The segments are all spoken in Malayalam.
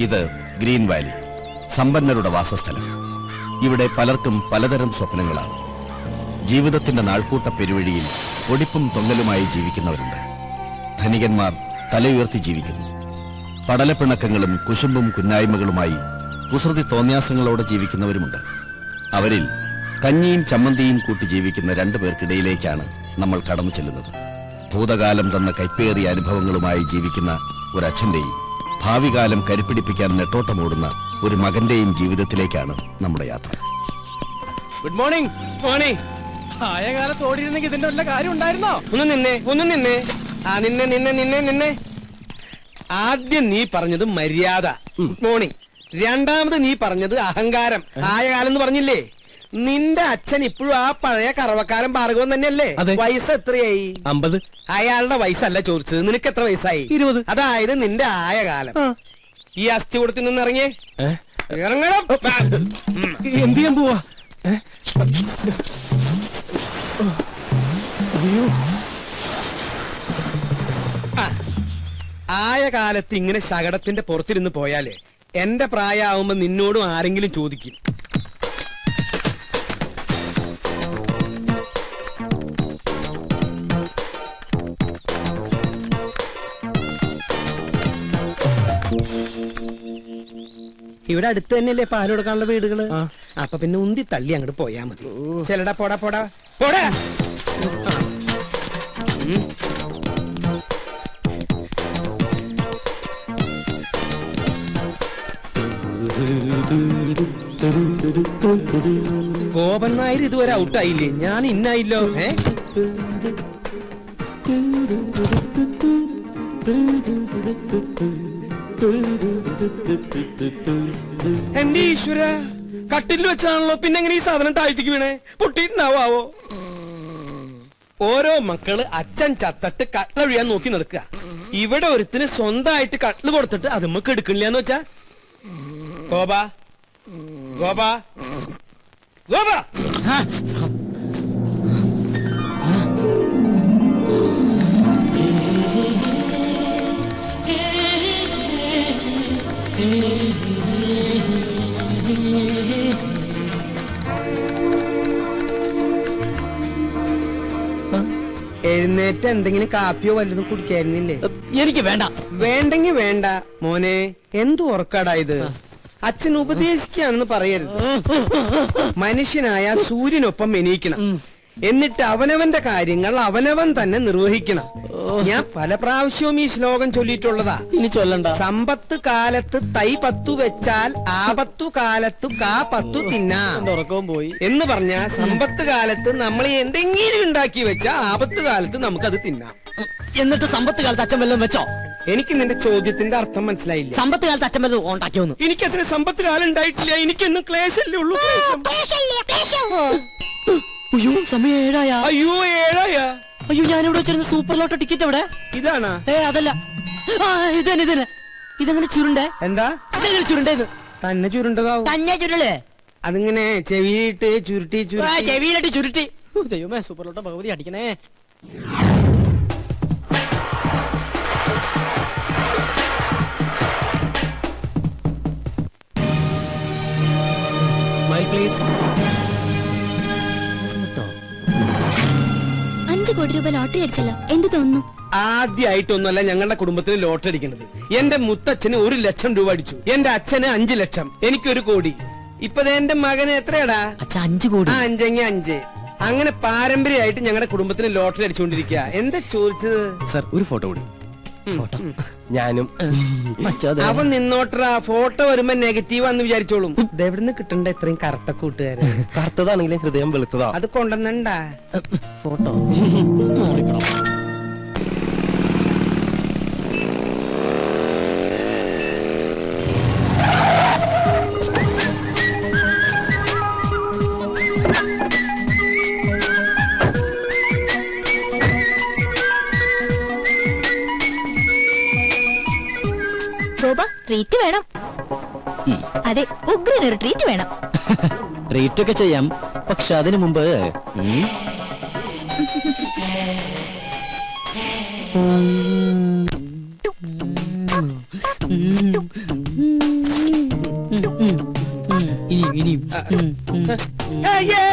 ഇത് ഗ്രീൻ വാലി, സമ്പന്നരുടെ വാസസ്ഥലം. ഇവിടെ പലർക്കും പലതരം സ്വപ്നങ്ങളാണ്. ജീവിതത്തിന്റെ നാൾക്കൂട്ട പെരുവഴിയിൽ ഒടിപ്പും തൊങ്ങലുമായി ജീവിക്കുന്നവരുണ്ട്. ധനികന്മാർ തലയുയർത്തി ജീവിക്കുന്നു. പടലപ്പിണക്കങ്ങളും കുശുമ്പും കുന്നായ്മകളുമായി കുസൃതി തോന്യാസങ്ങളോടെ ജീവിക്കുന്നവരുമുണ്ട്. അവരിൽ കഞ്ഞിയും ചമ്മന്തിയും കൂട്ടി ജീവിക്കുന്ന 2 പേർക്കിടയിലേക്കാണ് നമ്മൾ കടന്നു ചെല്ലുന്നത്. ഭൂതകാലം തന്ന കൈപ്പേറിയ അനുഭവങ്ങളുമായി ജീവിക്കുന്ന ഒരച്ഛന്റെയും ഭാവി കാലം കരുപ്പിടിപ്പിക്കാൻ നെട്ടോട്ടമോടുന്ന ഒരു മകന്റെയും ജീവിതത്തിലേക്കാണ് നമ്മുടെ യാത്ര. Good morning. മോർണിംഗ്. ആയ കാലത്ത് ഓടിയിരുന്നെങ്കിൽ ഇതിന്റെ വല്ല കാര്യം ഉണ്ടായിരുന്നോ? ഒന്ന് നിന്നെ. നിന്നെ. ആദ്യം നീ പറഞ്ഞത് മര്യാദ, ഗുഡ് മോർണിംഗ്. രണ്ടാമത് നീ പറഞ്ഞത് അഹങ്കാരം, ആയ കാലം എന്ന് പറഞ്ഞില്ലേ? നിന്റെ അച്ഛൻ ഇപ്പോഴും ആ പഴയ കറവക്കാരൻ ഭാർഗവൻ തന്നെയല്ലേ? വയസ്സ് എത്രയായി? 50. അയാളുടെ വയസ്സല്ല ചോദിച്ചത്, നിനക്ക് എത്ര വയസ്സായി? 20. അതായത് നിന്റെ ആയ കാലം. ഈ അസ്ഥി കൂടത്തിൽ നിന്ന് ഇറങ്ങിയേ. ഇറങ്ങണം. എന്ത് ചെയ്യാൻ പോവാ? ആയ കാലത്ത് ഇങ്ങനെ ശകടത്തിന്റെ പുറത്തിരുന്ന് പോയാലേ എന്റെ പ്രായമാവുമ്പോ നിന്നോടും ആരെങ്കിലും ചോദിക്കും. ഇവിടെ അടുത്ത് തന്നെയല്ലേ പാല് കൊടുക്കാനുള്ള വീടുകള്? അപ്പൊ പിന്നെ ഉന്തി തള്ളി അങ്ങോട്ട് പോയാ മതി. ചെലടാ പോടാ പോടാ പോടാ. ഗോപൻ നായർ ഇതുവരെ ഔട്ടായില്ലേ? ഞാൻ ഇന്നായില്ലോ. എന്റെ ഈശ്വര, കട്ടിൽ വെച്ചാണല്ലോ. പിന്നെ എങ്ങനെ ഈ സാധനം താഴ്ത്തിക്ക് വീണേ? പൊട്ടിയിട്ടുണ്ടാവോ? ഓരോ മക്കള് അച്ഛൻ ചത്തട്ട് കട്ടിലൊഴിയാൻ നോക്കി നടക്കുക. ഇവിടെ ഒരുത്തിന് സ്വന്തമായിട്ട് കട്ടില് കൊടുത്തിട്ട് അത് നമുക്ക് എടുക്കണില്ലാന്ന് വെച്ചാ. ഗോപാ ഗോപാ ഗോപാ, എഴുന്നേറ്റ് എന്തെങ്കിലും കാപ്പിയോ വല്ലതും കുടിക്കായിരുന്നില്ലേ? എനിക്ക് വേണ്ട. വേണ്ടെങ്കി വേണ്ട മോനെ. എന്തു ഉറക്കാടാ ഇത്? അച്ഛൻ ഉപദേശിക്കുകയാണെന്ന് പറയരുത്. മനുഷ്യനായ സൂര്യനൊപ്പം എണീക്കണം. എന്നിട്ട് അവനവന്റെ കാര്യങ്ങൾ അവനവൻ തന്നെ നിർവഹിക്കണം. ഞാൻ പല പ്രാവശ്യവും ഈ ശ്ലോകം ചൊല്ലിയിട്ടുള്ളതാ. ഇനി ചൊല്ലണ്ട. സമ്പത്ത് കാലത്ത് തൈ 10 വെച്ചാൽ ആപത്തു കാലത്തു കാ 10 തിന്നാം ഉറക്കവും പോയി എന്ന് പറഞ്ഞ സമ്പത്ത് കാലത്ത് നമ്മൾ എന്തെങ്കിലും ഉണ്ടാക്കി വെച്ചാ ആപത്ത് കാലത്ത് നമുക്കത് തിന്നാം. എന്നിട്ട് സമ്പത്ത് കാലത്ത് അച്ഛൻ വല്ലതും വെച്ചോ? എനിക്ക് നിന്റെ ചോദ്യത്തിന്റെ അർത്ഥം മനസ്സിലായില്ല. സമ്പത്ത് കാലത്ത് അച്ഛൻ വല്ലതും ഉണ്ടാക്കിയോന്ന്? എനിക്കത്ര സമ്പത്ത് കാലം ഉണ്ടായിട്ടില്ല. എനിക്കെന്നും ക്ലേശല്ലേ ഉള്ളൂ. അയ്യോ, സമയം 7 ആയ. അയ്യോ 7 ആയ. അയ്യോ, ഞാനിവിടെ വെച്ചിരുന്ന സൂപ്പർ ലോട്ടോ ടിക്കറ്റ് എവിടെ? ഇതാണാ? അതല്ല, ഇതന്നെ. ഇതെങ്ങനെ ചുരുണ്ടേ? എന്താ ഇതെങ്ങനെ ചുരുണ്ടേന്ന്? തന്നെ ചുരുണ്ടതാവും. തന്നെ ചുരുളേ? അതിങ്ങനെ ചെവിയിട്ട് ചുരുട്ടി ചെവിയിലിട്ട് ചുരുട്ടി. ദൈവമേ, സൂപ്പർ ലോട്ടോ ഭഗവതി അടിക്കണേ. Smile please. 5 കോടി രൂപ ലോട്ടറി അടിച്ചല്ലോ, എന്ത് തോന്നുന്നു? ആദ്യമായിട്ടൊന്നുമല്ല ഞങ്ങളുടെ കുടുംബത്തിന് ലോട്ടറി അടിക്കുന്നത്. എന്റെ മുത്തച്ഛന് 1 ലക്ഷം രൂപ അടിച്ചു. എന്റെ അച്ഛന് 5 ലക്ഷം, എനിക്ക് 1 കോടി. ഇപ്പൊ എന്റെ മകന് എത്രയാടാ? 5 കോടി. 5 അങ്ങനെ പാരമ്പര്യമായിട്ട് ഞങ്ങളുടെ കുടുംബത്തിന് ലോട്ടറി അടിച്ചുകൊണ്ടിരിക്കുക. എന്താ ചോദിച്ചത്? സർ, ഒരു ഫോട്ടോ കൂടി. ഞാനും. അവൻ നിന്നോട്ടറാ. ഫോട്ടോ വരുമ്പോ നെഗറ്റീവ് ആണെന്ന് വിചാരിച്ചോളും. ഇതെവിടുന്ന് കിട്ടണ്ട ഇത്രയും കറുത്ത കൂട്ടുകാര്? കറുത്തതാണെങ്കിലും ഹൃദയം വെളുത്തതാ. അത് കൊണ്ടുവന്നണ്ടാ ഫോട്ടോ. ഗോപ, ട്രീറ്റ് വേണം. അതെ, ഉഗ്രനൊരു ട്രീറ്റ് വേണം. ട്രീറ്റ് ഒക്കെ ചെയ്യാം, പക്ഷെ അതിനു മുമ്പ് അയ്യേ,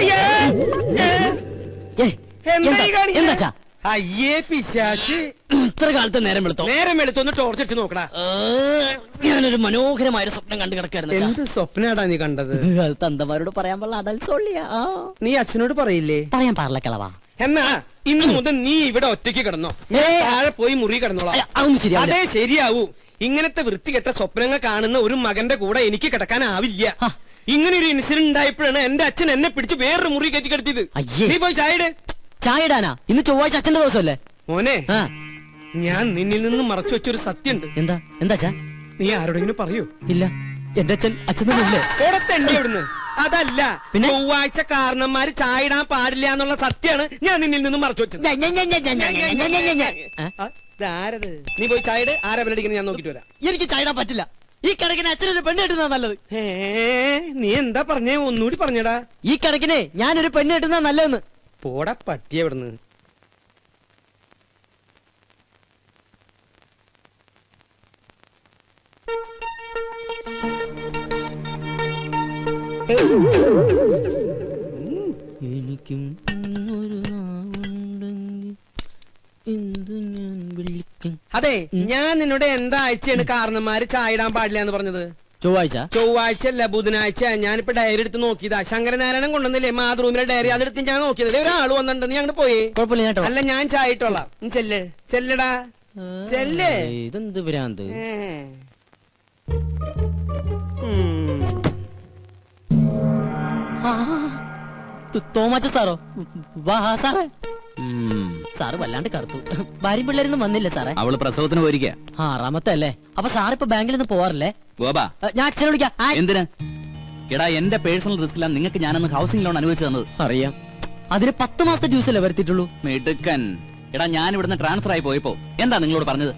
അയ്യേ, ഏയ്, എന്താ ഈ എന്താ കാണിക്കണേ? എന്താച്ചാ അയ്യേ പിശാശ്, ഇത്ര കാലത്ത് നേരം വെളുത്തോ? നേരം വെളുത്തൊന്ന് ടോർച്ചടിച്ച് നോക്കടാ. ഞാനൊരു മനോഹരമായ ഒരു സ്വപ്നം കണ്ടു കിടക്കായിരുന്നു അച്ഛാ. എന്ത് സ്വപ്നാടാ നീ കണ്ടത്? അത് തന്തമാരോട് പറയാൻ പാടില്ല, അടൽസോളിയാ. നീ അച്ഛനോട് പറയില്ലേ? പറയാൻ പാടില്ല കിളവാ. എന്നാ ഇന്ന് മുതൽ നീ ഇവിടെ ഒറ്റയ്ക്ക് കിടന്നോ, ഞാൻ താഴെ പോയി മുറി കിടന്നോളാം. അതൊന്നും ശരിയാവില്ല. അതേ ശരിയാവൂ. ഇങ്ങനത്തെ വൃത്തികെട്ട സ്വപ്നങ്ങൾ കാണുന്ന ഒരു മകന്റെ കൂടെ എനിക്ക് കിടക്കാനാവില്ല. ഇങ്ങനെ ഒരു ഇൻസിഡന്റ് ഉണ്ടായപ്പോഴാണ് എന്റെ അച്ഛൻ എന്നെ പിടിച്ച് വേറൊരു മുറി കയറ്റി കിടത്തിയത്. അയ്യേ. നീ പോയി ചായ ഇട്. ചായ ഇടാനാ? ഇന്ന് ചൊവ്വാഴ്ച അച്ഛന്റെ ദിവസമല്ലേ? മോനെ, ആ, ഞാൻ നിന്നിൽ നിന്നും മറച്ചു വെച്ചൊരു സത്യമുണ്ട്. എന്താ എന്താച്ചാ? നീ ആരോടെങ്കിലും പറയൂ? ഇല്ല, എന്റെ അച്ഛൻ അച്ഛനല്ലേ? ഓടത്തണ്ടി ഇവിടുന്ന്. അതല്ല, പിന്നെ? ചൊവ്വാഴ്ച കാരണന്മാര് ചായ ഇടാൻ പാടില്ല എന്നുള്ള സത്യമാണ് ഞാൻ നിന്നിൽ നിന്നും മറച്ചു വെച്ചത്. ഇതാരത്? നീ പോയി ചായ ഇട്. ആരാ ബെല്ലടിക്കുന്നത് ഞാൻ നോക്കിട്ട് വരാം. എനിക്ക് ചായ ഇടാൻ പറ്റില്ല. ഈ കണക്കിന് അച്ഛനൊരു പെണ്ണ് കിട്ടുന്നതാ നല്ലത്. നീ എന്താ പറഞ്ഞേ? ഒന്നുകൂടി പറഞ്ഞടാ. ഈ കണക്കിനെ ഞാനൊരു പെണ്ണ് കിട്ടുന്നതാ നല്ലതെന്ന്. പോടാ പട്ടിയ ഇവിടുന്ന്. എനിക്കും ഒരു നാവുണ്ടെങ്കിൽ എന്തു ഞാൻ വിളിക്കും. അതെ, ഞാൻ നിന്നോട് എന്താ ആഴ്ചയാണ് കാരണന്മാര് ചായ ഇടാൻ പാടില്ല എന്ന് പറഞ്ഞത്? ചൊവ്വാഴ്ച. ചൊവ്വാഴ്ച അല്ല, ബുധനാഴ്ച. ഞാനിപ്പോ ഡയറി എടുത്ത് നോക്കിയതാ. ശങ്കരനാരായണൻ കൊണ്ടുവന്നില്ലേ മാതൃഭൂമിയുടെ ഡയറി, അതെടുത്ത് ഞാൻ നോക്കിയത്. ഒരാൾ വന്നിട്ടുണ്ട്, നീ അങ്ങോട്ട് പോയി. കുഴപ്പമില്ല, ഞാൻ ഇട്ടോളാം. അല്ല, ഞാൻ ചായ ഇട്ടോളാം. നീ ചെല്ല്, ചെല്ലടാ, ചെല്ല്. ഇതെന്ത് ഭ്രാന്ത്? തോമാച്ച സാറോ? വാ സാറേ. സാറ് വല്ലാണ്ട് കറുത്തു. ഭാര്യ പിള്ളേരൊന്നും വന്നില്ല സാറേ. അവള് പ്രസവത്തിന് പോയിരിക്ക. 6ാമത്തെ അല്ലേ? അപ്പൊ സാറിപ്പോ ബാങ്കിൽ നിന്ന് പോവാറില്ലേ? ഗോപാ, ഞാൻ അച്ഛനെ വിളിക്കാം. എന്തിനാ? എടാ, എന്റെ പേഴ്സണൽ റിസ്കിലാണ് നിങ്ങൾക്ക് ഞാനന്ന് ഹൗസിംഗ് ലോൺ അനുവദിച്ചു തന്നത്. അറിയാം. അതിന് 10 മാസത്തെ ഡ്യൂസ് അല്ലേ വരുത്തിയിട്ടുള്ളൂ? മിടുക്കൻ. എടാ, ഞാൻ ഇവിടുന്ന് ട്രാൻസ്ഫർ ആയി പോയപ്പോ എന്താ നിങ്ങളോട് പറഞ്ഞത്?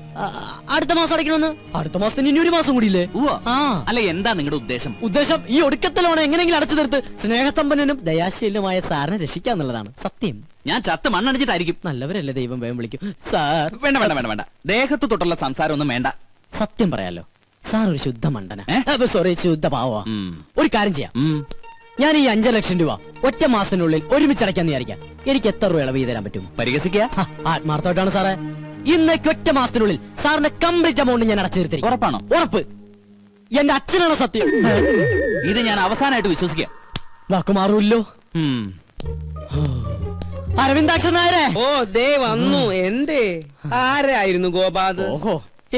അടുത്ത മാസം അടയ്ക്കണമെന്ന്. അടുത്ത മാസത്തിന് ഇനി 1 മാസം കൂടിയില്ലേ? ആ, അല്ല, എന്താ നിങ്ങളുടെ ഉദ്ദേശം? ഉദ്ദേശം ഈ ഒടുക്കത്തെ ലോൺ എങ്ങനെയെങ്കിലും അടച്ചു തീർത്ത് സ്നേഹസമ്പന്നനും ദയാശീലനുമായ സാറിനെ രക്ഷിക്കാന്നുള്ളതാണ്. സത്യം. ഞാൻ ചത്ത് മണ്ണടിച്ചിട്ടായിരിക്കും. നല്ലവരല്ലേ, ദൈവം വേഗം വിളിക്കും. സാർ വേണ്ട വേണ്ട വേണ്ട വേണ്ട, ദേഹത്ത് തൊട്ടുള്ള സംസാരം ഒന്നും വേണ്ട. സത്യം പറയാലോ, സാർ ഒരു ശുദ്ധ മണ്ടന. ഏ? സോറി, ശുദ്ധ പാവാ. ഉം. ഒരു കാര്യം ചെയ്യാം. ഞാൻ ഈ 5 ലക്ഷം രൂപ ഒറ്റ മാസത്തിനുള്ളിൽ ഒരുമിച്ചടയ്ക്കാന്ന് വിചാരിക്കാം. എനിക്ക് എത്ര രൂപ ഇളവ് തരാൻ പറ്റും? പരിഹസിക്കുക? ആത്മാർത്ഥമായിട്ടാണ് സാറേ. ഇന്നേക്ക് ഒറ്റ മാസത്തിനുള്ളിൽ സാറിന്റെ കംപ്ലീറ്റ് എമൗണ്ട് ഞാൻ അടച്ചു തീർത്തിരിക്കും. ഉറപ്പാണോ? ഉറപ്പ്. എന്റെ അച്ഛനാണ് സത്യം. ഇത് ഞാൻ അവസാനമായിട്ട് വിശ്വസിക്കുക. വാക്കുമാറൂല്ലോ. അരവിന്ദാക്ഷൻ നായരെ. ഓ, ദേ വന്നു. എന്തേ? ആരായിരുന്നു ഗോപാത്? ഓഹോ,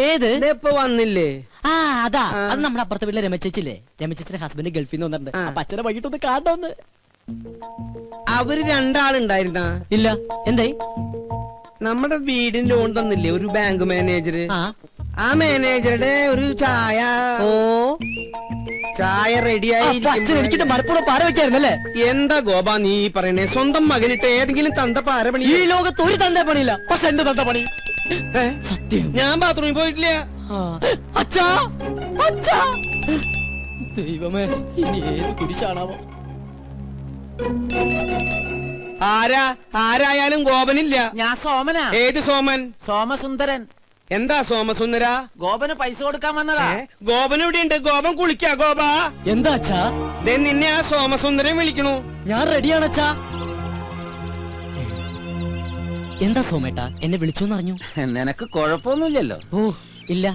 ഏത്? ഇപ്പൊ വന്നില്ലേ? ആ, അതാ. അത് നമ്മുടെ അപ്പുറത്തെ വീട്ടിലെ രമച്ചേച്ചില്ലേ? രമച്ചേച്ചിന്റെ ഹസ്ബൻഡ് ഗൾഫിൽ നിന്ന് വന്നിട്ടുണ്ട്. അപ്പൊ അച്ഛനെ വൈകിട്ടൊന്ന് കാണണമെന്ന്. അവര് 2 ആളുണ്ടായിരുന്ന? ഇല്ല. എന്തായി? നമ്മുടെ വീടിന് ലോൺ തന്നില്ലേ ഒരു ബാങ്ക് മാനേജർ? ആ മാനേജറുടെ ഒരു ചായ. ഓ, ചായ റെഡിയായി. അച്ഛൻ എനിക്കിട്ട് മലപ്പുറം പാര വെക്കായിരുന്നല്ലേ? എന്താ ഗോപാ നീ പറയണേ? സ്വന്തം മകനിട്ട് ഏതെങ്കിലും തന്ത പാര പണി? ഈ ലോകത്ത് ഒരു തന്ത പണിയില്ല, പക്ഷെ എന്റെ തന്ത പണി. സത്യം. ഞാൻ ബാത്റൂമിൽ പോയിട്ടില്ല. അച്ഛാ, അച്ഛാ, ദൈവമേ, ഇനി ഏത് കുരിശാണാവോ? ആരായാലും ഗോപനില്ല. ഞാൻ സോമനാ. ഏത് സോമൻ? സോമസുന്ദരൻ. എന്താ സോമസുന്ദര? ഗോപന് പൈസ കൊടുക്കാൻ വന്നതാ. ഗോപൻ ഇവിടെ ഉണ്ട്. ഗോപൻ കുളിക്കാ. ഗോപാ, എന്താ അച്ഛാ? നിന്നെ ആ സോമസുന്ദരൻ വിളിക്കണു. ഞാൻ റെഡിയാണ് അച്ഛാ. എന്താ സോമേട്ടാ, എന്നെ വിളിച്ചോന്ന് അറിഞ്ഞു? നിനക്ക് കുഴപ്പമൊന്നുമില്ലല്ലോ? ഓ, ഇല്ല.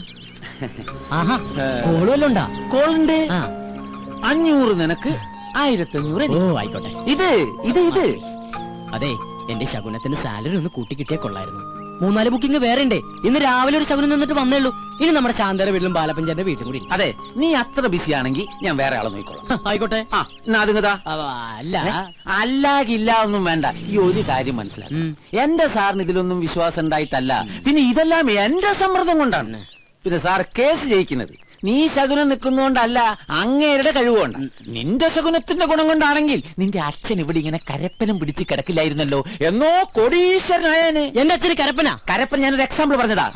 ആഹാ, കോളുവല്ലോ ഉണ്ടാ? കോളുണ്ട്. 500 നിനക്ക്, 1500 ഓ, എനിക്ക്. ആയിക്കോട്ടെ. ഇത് അതെ, എന്റെ ശകുനത്തിന് സാലറി ഒന്ന് കൂട്ടിക്കിട്ടിയാ കൊള്ളായിരുന്നു. 3-4 ബുക്കിംഗ് വേറെ ഉണ്ട്. ഇന്ന് രാവിലെ ഒരു ശകുനം നിന്നിട്ട് വന്നേള്ളൂ. ഇനി നമ്മുടെ ശാന്തയുടെ വീട്ടിലും ബാലപ്പഞ്ചാന്റെ വീട്ടിലും കൂടി. അതെ, നീ അത്ര ബിസി ആണെങ്കിൽ ഞാൻ വേറെ ആളെ നോക്കിക്കോളാം. ആയിക്കോട്ടെ. അതുങ്ങതാ. അല്ല, അല്ലാകില്ല ഒന്നും വേണ്ട. ഈ ഒരു കാര്യം മനസ്സിലാക്കും, എന്റെ സാറിന് ഇതിലൊന്നും വിശ്വാസം ഉണ്ടായിട്ടല്ല, പിന്നെ ഇതെല്ലാം എന്റെ സമ്മർദ്ദം കൊണ്ടാണ്. പിന്നെ സാർ കേസ് ജയിക്കുന്നത് നീ ശകുനം നിൽക്കുന്നോണ്ടല്ല, അങ്ങേരുടെ കഴിവുകൊണ്ട്. നിന്റെ ശകുനത്തിന്റെ ഗുണം കൊണ്ടാണെങ്കിൽ നിന്റെ അച്ഛൻ ഇവിടെ ഇങ്ങനെ കരപ്പനം പിടിച്ച് കിടക്കില്ലായിരുന്നല്ലോ, എന്നോ കോടീശ്വരനായന്. എന്റെ അച്ഛന് കരപ്പനാ? കരപ്പൻ ഞാനൊരു എക്സാമ്പിൾ പറഞ്ഞതാ.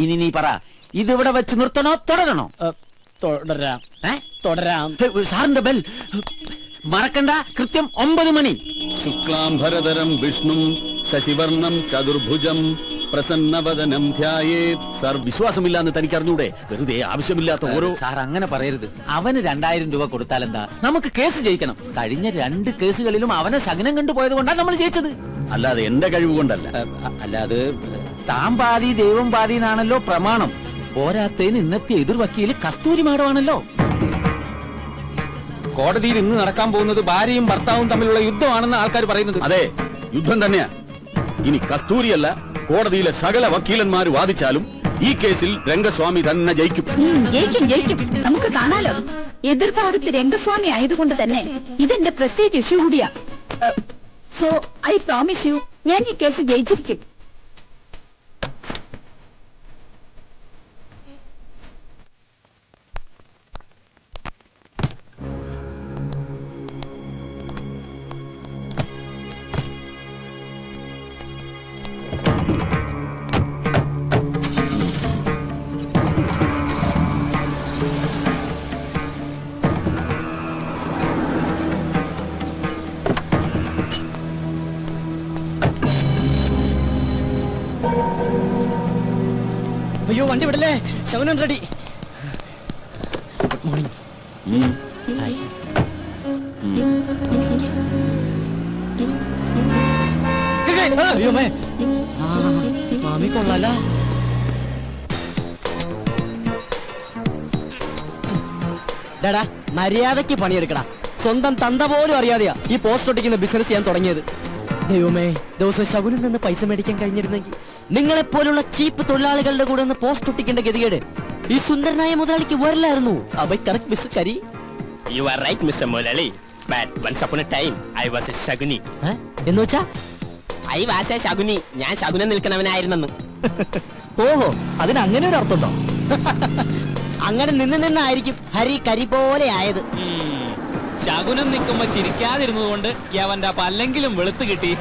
ഇനി നീ പറ, ഇതിവിടെ വെച്ച് നിർത്തണോ തുടരണോ? തുടരാം. തുടരാം. സാറിന്റെ ബെൽ മറക്കണ്ട, കൃത്യം 9 മണി. ശുക്ലാംബരധരം വിഷ്ണും ശശിവർണം ചതുർഭുജം പ്രസന്നവദനം ധ്യായേ. സാർ വിശ്വാസമില്ലാന്ന് തനിക്ക് അറിഞ്ഞൂടെ? വെറുതെ ആവശ്യമില്ലാത്ത ഓരോ... സാർ അങ്ങനെ പറയരുത്. അവന് 2000 രൂപ കൊടുത്താൽ എന്താ? നമുക്ക് കേസ് ജയിക്കണം. കഴിഞ്ഞ 2 കേസുകളിലും അവനെ ശകനം കണ്ടുപോയത് കൊണ്ടാണ് നമ്മൾ ജയിച്ചത്. അല്ലാതെ എന്റെ കഴിവ് കൊണ്ടല്ല. അല്ലാതെ താൻ പാതി ദൈവം പാതി എന്നാണല്ലോ പ്രമാണം. പോരാത്തതിന് ഇന്നത്തെ എതിർ വക്കീല് കസ്തൂരി മാഡമാണല്ലോ. കോടതിയിൽ ഇന്ന് നടക്കാൻ പോകുന്നത് ഭാര്യയും ഭർത്താവും തമ്മിലുള്ള യുദ്ധമാണെന്ന് ആൾക്കാർ പറയുന്നത്. അതെ, യുദ്ധം തന്നെയാ. ഇനി കസ്തൂരിയല്ല, കോടതിയിലെ സകല വക്കീലന്മാർ വാദിച്ചാലും ഈ കേസിൽ രംഗസ്വാമി തന്നെ ജയിക്കും. ജയിക്കും നമുക്ക് കാണാലോ. എതിർഭാഗത്ത് രംഗസ്വാമി ആയതുകൊണ്ട് തന്നെ ഇതെന്റെ പ്രസ്റ്റേജ് ഇഷ്യൂ കൂടിയാ. സോ ഐ പ്രോമിസ് യു, ഞാൻ ഈ കേസ് ജയിച്ചിരിക്കും. അയ്യോ വണ്ടി വിടല്ലേ, ശകുനൻ റെഡി. Good morning. അയ്യോ മേ, മാമി കൊള്ളാല. ഡാടാ മര്യാദക്ക് പണിയെടുക്കടാ. സ്വന്തം തന്ത പോലും അറിയാതെയാ ഈ പോസ്റ്റ് ഒട്ടിക്കുന്ന ബിസിനസ് ചെയ്യാൻ തുടങ്ങിയത്. ദൈവമേ, ദിവസം ശകുനിൽ നിന്ന് പൈസ മേടിക്കാൻ കഴിഞ്ഞിരുന്നെങ്കിൽ നിങ്ങളെപ്പോലുള്ള ചീപ്പ് തൊഴിലാളികളുടെ കൂടെ ഒന്ന് പോസ്റ്റ് ഒട്ടിക്കേണ്ട ഗതികേട് ഈ സുന്ദരനായ മുതലാളിക്ക് വരില്ലായിരുന്നു. കറക്റ്റ് മിസ്റ്റർ കരി. You are right, Mr. Molali. But once upon a time, I was a Shaguni. എന്ന് വെച്ചാ I was a Shaguni. ഞാൻ ശകുനം നിൽക്കുന്നവനായിരുന്നെന്ന്. ഓഹോ, അതിന് അങ്ങനെ ഒരു അർത്ഥമുണ്ടോ? അങ്ങനെ നിന്നായിരിക്കും ഹരി കരി പോലെ ആയത്. ശകുനം നിൽക്കുമ്പോ ചിരിക്കാതിരുന്നത് കൊണ്ട് അവന്റെ പല്ലെങ്കിലും വെളുത്ത് കിട്ടി.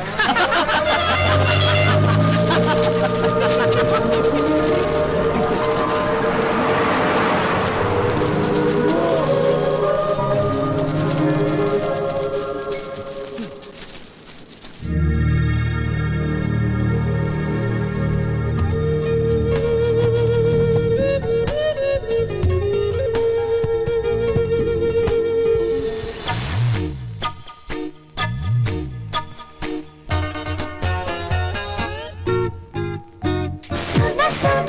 സുന സുന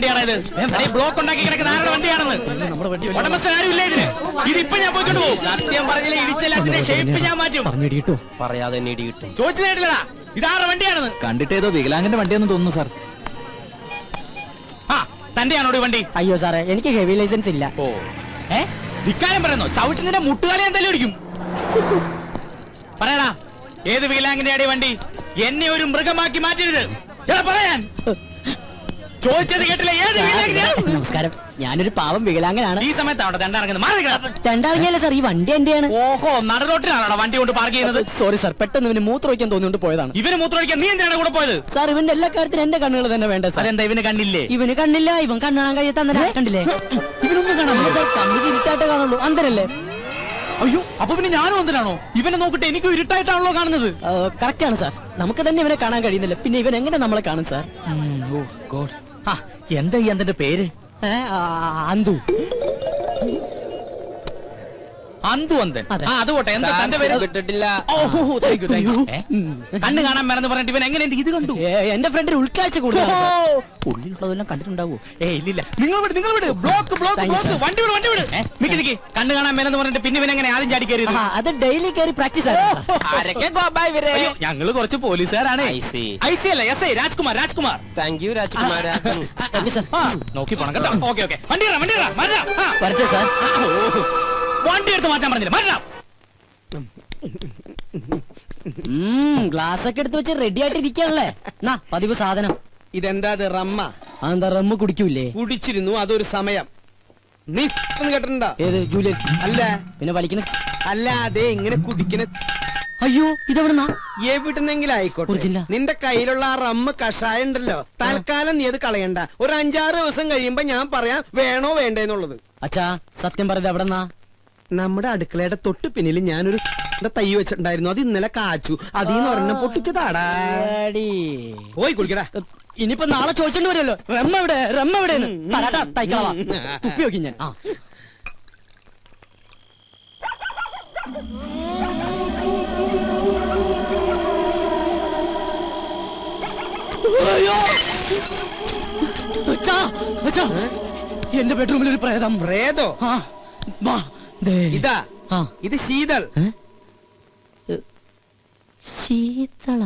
വണ്ടിയാണ് ഇത്? ബ്ലോക്ക് ഉണ്ടാക്കി കിടക്കുന്ന ആരുടെ വണ്ടിയാണെന്ന്? നമ്മുടെ വണ്ടി ഉടമസ്ഥൻ ആരും ഇല്ല ഇതിന്. ഇതിപ്പോ ഞാൻ പോയിക്കൊണ്ട് പോകും. സത്യം പറഞ്ഞില്ല, ഇടിച്ചെല്ലാത്തിന്റെ ഷേപ്പ് ഞാൻ മാറ്റും. പറഞ്ഞിട്ടോ പറയാതെ തന്നെ ഇടി കിട്ടും. ചോദിച്ചു കേട്ടില്ലടാ, ഇതാരുടെ വണ്ടിയാണെന്ന്? കണ്ടിട്ട് ഏതോ വികലാംഗന്റെ വണ്ടിയെന്ന് തോന്നുന്നു സാർ. ആ, തന്റെയാണോ ഈ വണ്ടി? അയ്യോ സാറേ, എനിക്ക് ഹെവി ലൈസൻസ് ഇല്ല. ഓ, ധിക്കാരം പറയുന്നോ? ചവിട്ടുന്നതിന്റെ മുട്ടുകാലി എന്തായാലും അടിക്കും. പറയടാ, ഏത് വികലാംഗന്റെ ആടി വണ്ടി? എന്നെ ഒരു മൃഗമാക്കി മാറ്റരുത്. പറയാൻ ചോദിച്ചത് കേട്ടില്ല. ഏത് വികലാംഗനാ? നമസ്കാരം, ഞാനൊരു പാവം വികലാംഗനാണ്. ഈ സമയത്ത് അവിടെ രണ്ടിറങ്ങുന്നത് മാറി കിട. രണ്ടാറിഞ്ഞല്ലേ സാർ, ഈ വണ്ടി എന്റെയാണ്. ഓഹോ, നടുറോട്ടിലാണോ വണ്ടി കൊണ്ട് പാർക്ക് ചെയ്യുന്നത്? സോറി സാർ, പെട്ടെന്ന് ഇവന് മൂത്രമൊഴിക്കാൻ തോന്നിയോണ്ട് പോയതാണ്. ഇവന് മൂത്രമൊഴിക്കാൻ നീ എന്തിനാണ് കൂടെ പോയത്? സാർ, ഇവന്റെ എല്ലാ കാര്യത്തിലും എന്റെ കണ്ണുകൾ തന്നെ വേണ്ട സാർ. അതെന്താ ഇവന് കണ്ടില്ലേ? ഇവന് കണ്ണില്ല, ഇവൻ കണ്ണാൻ കഴിയാത്ത അന്നേരം കണ്ടില്ലേ? ഇവനൊന്നും കാണാൻ സാർ, കണ്ണിന് ഇരുട്ടായിട്ടേ കാണുള്ളൂ, അന്തരല്ലേ? അയ്യോ, അപ്പൊ പിന്നെ ഞാനും എന്തിനാണോ? ഇവനെ നോക്കിട്ട് എനിക്ക് ഇരുട്ടായിട്ടാണല്ലോ കാണുന്നത്. കറക്റ്റ് ആണ് സാർ, നമുക്ക് തന്നെ ഇവനെ കാണാൻ കഴിയുന്നില്ല, പിന്നെ ഇവൻ എങ്ങനെ നമ്മളെ കാണും സാർ? എന്താ ഈ അന്തന്റെ പേര്? അന്തു. അന്തു അന്തൻ. അതെ. അത് പോട്ടെ, എന്താ തന്റെ പേര്? കിട്ടിട്ടില്ല. കണ്ണ് കാണാൻ മേലെന്ന് പറഞ്ഞിട്ട് ഇവൻ എങ്ങനെ ഇത് കണ്ടു? എന്റെ ഫ്രണ്ടിന് ഉൾക്കാഴ്ച കൂടുതലാണ് സാർ. ഉള്ളിലുള്ളതെല്ലാം കണ്ടിട്ടുണ്ടാവോ? ഇല്ലില്ല. നിങ്ങൾ വിട്, നിങ്ങൾ വിട്. Block block Thanks, block. sir. വണ്ടി വിട്, വണ്ടി വിട്. നിക്ക് നിക്ക്. കണ്ണ് കാണാൻ മേലെന്ന് പറഞ്ഞിട്ട് പിന്നെ ഇവൻ എങ്ങനെ ആദ്യം ചാടി കയറിയത്? അത് ഡെയിലി കയറി പ്രാക്ടീസ് ആണ്. ആരൊക്കെ ഗോബായ് ഇവരെ? അയ്യോ, ഞങ്ങള് കുറച്ച് പോലീസുകാരാണ്. I see. ഐസി അല്ല, S I Rajkumar, Rajkumar. Thank you രാജ്കുമാര. Okay, sir. നോക്കി പോണം കേട്ടോ. Okay okay. വണ്ടി ഇടാം, വണ്ടി ഇടാം, മാറ്റാം. വരട്ടെ സാർ. വണ്ടി എടുത്ത് മാറ്റാൻ പറഞ്ഞില്ല, മാറ്റാം. ഗ്ലാസ് ഒക്കെ എടുത്ത് വെച്ച് റെഡി ആയിട്ട് ഇരിക്കാണല്ലേ? നാ പതിവ് സാധനം. ഇതെന്താ റമ്മ? അതെന്താ റമ്മ് കുടിക്കൂലേ? കുടിച്ചിരുന്നു, അതൊരു സമയം. നീ കേട്ടിട്ടുണ്ടോ? ഏത് ജൂലിയൻ? അല്ല, പിന്നെ വലിക്കുന്ന അല്ല, അതെ ഇങ്ങനെ കുടിക്കണ. അയ്യോ, ഇതെവിടുന്നാ? എവിടുന്നെങ്കിലും ആയിക്കോട്ടെ, കുടിച്ചില്ല. നിന്റെ കയ്യിലുള്ള ആ റമ്മ് കഷായം ഉണ്ടല്ലോ, തൽക്കാലം നീ അത് കളയണ്ട. ഒരു 5-6 ദിവസം കഴിയുമ്പോ ഞാൻ പറയാം വേണോ വേണ്ടേന്നുള്ളത്. അച്ഛാ, സത്യം പറയുന്നത് എവിടെന്നാ? നമ്മുടെ അടുക്കളയുടെ തൊട്ട് പിന്നിൽ ഞാനൊരു തൈ വെച്ചിട്ടുണ്ടായിരുന്നു, അത് ഇന്നലെ കാച്ചു. അതീന്ന് ഒരെണ്ണം പൊട്ടിച്ചതാടാ. പോയി കുടിക്കടാ. ഇനിയിപ്പോ നാളെ ചോദിച്ചോണ്ട് വരുമല്ലോ, റമ്മ എവിടെ, റമ്മ എവിടെയെന്ന്. തരാട്ടാ, തൈക്കളവാ. തുപ്പി നോക്കി ഞാൻ. എന്റെ ബെഡ്റൂമിൽ ഒരു പ്രേതം. പ്രേതോ? ഇതാ, ഇത് ശീതൾ. ശീതള?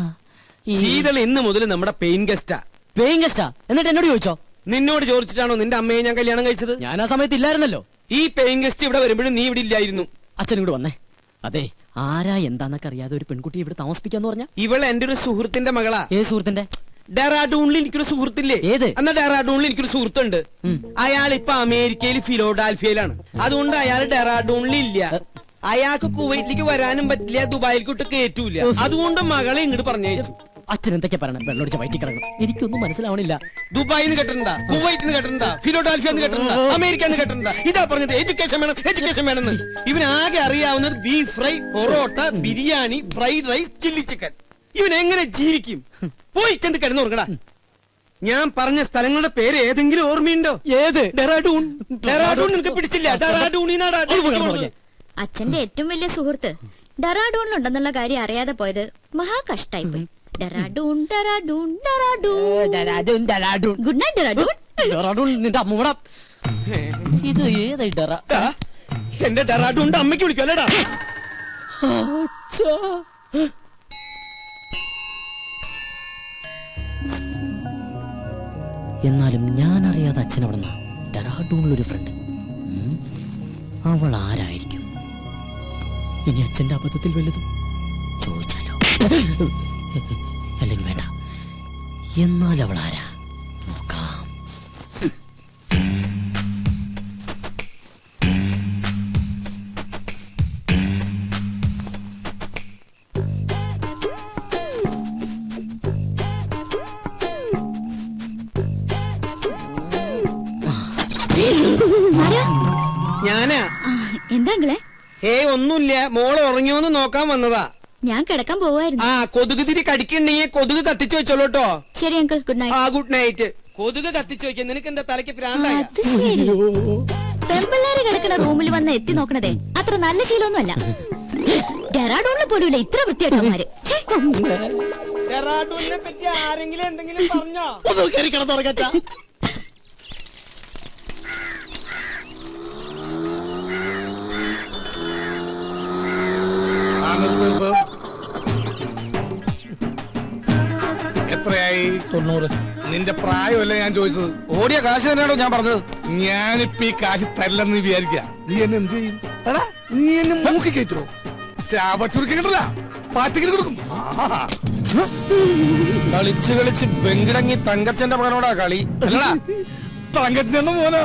ശീതൾ ഇന്ന് മുതൽ നമ്മുടെ പെയിൻ ഗസ്റ്റാ. പേയിങ് ഗസ്റ്റാ? എന്നിട്ട് എന്നോട് ചോദിച്ചോ? നിന്നോട് ചോദിച്ചിട്ടാണോ നിന്റെ അമ്മയെ ഞാൻ കല്യാണം കഴിച്ചത്? ഞാൻ ആ സമയത്ത് ഇല്ലായിരുന്നല്ലോ. ഈ പെയിൻ ഗസ്റ്റ് ഇവിടെ വരുമ്പോഴും നീ ഇവിടെ ഇല്ലായിരുന്നു. അച്ഛൻ ഇങ്ങോട്ട് വന്നേ. അതെ, ആരാ എന്താന്നൊക്കെ അറിയാതെ ഒരു പെൺകുട്ടി ഇവിടെ താമസിപ്പിക്കാന്ന് പറഞ്ഞ? ഇവൾ എന്റെ ഒരു സുഹൃത്തിന്റെ മകളാ. ഏത് സുഹൃത്തിന്റെ? ഡെറാഡൂണിൽ എനിക്കൊരു സുഹൃത്തില്ലേ? ഏത്? എന്നാ ഡെറാഡൂണിൽ എനിക്കൊരു സുഹൃത്തുണ്ട്. അയാൾ ഇപ്പൊ അമേരിക്കയിൽ ഫിലോഡാൽഫിയയിലാണ്. അതുകൊണ്ട് അയാൾ ഡെറാഡൂണിൽ ഇല്ല. അയാൾക്ക് കുവൈറ്റിലേക്ക് വരാനും പറ്റില്ല, ദുബായിലേക്ക് കയറ്റൂല. അതുകൊണ്ട് മകളെ ഇങ്ങോട്ട് പറഞ്ഞയച്ചു. അച്ഛൻ എന്തൊക്കെ പറയണം? വെള്ളമൊടിച്ച് വയറ്റി കിടക്കണം. എനിക്കൊന്നും മനസ്സിലാവണില്ല. ദുബായിന്ന് കേട്ടിട്ടുണ്ടാ, കുവൈറ്റിന്ന് കേട്ടിട്ടുണ്ടാ, ഫിലോഡാൽഫിയെന്ന് കേട്ടിട്ടുണ്ടാ, അമേരിക്കന്ന് കേട്ടിട്ടുണ്ടാ. ഇതാ പറഞ്ഞത് എഡ്യൂക്കേഷൻ വേണം, എഡ്യൂക്കേഷൻ വേണമെന്ന്. ഇവനാകെ അറിയാവുന്നത് beef fry, parotta, biryani, fried rice, chilli chicken. ഇവൻ എങ്ങനെ ജീവിക്കും? പോയി ചെന്ന് കിടന്നുറങ്ങടാ. ഞാൻ പറഞ്ഞ സ്ഥലങ്ങളുടെ പേര് ഏതെങ്കിലും ഓർമ്മയുണ്ടോ? ഏത്? ഡെറാഡൂൺ. ഡെറാഡൂൺ നിനക്ക് പിടിച്ചില്ല? ഡെറാഡൂണിനാടാ. അച്ഛന്റെ ഏറ്റവും വലിയ സുഹൃത്ത് ഡെറാഡൂണിലുണ്ടെന്നുള്ള കാര്യം അറിയാതെ പോയത് മഹാകഷ്ടായി പോയി. ഡെറാഡൂൺ, ഡെറാഡൂൺ, ഡെറാഡൂൺ. Good night Dehradun. നിന്റെ അമ്മൂട. ഇത് ഏതായി ഡെറ? എന്റെ ഡെറാഡൂണിന്റെ അമ്മയ്ക്ക് വിളിക്കും അല്ലേടാ. എന്നാലും ഞാൻ അറിയാതെ അച്ഛൻ അവിടെ നിന്നാ ഡെറാഡൂണിലൊരു ഫ്രണ്ട്. അവൾ ആരായിരിക്കും? ഇനി അച്ഛന്റെ അബദ്ധത്തിൽ വല്ലതും ചോദിച്ചാലോ? അല്ലെങ്കിൽ വേണ്ട, എന്നാൽ അവൾ ആരാ നോക്കാം. ഞാനാ. എന്താ? ഒന്നുമില്ല, മോള് ഉറങ്ങിയോന്ന് നോക്കാൻ വന്നതാ. ഞാൻ കിടക്കാൻ പോവായിരുന്നു. ആ, കൊതുക് തിരി കടിക്കണ്ടെങ്കിൽ കൊതുക് കത്തിച്ചു വെച്ചോളൂ കേട്ടോ. ശരി അങ്കിൾ, ഗുഡ് നൈറ്റ്. ആ, ഗുഡ് നൈറ്റ്. കൊതുക് കത്തിച്ചു വെക്കാൻ നിനക്ക് എന്താ തലയ്ക്ക് പ്രാന്തായ? അത് ശരി. പെമ്പിള്ളേര് കിടക്കുന്ന റൂമിൽ വന്ന് എത്തി നോക്കണതേ അത്ര നല്ല ശീലമൊന്നുമല്ല. ഡെറാഡൂണിൽ പോലുമില്ല ഇത്ര വൃത്തിയായിട്ടവന്മാര്. ഡെറാഡൂണിനെ പറ്റി ആരെങ്കിലും എന്തെങ്കിലും പറഞ്ഞോ? 90. നിന്റെ പ്രായമല്ല ഞാൻ ചോദിച്ചത്, ഓടിയ കാശ് തന്നെയാണോ ഞാൻ പറഞ്ഞത്. ഞാനിപ്പ ഈ കാശ് തരില്ലെന്ന് വിചാരിക്ക, നീ എന്നെ എന്ത് ചെയ്യും? എടാ നീ എന്നെ മൂക്കി കയറ്റോ? ചാവട്ടൂരിക്കണ്ടല്ല, പാറ്റിക്കിന് കൊടുക്കും. കളിച്ച് കളിച്ച് ബെങ്കിടങ്ങി തങ്കച്ചന്റെ മകനോടാ കളി. അല്ലടാ തങ്കച്ചേന്റെ മോനാ.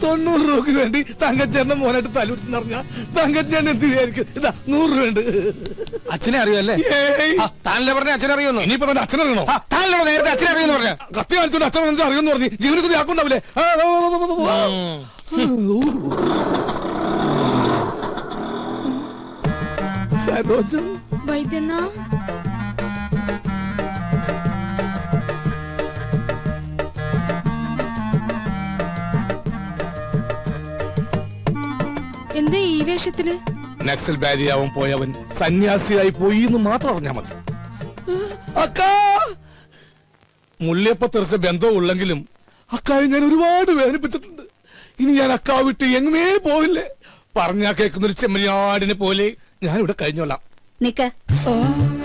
90 രൂപക്ക് വേണ്ടി തങ്കച്ചേന്റെ മോനായിട്ട് തലൂർന്ന് പറഞ്ഞ തങ്കച്ചേൻ എന്ത് വിചാരിക്കും? ഇതാ 100 രൂപ ഉണ്ട്. അച്ഛനെ അറിയുമല്ലേ? താനല്ലേ പറഞ്ഞ അച്ഛനെ അറിയുന്നു. ഇനിയിപ്പോ തന്റെ അച്ഛനെ അറിയണോ? താനല്ലോ നേരത്തെ അച്ഛനെ അറിയുന്നു പറഞ്ഞ. കത്തി കാണിച്ചോണ്ട് അച്ഛനെ അറിയുമെന്ന് പറഞ്ഞു. ജീവനക്ക് ആക്കുണ്ടാവില്ലേ? സരോജം വൈദ്യണ്ണ, എന്താ ഈ വേഷത്തില്? നക്സൽ ബാരിയാവൻ പോയവൻ സന്യാസിയായി പോയി എന്ന് മാത്രം അറിഞ്ഞാ മതി. അക്കാ മുള്ളിയപ്പ തെറിച്ച ബന്ധം ഉള്ളെങ്കിലും അക്കായെ ഞാൻ ഒരുപാട് വേദനിപ്പിച്ചിട്ടുണ്ട്. ഇനി ഞാൻ അക്കാ വിട്ട് എങ്ങുമേ പോവില്ലേ. പറഞ്ഞാ കേൾക്കുന്നൊരു ചെമ്മരിയാടിനെ പോലെ ഞാൻ ഇവിടെ കഴിഞ്ഞോളാം. നിക്ക,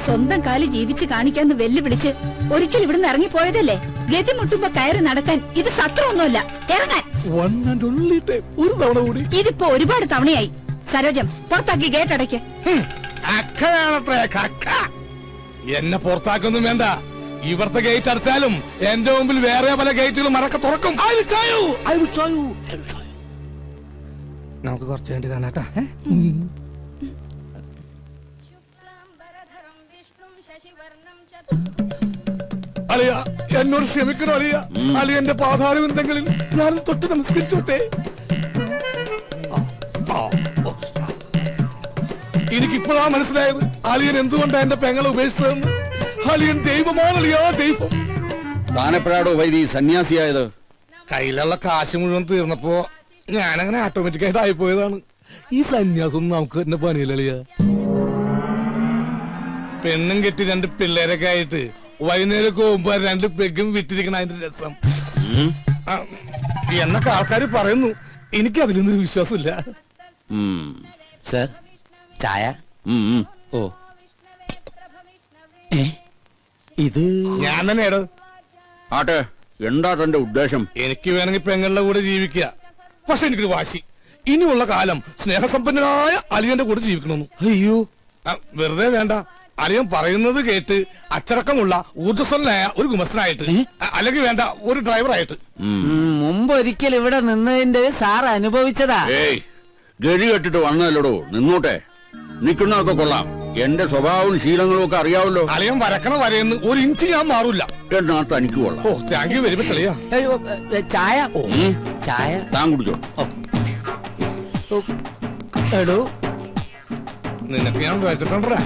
സ്വന്തം കാലി ജീവിച്ച് കാണിക്കാന്ന് വെല്ലുവിളിച്ച് ഒരിക്കൽ ഇവിടുന്ന് ഇറങ്ങിപ്പോയതല്ലേ. ഗതി മുട്ടുമ്പോ കയറി നടക്കാൻ ഇത് സത്രമൊന്നുമല്ല. ഇറങ്ങാൻ ഒരു തവണ കൂടി. ഇതിപ്പോ ഒരുപാട് തവണയായി. സരോജം പുറത്താക്കി ഗേറ്റ് അടയ്ക്ക്. അക്കയാണത്രേ കക്ക. എന്നെ പുറത്താക്കൊന്നും വേണ്ട. ഇവിടുത്തെ ഗേറ്റ് അടച്ചാലും എന്റെ മുമ്പിൽ വേറെ പല ഗേറ്റുകളും മറക്ക തുറക്കും. നമുക്ക് കുറച്ച് വേണ്ടി കാണാട്ടാ. അലിയ എന്നോട് ക്ഷമിക്കണോ അലിയ? അലിയന്റെ പാതാരവിന്ദങ്ങളിൽ ഞാൻ തൊട്ട് നമസ്കരിച്ചോട്ടെ. എനിക്കിപ്പോഴാ മനസ്സിലായത് അലിയൻ എന്തുകൊണ്ടാ എന്റെ പെങ്ങളെ ഉപേക്ഷിച്ചതെന്ന്. അലിയൻ ദൈവമാണ് അലിയാ, ദൈവം. താനെപ്പോഴാടോ വൈദി സന്യാസിയായത്? കയ്യിലുള്ള കാശ് മുഴുവൻ തീർന്നപ്പോ ഞാനങ്ങനെ ഓട്ടോമാറ്റിക്കായിട്ട് ആയിപ്പോയതാണ്. ഈ സന്യാസം നമുക്ക് തന്നെ പണിയില്ല. പെണ്ണും കെട്ടി 2 പിള്ളേരൊക്കെ ആയിട്ട് വൈകുന്നേരം പോകുമ്പോ 2 പെഗും വിട്ടിരിക്കണ അതിന്റെ രസം എന്നൊക്കെ ആൾക്കാർ പറയുന്നു. എനിക്ക് അതിലൊന്നും വിശ്വാസമില്ല. സർ ചായ. ഓ ഇത് ഞാൻ തന്നെയാടോ. ആട്ടെ, എന്താ തന്റെ ഉദ്ദേശം? എനിക്ക് വേണമെങ്കിൽ പെങ്ങളുടെ കൂടെ ജീവിക്കുക. പക്ഷെ എനിക്കൊരു വാശി, ഇനിയുള്ള കാലം സ്നേഹസമ്പന്നനായ അലിയന്റെ കൂടെ ജീവിക്കണമെന്ന്. അയ്യോ, വെറുതെ വേണ്ട. അലിയൻ പറയുന്നത് കേട്ട് അച്ചടക്കമുള്ള ഊർജ്ജസ്വലനായ ഒരു ഗുമസ്തനായിട്ട്, അല്ലെങ്കിൽ വേണ്ട ഒരു ഡ്രൈവറായിട്ട്. മുമ്പ് ഒരിക്കൽ ഇവിടെ നിന്നതിന്റെ സാർ അനുഭവിച്ചതാ. ഏയ്, ഗതി കെട്ടിട്ട് വന്നതല്ലടോ, നിന്നോട്ടെ. നിൽക്കുന്നതൊക്കെ കൊള്ളാം. എന്റെ സ്വഭാവവും ശീലങ്ങളും ഒക്കെ അറിയാവല്ലോ. അലിയൻ വരക്കണ വരയെന്ന് 1 ഇഞ്ച് ഞാൻ മാറൂല. എന്നാ തനിക്ക് കൊള്ളാം. ഓ താങ്ക് യു വെരി മച്ച് അലിയ. ചായ. ഓ ചായ താൻ കുടിച്ചോ. എടോ, നിനക്ക് ഞാൻ വെച്ചിട്ടുണ്ടാ.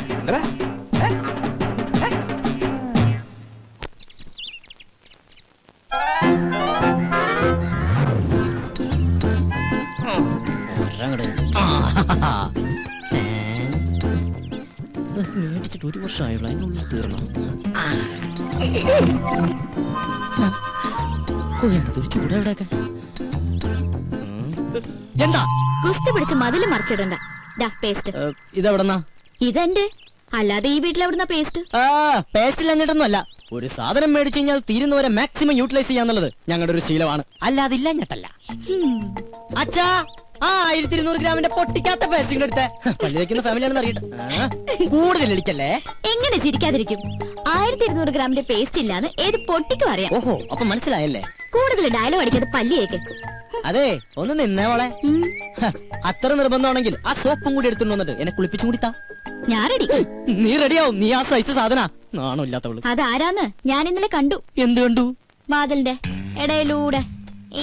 മേടിച്ചിട്ട് 1 വർഷമായുള്ള അതിനുള്ളിൽ തീർന്നു. എന്തൊരു ചൂടെവിടെയൊക്കെ. എന്താ കുസ്തി പിടിച്ച് മതില് മറിച്ചിടണ്ട. പേസ്റ്റ് ഇതെവിടെന്നാ? ഇതെന്റെ, അല്ലാതെ ഈ വീട്ടിൽ എവിടുന്ന പേസ്റ്റ്? പേസ്റ്റിൽ എന്നിട്ടൊന്നും അല്ല. ഒരു സാധനം മേടിച്ചു കഴിഞ്ഞാൽ തീരുന്നവരെ മാക്സിമം യൂട്ടിലൈസ് ചെയ്യാന്നുള്ളത് ഞങ്ങളുടെ ഒരു ശീലമാണ്. അല്ലാതെ ഇല്ല ഞെട്ടല്ല. അച്ഛാ, 1200 ഗ്രാമിന്റെ പൊട്ടിക്കാത്ത പേസ്റ്റിംഗ് എടുത്തേ. പല്ല് വയ്ക്കുന്ന ഫാമിലിയാണെന്ന് അറിയട്ടെ. കൂടുതൽ ഇടിക്കല്ലേ. എങ്ങനെ ചിരിക്കാതിരിക്കും? 1200 ഗ്രാമിന്റെ പേസ്റ്റ് ഇല്ലാന്ന് ഏത് പൊട്ടിക്കും അറിയാം. ഓഹോ, അപ്പൊ മനസ്സിലായല്ലേ. കൂടുതൽ ഡയലോഗ് അടിക്കാതെ പല്ലിയേക്ക്. അതെ, ഒന്ന് നിന്നേ മോളെ. അത്ര നിർബന്ധമാണെങ്കിൽ ആ സോപ്പും കൂടി എടുത്തുകൊണ്ട് വന്നിട്ട് എന്നെ കുളിപ്പിച്ചും കൂടി താ. ഞാൻ റെഡി. നീ റെഡിയാവും. നീ ആ സൈസ് സാധന. നാണോ ഇല്ലാത്തവള്. അതാരാന്ന് ഞാൻ ഇന്നലെ കണ്ടു. എന്ത് കണ്ടു? വാതിലിന്റെ ഇടയിലൂടെ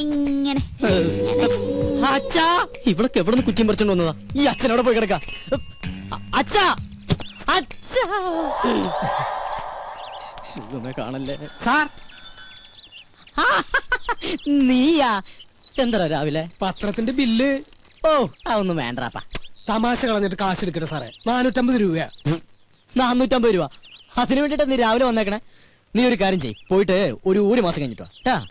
ഇങ്ങനെ. അച്ഛാ, ഇവളൊക്കെ എവിടെ നിന്ന് കുറ്റിയും പറിച്ചോണ്ട് വന്നതാ? ഈ അച്ഛനോടെ പോയി കിടക്ക. അച്ഛാ, അച്ഛാ, കാണല്ലേ സാർ. നീയാ? എന്താ രാവിലെ പത്രത്തിന്റെ ബില്ല്? ഓ, അതൊന്നും വേണ്ടപ്പാ. തമാശ കളഞ്ഞിട്ട് കാശ് എടുക്കട്ടെ സാറേ. 450 രൂപയാ. 450 രൂപ? അതിനു വേണ്ടിട്ട് നീ രാവിലെ വന്നേക്കണേ. നീ ഒരു കാര്യം ചെയ്യ്, പോയിട്ട് ഒരു മാസം കഴിഞ്ഞിട്ടോ.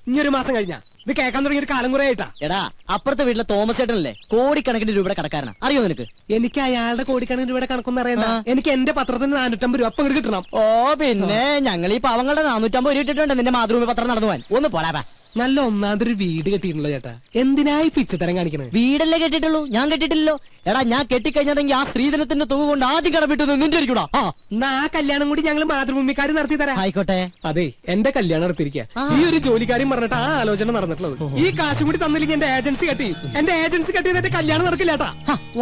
ഇനി 1 മാസം കഴിഞ്ഞാ ഇത് കേൾക്കാൻ തുടങ്ങിയൊരു കാലം കുറെ ആയിട്ടാ. എടാ അപ്പുറത്തെ വീട്ടിലെ തോമസ് ചേട്ടനല്ലേ കോടിക്കണക്കിന് രൂപയുടെ കടക്കാരനാ, അറിയോ നിനക്ക്? എനിക്ക് അയാളുടെ കോടിക്കണക്കിന് രൂപയുടെ കണക്കൊന്നും അറിയണ്ട. എനിക്ക് എന്റെ പത്രത്തിന് 450 രൂപ അപ്പം കിട്ടണം. ഓ പിന്നെ ഞങ്ങൾ ഈ പാവങ്ങളുടെ 450 രൂപ ഇട്ടിട്ടുണ്ട് നിന്റെ മാതൃഭൂമി പത്രം നടന്നു പോവാൻ. ഒന്ന് പോടാ. നല്ല ഒന്നാമതൊരു വീട് കെട്ടിയിട്ടുണ്ടോ ചേട്ടാ? എന്തിനായി പിച്ചത്തരം കാണിക്കണേ? വീടല്ലേ കെട്ടിട്ടുള്ളൂ, ഞാൻ കെട്ടിട്ടില്ലല്ലോ. എടാ ഞാൻ കെട്ടിക്കഴിഞ്ഞതെങ്കിൽ ആ സ്ത്രീധനത്തിന്റെ തുക കൊണ്ട് ആദ്യം കടമിട്ടത് നിന്റെ ഇരിക്കൂടാ. എന്നാ ആ കല്യാണം കൂടി ഞങ്ങൾ മാതൃഭൂമിക്കാർ നടത്തി തരാം. ആയിക്കോട്ടെ. അതെ, എന്റെ കല്യാണം നടത്തിയിരിക്കുക. ഈ ഒരു ജോലിക്കാരും പറഞ്ഞിട്ട് ആ ആലോചന നടന്നിട്ടുള്ളത്. ഈ കാശ് കൂടി തന്നില്ലെങ്കിൽ എന്റെ ഏജൻസി കെട്ടി. എന്റെ ഏജൻസി കെട്ടിയതിന്റെ കല്യാണം നടക്കില്ലേട്ടാ.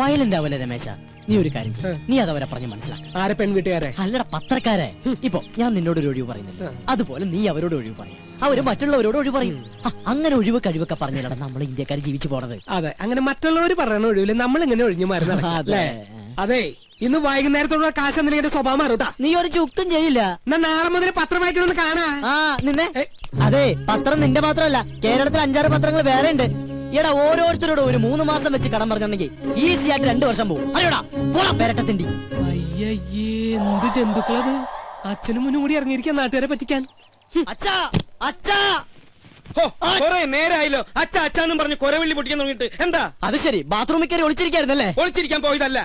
വയലന്റ് ആവല്ലേ രമേശ? നീ ഒരു കാര്യം ചെയ്യ്. നീ അതവരെ പറഞ്ഞ് മനസ്സിലാക്കാം. ആരെ പെൺവീട്ടുകാരെ? അല്ലട പത്രക്കാരെ. ഇപ്പൊ ഞാൻ നിന്നോട് ഒരു ഒഴിവ് പറയുന്നില്ല, അതുപോലെ നീ അവരോട് ഒഴിവ് പറയും, അവര് മറ്റുള്ളവരോട് ഒഴിവ് പറയും. അങ്ങനെ ഒഴിവ് കഴിവൊക്കെ പറഞ്ഞാലാണ് നമ്മൾ ഇന്ത്യക്കാർ ജീവിച്ചു പോണത്. അതെ, അങ്ങനെ മറ്റുള്ളവർ പറയുന്ന ഒഴിവില് നമ്മൾ ഇങ്ങനെ ഒഴിഞ്ഞു മാറി നടക്കും. അതെ. അതെ, ഇന്ന് വൈകുന്നേരത്തോടുള്ള കാശ് എന്തെങ്കിലും എന്റെ സ്വഭാവം മാറൂട്ടാ. നീ ഒരു ചുക്കും ചെയ്യില്ല. എന്നാ നാളെ മുതൽ പത്രം വായിക്കണമെന്ന് കാണാ. നിന്നെ അതെ, പത്രം നിന്റെ മാത്രമല്ല, കേരളത്തിൽ 5-6 പത്രങ്ങൾ വേറെ ഉണ്ട്. എടാ ഓരോരുത്തരോടും ഒരു 3 മാസം വെച്ച് കടം പറഞ്ഞിട്ടുണ്ടെങ്കിൽ ഈസി ആയിട്ട് 2 വർഷം പോകും. അറിയോടാ, പോടാ പെരട്ടത്തിണ്ടി. അയ്യേ, എന്ത് ജന്തുക്കളത്! അച്ഛനും മുന്നും കൂടി ഇറങ്ങിയിരിക്കാൻ നാട്ടുകാരെ പറ്റിക്കാൻ. അച്ഛാ അച്ഛാ, നേരായല്ലോ അച്ഛ അച്ഛനും പറഞ്ഞ് കൊരവള്ളി പൊട്ടിക്കാൻ തുടങ്ങിയിട്ട്. എന്താ അത് ശരി, ബാത്റൂമിൽ കയറി ഒളിച്ചിരിക്കായിരുന്നല്ലേ? ഒളിച്ചിരിക്കാൻ പോയതല്ല,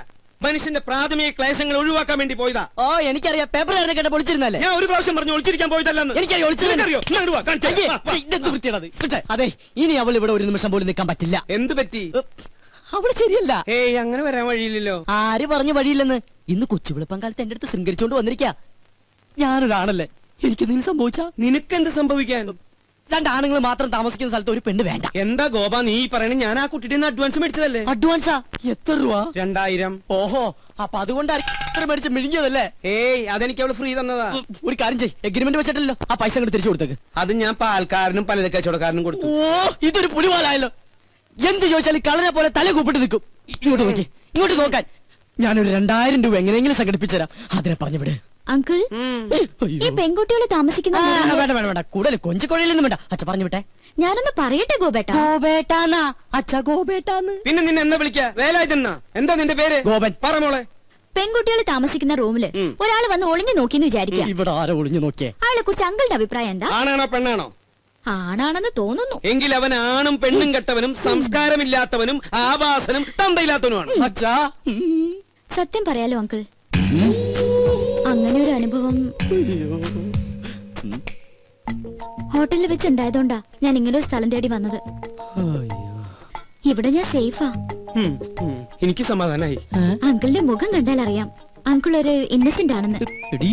മനുഷ്യന്റെ പ്രാഥമിക ക്ലേശങ്ങൾ ഒഴിവാക്കാൻ വേണ്ടി പോയതാ. ഓ എനിക്കറിയാം, പേപ്പർ കേട്ട ഒളിച്ചിരുന്നല്ലേ? ഞാൻ ഒരു പ്രാവശ്യം പറഞ്ഞു ഒളിച്ചിരിക്കാൻ പോയതല്ലെന്ന്. എനിക്കറിയോ അതെ, ഇനി അവൾ ഇവിടെ ഒരു നിമിഷം പോലും നിൽക്കാൻ പറ്റില്ല. എന്ത് പറ്റി? അവള് ശരിയല്ല. ഏയ്, അങ്ങനെ വരാൻ വഴിയില്ലല്ലോ. ആര് പറഞ്ഞു വഴിയില്ലെന്ന്? ഇന്ന് കൊച്ചുവിളിപ്പം കാലത്ത് എന്റെ അടുത്ത് ശൃംഗരിച്ചോണ്ട് വന്നിരിക്കാ. ഞാനൊരാണല്ലേ, എനിക്ക് നീ സംഭവിച്ചാ? നിനക്കെന്ത് സംഭവിക്കാൻ? 2 ആണുങ്ങൾ മാത്രം താമസിക്കുന്ന സ്ഥലത്ത് ഒരു പെണ്ണ് വേണ്ട. എന്താ ഗോപ നീ പറയണ? ഞാൻ ആ കുട്ടിയുടെ അഡ്വാൻസ് മേടിച്ചതല്ലേ. അഡ്വാൻസാ? എത്ര രൂപ? 2000. ഓഹോ, അപ്പൊ അതുകൊണ്ടാണ് മേടിച്ച് മിഴിഞ്ഞതല്ലേ? ഏയ്, അതെനിക്ക് അവള് ഫ്രീ തന്നതാ. ഒരു കാര്യം ചെയ്യ്, എഗ്രിമെന്റ് വെച്ചിട്ടല്ലോ ആ പൈസ അങ്ങോട്ട് തിരിച്ചു കൊടുത്തേക്ക്. അത് ഞാൻ പാൽക്കാരനും പലചരക്ക് കച്ചവടക്കാരനും കൊടുത്തു. ഓ, ഇതൊരു പുലിവാലായല്ലോ. എന്ത് ചോദിച്ചാലും കളനെ പോലെ തല കൂപ്പിട്ട് നിൽക്കും. ഇങ്ങോട്ട് നോക്കി, ഇങ്ങോട്ട് നോക്കാൻ. ഞാനൊരു 2000 രൂപ എങ്ങനെയെങ്കിലും സംഘടിപ്പിച്ചു തരാം. അതിനെ പറഞ്ഞു വിട്. അങ്കിൾ, ഈ പെൺകുട്ടികളെ താമസിക്കുന്ന വേണ്ട വേണ്ട വേണ്ട, കൂടുതൽ കൊഞ്ചിക്കൊഴയിലൊന്നും വേണ്ട. അച്ഛ പറഞ്ഞു വിട്ടെ. ഞാനൊന്ന് പറയട്ടെ ഗോപേട്ട. ഗോപേട്ടാന്നാ അച്ഛ, ഗോപേട്ടാന്ന്. പിന്നെ നിന്നെ എന്താ വിളിക്കാ? വേലായുധനാ? എന്താ നിന്റെ പേര്? ഗോപൻ. പറ മോളെ. പെൺകുട്ടികൾ താമസിക്കുന്ന റൂമില് ഒരാൾ വന്ന് ഒളിഞ്ഞു നോക്കിന്ന് വിചാരിക്കാം. ഇവിടെ ആരോ ഒളിഞ്ഞു നോക്കിയേ? അയാളെ കുറിച്ച് അങ്കിളുടെ അഭിപ്രായം എന്താ? ആണാണോ പെണ്ണാണോ? ആണാണെന്ന് തോന്നുന്നു. എങ്കിൽ അവൻ ആണും പെണ്ണും കെട്ടവനും സംസ്കാരമില്ലാത്തവനും ആവാസനും തന്തയില്ലാത്തവനുമാണ്. അച്ഛാ, സത്യം പറയാലോ അങ്കിൾ, അങ്ങനെ ഒരു അനുഭവം ഹോട്ടലിൽ വെച്ചുണ്ടായതുകൊണ്ടാ ഞാൻ ഇങ്ങനെ ഒരു സ്ഥലം തേടി വന്നത്. ഇവിടെ ഞാൻ സേഫാ. എനിക്ക് സമാധാനായി. അങ്കിളിന്റെ മുഖം കണ്ടാൽ അറിയാം അങ്കിൾ ഒരു ഇന്നസെന്റ് ആണെന്ന്.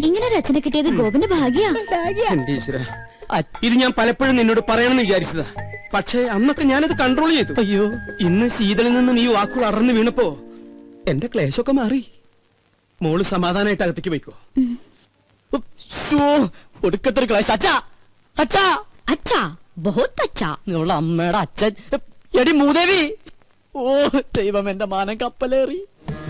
ഇങ്ങനെ ഒരു അച്ഛനെ കിട്ടിയത് ഗോപന്റെ ഭാഗ്യാ. എന്റെ ഈശ്വരാ, ഇത് ഞാൻ പലപ്പോഴും നിന്നോട് പറയണമെന്ന് വിചാരിച്ചതാ. പക്ഷേ അന്നൊക്കെ ഞാനത് കൺട്രോൾ ചെയ്തു. അയ്യോ, ഇന്ന് ശീതളിൽ നിന്നും ഈ വാക്കുകൾ അറന്നു വീണപ്പോ എന്റെ ക്ലേശമൊക്കെ മാറി. മോള് സമാധാനായിട്ട് അകത്തേക്ക് പോയിക്കോ. ഒടുക്കത്തൊരു ക്ലാസ്. അച്ഛാ അച്ഛാ അച്ഛാ, ബഹുത്ത് അച്ഛാ. നിങ്ങളുടെ അമ്മയുടെ അച്ഛൻ. എടി മൂദേവി. ഓ ദൈവം, എന്റെ മാനം കപ്പലേറി.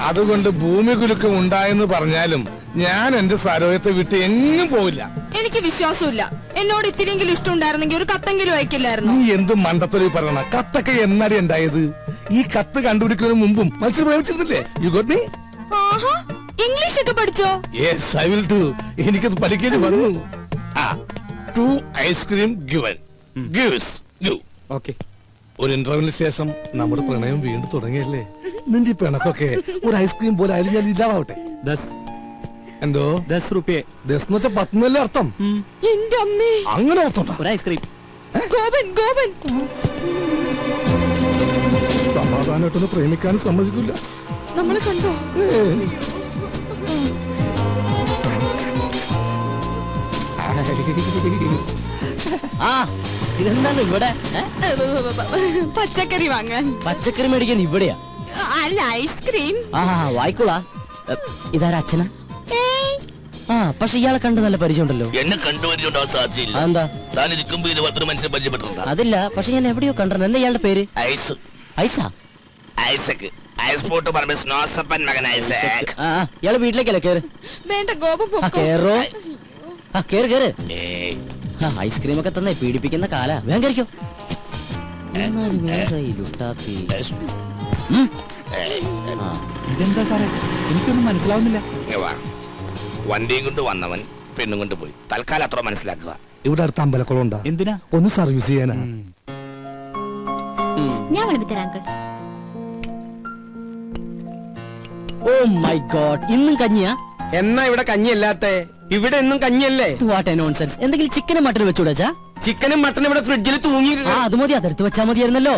അതുകൊണ്ട് ഭൂമി കുലുക്കം ഉണ്ടായെന്ന് പറഞ്ഞാലും ഞാൻ എന്റെ സരോയത്തെ വിട്ട് എങ്ങും പോവില്ല. എനിക്ക് വിശ്വാസമില്ല. എന്നോട് ഇത്തിരിയെങ്കിലും ഇഷ്ടം ഉണ്ടായിരുന്നെങ്കിൽ ഒരു കത്തെങ്കിലും അയക്കില്ലായിരുന്നു. നീ എന്ത് മണ്ടത്തൊരു പറയണ? കത്തൊക്കെ എന്നാടി ഉണ്ടായത്? ഈ കത്ത് കണ്ടുപിടിക്കുന്നതിന് മുമ്പും മനുഷ്യർ പ്രേമിച്ചിരുന്നില്ലേ? You got me? ഇംഗ്ലീഷ് ഒക്കെ പഠിച്ചോ? Yes, I will do. എനിക്കത് പഠിക്കേണ്ടി വന്നു. 2 ice cream given. Gives give. Okay. ഒരു ഇന്റർവ്യൂവിന് ശേഷം നമ്മുടെ പ്രണയം വീണ്ടും തുടങ്ങിയല്ലേ? നിന്റെ ഈ പിണക്കൊക്കെ ഒരു ഐസ്ക്രീം പോലെ ആയാലും ഞാൻ ഇല്ലാതാവട്ടെ. എന്തോ 10 രൂപയെ? 10 എന്ന് വെച്ചാൽ 10 അർത്ഥം. എന്റെ അമ്മേ, അങ്ങനെ അർത്ഥം. ഒരു ഐസ്ക്രീം. ഗോപൻ ഗോപൻ. സമാധാനമായിട്ടൊന്ന് പ്രേമിക്കാനും സമ്മതിക്കില്ല. നമ്മളെ കണ്ടോ? ആ ഇതെന്താണ് ഇവിടെ? പച്ചക്കറി വാങ്ങാൻ. പച്ചക്കറി മേടിക്കാൻ ഇവിടെയാ? അല്ല, ഐസ്ക്രീം. ആ വായിക്കോളാ. ഇതാരാ അച്ഛനാ? ആ, പക്ഷെ ഇയാളെ കണ്ട് നല്ല പരിചയമുണ്ടല്ലോ. എന്നെ കണ്ടുപരിചയമുണ്ടാവാൻ സാധ്യതയില്ല. എന്താ? താൻ ഇരിക്കുമ്പോ 20 മനുഷ്യനെ പരിചയപ്പെട്ടിട്ടുണ്ടോ? അതില്ല, പക്ഷെ ഞാൻ എവിടെയോ കണ്ടിട്ടുണ്ട്. എന്താ ഇയാളുടെ പേര്? ഐസ്. ഐസാ? ഐസക്. ഐസ് പോട്ട് പറഞ്ഞ സ്നോസപ്പൻ മകൻ ഐസക്. ആ, ഇയാള് വീട്ടിലേക്കല്ലേ? കേറ്. വേണ്ട ഗോപൻ, ആ കേറോ. ആ കേറ് കേറ്. ഐസ്ക്രീം ഒക്കെ തന്നെ പീഡിപ്പിക്കുന്ന കാല. വേഗം കയറിക്കോ. ഇതെന്താ സാറേ, എനിക്കൊന്നും മനസ്സിലാവുന്നില്ല. വണ്ടിയും കൊണ്ട് വന്നവൻ പെണ്ണും കൊണ്ട് പോയി. തൽക്കാലം അത്ര മനസ്സിലാക്കുക. ഇവിടെ അടുത്ത് അമ്പലക്കുളം ഉണ്ടാ? എന്തിനാ? ഒന്ന് സർവീസ് ചെയ്യാനാ. ഞാൻ വിളമ്പിത്തരാം അങ്കിൾ. ഓ മൈ ഗോഡ്, ഇന്നും കഞ്ഞിയാ? എന്നാ ഇവിടെ കഞ്ഞിയല്ലാത്ത? ഇവിടെ എന്നും കഞ്ഞിയല്ലേ? What A nonsense. എന്തെങ്കിലും ചിക്കനും മട്ടനും വെച്ചുകൂടാ? ചിക്കനും മട്ടനും ഇവിടെ ഫ്രിഡ്ജിൽ തൂങ്ങി. അത് മതി, അതെടുത്ത് വെച്ചാ മതിയായിരുന്നല്ലോ.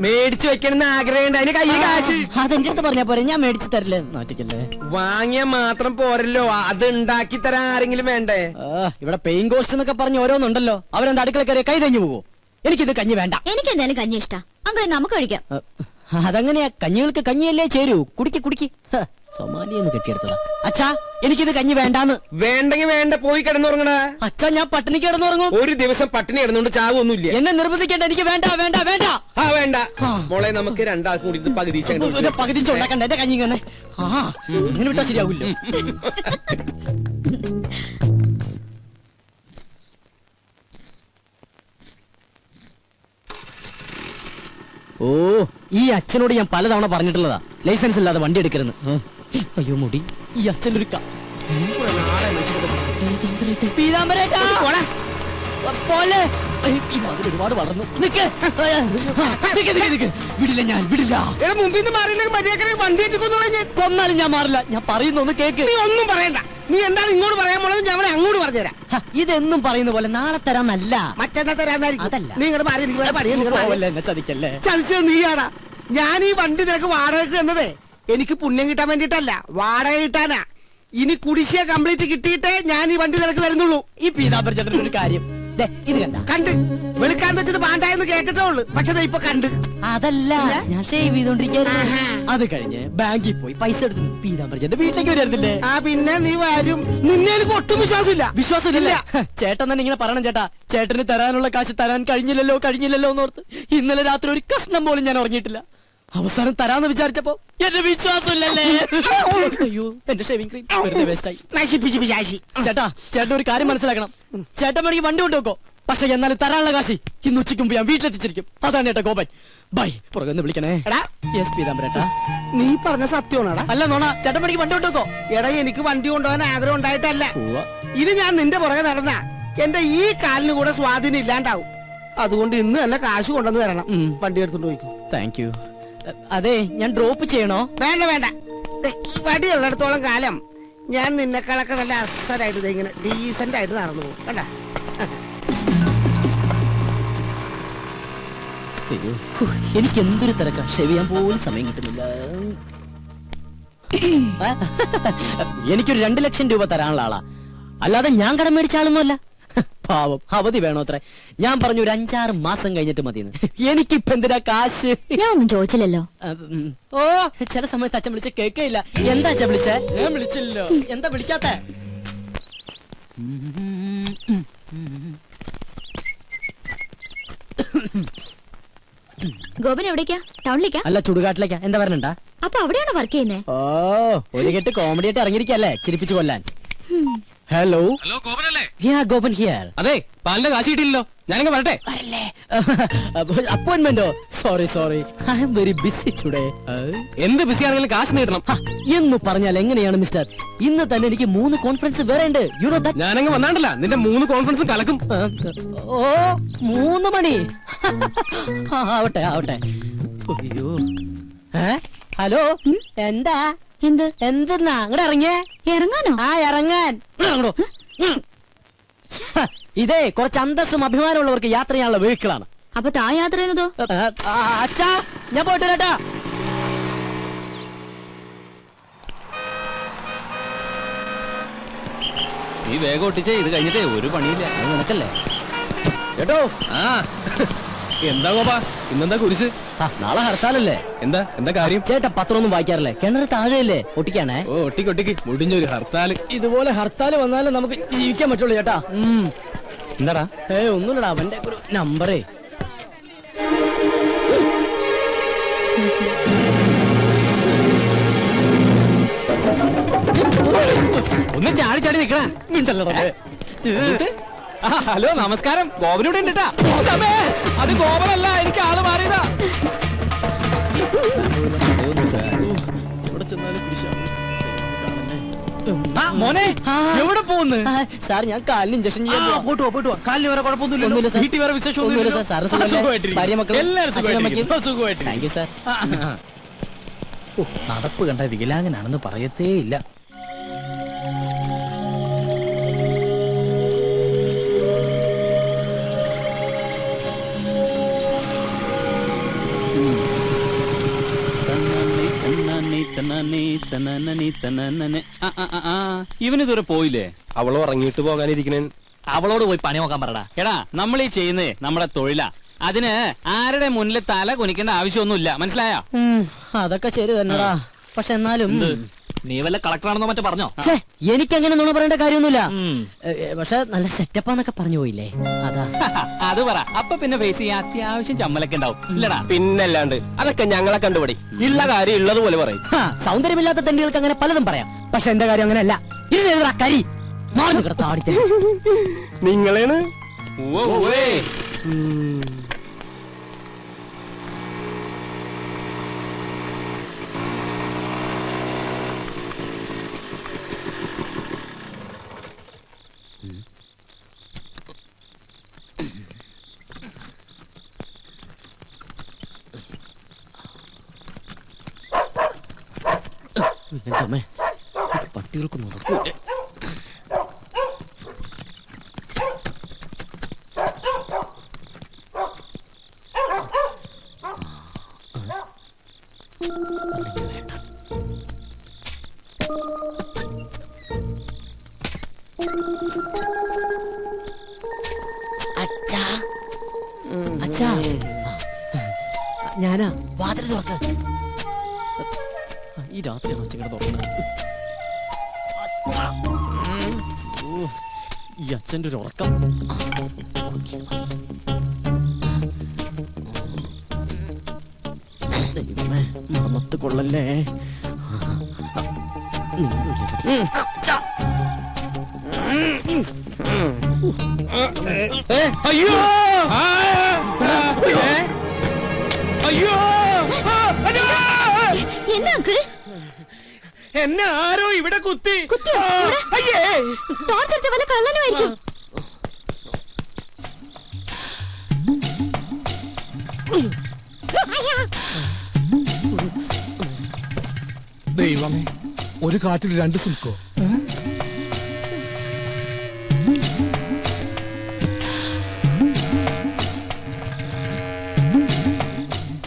മേടിച്ചു വെക്കണമെന്ന് ആഗ്രഹമുണ്ട്, അതിന് കയ്യിൽ കാശ്. അതെന്റെ അടുത്ത് പറഞ്ഞാ പോരെ, ഞാൻ മേടിച്ചു തരില്ലേ. നാട്ടിക്കല്ലേ. വാങ്ങിയ മാത്രം പോരല്ലോ, അത് ഉണ്ടാക്കി തരാൻ ആരെങ്കിലും വേണ്ടേ? ഇവിടെ പെയിൻ കോസ്റ്റ് എന്നൊക്കെ പറഞ്ഞ് ഓരോന്നുണ്ടല്ലോ. അവരെന്താ അടുക്കള കയറി കൈ തഞ്ഞു പോവോ? എനിക്കിത് കഞ്ഞി വേണ്ട. എനിക്ക് എന്തായാലും കഞ്ഞി ഇഷ്ടാ അങ്കിൾ, നമുക്ക് കഴിക്കാം. അതങ്ങനെയാ, കഞ്ഞികൾക്ക് കഞ്ഞിയല്ലേ ചേരൂ. കുടിക്ക് കുടിക്ക്. സൊമാലിയെന്ന് കെട്ടിയെടുത്തതാ. അച്ഛാ, എനിക്കിത് കഞ്ഞി വേണ്ടാന്ന്. വേണ്ടെങ്കിൽ വേണ്ട, പോയി കിടന്നുറങ്ങണ. അച്ഛാ, ഞാൻ പട്ടിണി കിടന്നുറങ്ങും. ഒരു ദിവസം പട്ടിണി കിടന്നുകൊണ്ട് ചാവൊന്നുമില്ല. എന്നെ നിർബന്ധിക്കേണ്ട, എനിക്ക് വേണ്ട വേണ്ട വേണ്ട. ആ വേണ്ട മോളെ, നമുക്ക് രണ്ടാൾക്കും കൂടി ഇത് പകുതി പകുതി ഉണ്ടാക്കണ്ട. എന്റെ കഞ്ഞി ഇങ്ങനെ ഇങ്ങനെ വിട്ടാ ശരിയാവില്ല. ഓ, ഈ അച്ഛനോട് ഞാൻ പലതവണ പറഞ്ഞിട്ടുള്ളതാ, ലൈസൻസ് ഇല്ലാതെ വണ്ടി എടുക്കരുന്ന്. അയ്യോ മുടി, ഈ അച്ഛൻ്റെ ഒരു ഒരുപാട് വളർന്നു. വിടില്ല, ഞാൻ വിടില്ല. മുമ്പിൽ വണ്ടി കൊന്നാലും ഞാൻ മാറില്ല. ഞാൻ പറയുന്ന ഒന്ന് കേക്ക്. നീ ഒന്നും പറയണ്ട. നീ എന്താണ് ഇങ്ങോട്ട് പറയാൻ പോണത്? ഞാൻ അങ്ങോട്ട് പറഞ്ഞുതരാം. ഇതെന്നും പറയുന്ന പോലെ നാളെ തരാന്നല്ല, മറ്റന്നാ തരാന്നായിരിക്കും. അതല്ല. നീ ഇങ്ങോട്ട് മാറി ചതിക്കല്ലേ. ചതിച്ചത് നീയാടാ. ഞാൻ ഈ വണ്ടി നിനക്ക് വാടകയ്ക്ക് തന്നതേ എനിക്ക് പുണ്യം കിട്ടാൻ വേണ്ടിട്ടല്ല, വാടക കിട്ടാനാ. ഇനി കുടിശ്ശിക കംപ്ലീറ്റ് കിട്ടിയിട്ടേ ഞാൻ ഈ വണ്ടി നിനക്ക് തരുന്നുള്ളൂ. ഈ പീതാംബര ചേട്ടൻ ഒരു കാര്യം ഇത് കണ്ട് വെളുക്കാൻ വെച്ചത് പാണ്ടായെന്ന് കേട്ടിട്ടേ ഉള്ളു. പക്ഷെ ഇപ്പൊ കണ്ട്. അതല്ല, ഞാൻ ഷേവ് ചെയ്തോണ്ടിരിക്കായിരുന്നു. അത് കഴിഞ്ഞ് ബാങ്കിൽ പോയി പൈസ എടുത്ത് പീതാംബര ചേട്ടന്റെ വീട്ടിലേക്ക് വരുന്നില്ലേ? ആ പിന്നെ നീ വരും. നിന്നെ എനിക്ക് ഒട്ടും വിശ്വാസമില്ല. വിശ്വാസമില്ല. ചേട്ടൻ തന്നെ ഇങ്ങനെ പറയണം. ചേട്ടാ, ചേട്ടന് തരാനുള്ള കാശ് തരാൻ കഴിഞ്ഞില്ലല്ലോ എന്നോർത്ത് ഇന്നലെ രാത്രി ഒരു കഷ്ണം പോലും ഞാൻ ഉറങ്ങിയിട്ടില്ല. അവസാനം തരാന്ന് വിചാരിച്ചപ്പോ എന്റെ വിശ്വാസമില്ലല്ലേ. അയ്യോ, എന്റെ ഷേവിംഗ് ക്രീം വെറുതെ വേസ്റ്റായി. ചേട്ടാ, ചേട്ടൻ ഒരു കാര്യം മനസ്സിലാക്കണം. ചേട്ടൻ വേണമെങ്കിൽ വണ്ടി കൊണ്ടുവെക്കോ, പക്ഷെ എന്നാലും തരാനുള്ള കാശി ഇന്ന് ഉച്ചയ്ക്ക് മുമ്പ് ഞാൻ വീട്ടിലെത്തിച്ചിരിക്കും. അതാണ് ചേട്ടാ ഗോപൻ. ബൈ. പുറകെ വിളിക്കണേ. യെസ് പീതാംബരേട്ടാ. നീ പറഞ്ഞ സത്യമാണോടാ? അല്ല നോണ. ചേട്ടൻ വേണമെങ്കിൽ വണ്ടി കൊണ്ടുവെക്കോ. എടാ, എനിക്ക് വണ്ടി കൊണ്ടുപോകാൻ ആഗ്രഹം ഉണ്ടായിട്ടല്ല. ഇത് ഞാൻ നിന്റെ പുറകെ നടന്ന എന്റെ ഈ കാലിന് കൂടെ സ്വാധീനം ഇല്ലാണ്ടാവും. അതുകൊണ്ട് ഇന്ന് തന്നെ കാശ് കൊണ്ടുവന്ന് തരണം. വണ്ടി എടുത്തോണ്ട് പോയിക്കോ. Thank you. അതെ, ഞാൻ ഡ്രോപ്പ് ചെയ്യണോ? വേണ്ട വേണ്ട. ഈ വടി ഉള്ളിടത്തോളം കാലം ഞാൻ നിന്നെക്കാളൊക്കെ നല്ല അസലായിട്ട് ഇങ്ങനെ ഡീസന്റ് ആയിട്ട് നടന്നു പോകും. കണ്ട. എനിക്ക് എന്തൊരു തിരക്കാ, ഷെവ് ചെയ്യാൻ പോലും സമയം കിട്ടുന്നില്ല. എനിക്കൊരു 2 ലക്ഷം രൂപ തരാനുള്ള ആളാ, അല്ലാതെ ഞാൻ കടം മേടിച്ച ആളൊന്നുമല്ല. പാവം, അവധി വേണോ അത്ര? ഞാൻ പറഞ്ഞു ഒരു 5-6 മാസം കഴിഞ്ഞിട്ട് മതിയെന്ന്. എനിക്കിപ്പ എന്തിനാ കാശ്? ഞാൻ ഒന്നും ചോദിച്ചില്ലല്ലോ. ഓ, ചില സമയത്ത് അച്ഛൻ വിളിച്ച കേൾക്കയില്ല. എന്താ അച്ഛൻ വിളിച്ചേ? ഞാൻ വിളിച്ചില്ലല്ലോ. എന്താ വിളിക്കാത്ത? ഗോപൻ എവിടേക്കാ? ടൗണിലേക്കാ? അല്ല, ചുടുകാട്ടിലേക്കാ. എന്താ പറഞ്ഞാ? അപ്പൊ അവിടെയാണോ വർക്ക് ചെയ്യുന്നേ? ഓ, ഒരു കെട്ട് കോമഡി ആയിട്ട് ഇറങ്ങിയിരിക്കല്ലേ, ചിരിപ്പിച്ചു കൊല്ലാൻ. ഹലോ ഗോപനല്ലേ? ഗോപൻ ഹിയർ. അതെ, പാലിന്റെ കാശ് കിട്ടിയില്ലല്ലോ. ഞാനങ്ങ് വരട്ടെ. അപ്പോയിന്റ്മെന്റോ? Sorry, I am very busy today. എന്ത് ബിസി ആണെങ്കിലും കാശ് കിട്ടണം എന്ന് പറഞ്ഞാൽ എങ്ങനെയാണ് മിസ്റ്റർ? ഇന്ന് തന്നെ എനിക്ക് 3 കോൺഫറൻസ് വേറെ ഉണ്ട്. You know that. ഞാനങ്ങ് വന്നാണ്ടല്ല, നിന്റെ 3 കോൺഫറൻസും കലക്കും. ഓ, 3 മണി. ആവട്ടെ. അയ്യോ, ഹലോ, എന്താ? എന്തെന്നാ അങ്ങോട്ട് ഇറങ്ങിയേ? ഇറങ്ങാനോ? ഇറങ്ങാൻ. ഇതേ കുറച്ച് അന്തസ്സും അഭിമാനമുള്ളവർക്ക് യാത്ര ചെയ്യാനുള്ള വെഹിക്കിളാണ്. അപ്പൊ താ യാത്ര ചെയ്യുന്നതോ? അച്ഛാ, ഞാൻ പോയിട്ട് വരാട്ടാ. നീ വേഗം ഒട്ടിച്ചേ, ഇത് കഴിഞ്ഞിട്ടേ ഒരു പണിയില്ല. അത് നിനക്കല്ലേ കേട്ടോ. എന്താ ഗോപാ, ഇന്നെന്താ കുരിശ്? നാളെ ഹർത്താലല്ലേ? എന്താ കാര്യം? ചേട്ടാ, പത്രമൊന്നും വായിക്കാറില്ലേ? കിണറ് താഴെയല്ലേ? ഒട്ടിക്കാണേ. ഓ, ഒട്ടിക്ക് മുടിഞ്ഞൊരു ഹർത്താല്. ഇതുപോലെ ഹർത്താല് വന്നാലേ നമുക്ക് ജീവിക്കാൻ പറ്റുള്ളൂ ചേട്ടാ. എന്താടാ? ഒന്നുമില്ലടാ, അവന്റെ ഒരു നമ്പറേ. ഒന്ന് ചാടി നിക്കണ. ഹലോ, നമസ്കാരം. ഗോപനൂടെ ഉണ്ട്. അത് ഗോപനല്ല, എനിക്ക് ആള് മാറിയതാ. ഇവിടെ ചെന്നാലും മോനെ എവിടെ പോകുന്നു? സാർ ഞാൻ കാലിന് ഇഞ്ചക്ഷൻ ചെയ്യാൻ പോവാ. പോട്ടോ കാലിന് വേറെ ഒന്നുമില്ല കുഴപ്പമൊന്നുമില്ല. സാർ. വീട്ടിൽ വേറെ വിശേഷം ഒന്നുമില്ല സാർ. സാറ് സുഖമല്ലേ? ഭാര്യ മക്കളും എല്ലാവരും അച്ഛനും അമ്മയ്ക്കും? സുഖമായിട്ട്. Thank you sir. നടപ്പ് കണ്ട വികലാംഗനാണെന്ന് പറയത്തേ ഇല്ല. ഇവനിതുവരെ പോയില്ലേ? അവൾ ഉറങ്ങിയിട്ട് പോകാനിരിക്കണേ. അവളോട് പോയി പണി നോക്കാൻ പറടാ. എടാ നമ്മൾ ഈ ചെയ്യുന്നേ നമ്മുടെ തൊഴിലാ. അതിന് ആരുടെ മുന്നിൽ തല കുനിക്കേണ്ട ആവശ്യമൊന്നുമില്ല, മനസ്സിലായോ? അതൊക്കെ ശരി തന്നെടാ. പക്ഷെ എന്നാലും നീ വല്ല കളക്ടറാണെന്നോ മറ്റോ പറഞ്ഞോ? എനിക്കങ്ങനെ നുണ പറയേണ്ട കാര്യമൊന്നുമില്ല. പക്ഷെ നല്ല സെറ്റപ്പാന്നൊക്കെ പറഞ്ഞു പോയില്ലേ, അതാ. അത് പറ. അപ്പൊ പിന്നെ ഫേസ് ചെയ്യാൻ അത്യാവശ്യം ചമ്മലൊക്കെ ഉണ്ടാവും, ഇല്ലടാ? പിന്നല്ലാണ്ട് അതൊക്കെ ഞങ്ങളെ കണ്ടുപിടി. ഉള്ള കാര്യം ഉള്ളതുപോലെ പറയും. സൗന്ദര്യമില്ലാത്ത തെണ്ടികൾക്ക് അങ്ങനെ പലതും പറയാം. പക്ഷെ എന്റെ കാര്യം അങ്ങനെയല്ല. ഇത് എഴുതാ കരി മാറി. നിങ്ങളേണ് പട്ടികൾക്ക് നടക്കൂ. അച്ഛാ, ഞാനാ. വാതിൽ തുറക്ക്. ഈ രാത്രിയാണ് അച്ഛങ്ങനെ തുറക്കുന്നത്. ഈ അച്ഛൻ്റെ ഒരു ഉറക്കം. മണത്ത് കൊള്ളല്ലേ. അയ്യോ അയ്യോ എന്താ അങ്കിൾ? എന്നെ ആരോ ഇവിടെ കുത്തി. അയ്യേ, ടോർച്ച് എടുത്ത വല്ല കള്ളനുമായിരിക്കും. ദൈവമേ, ഒരു കാട്ടിൽ രണ്ട് സിൽക്കോ?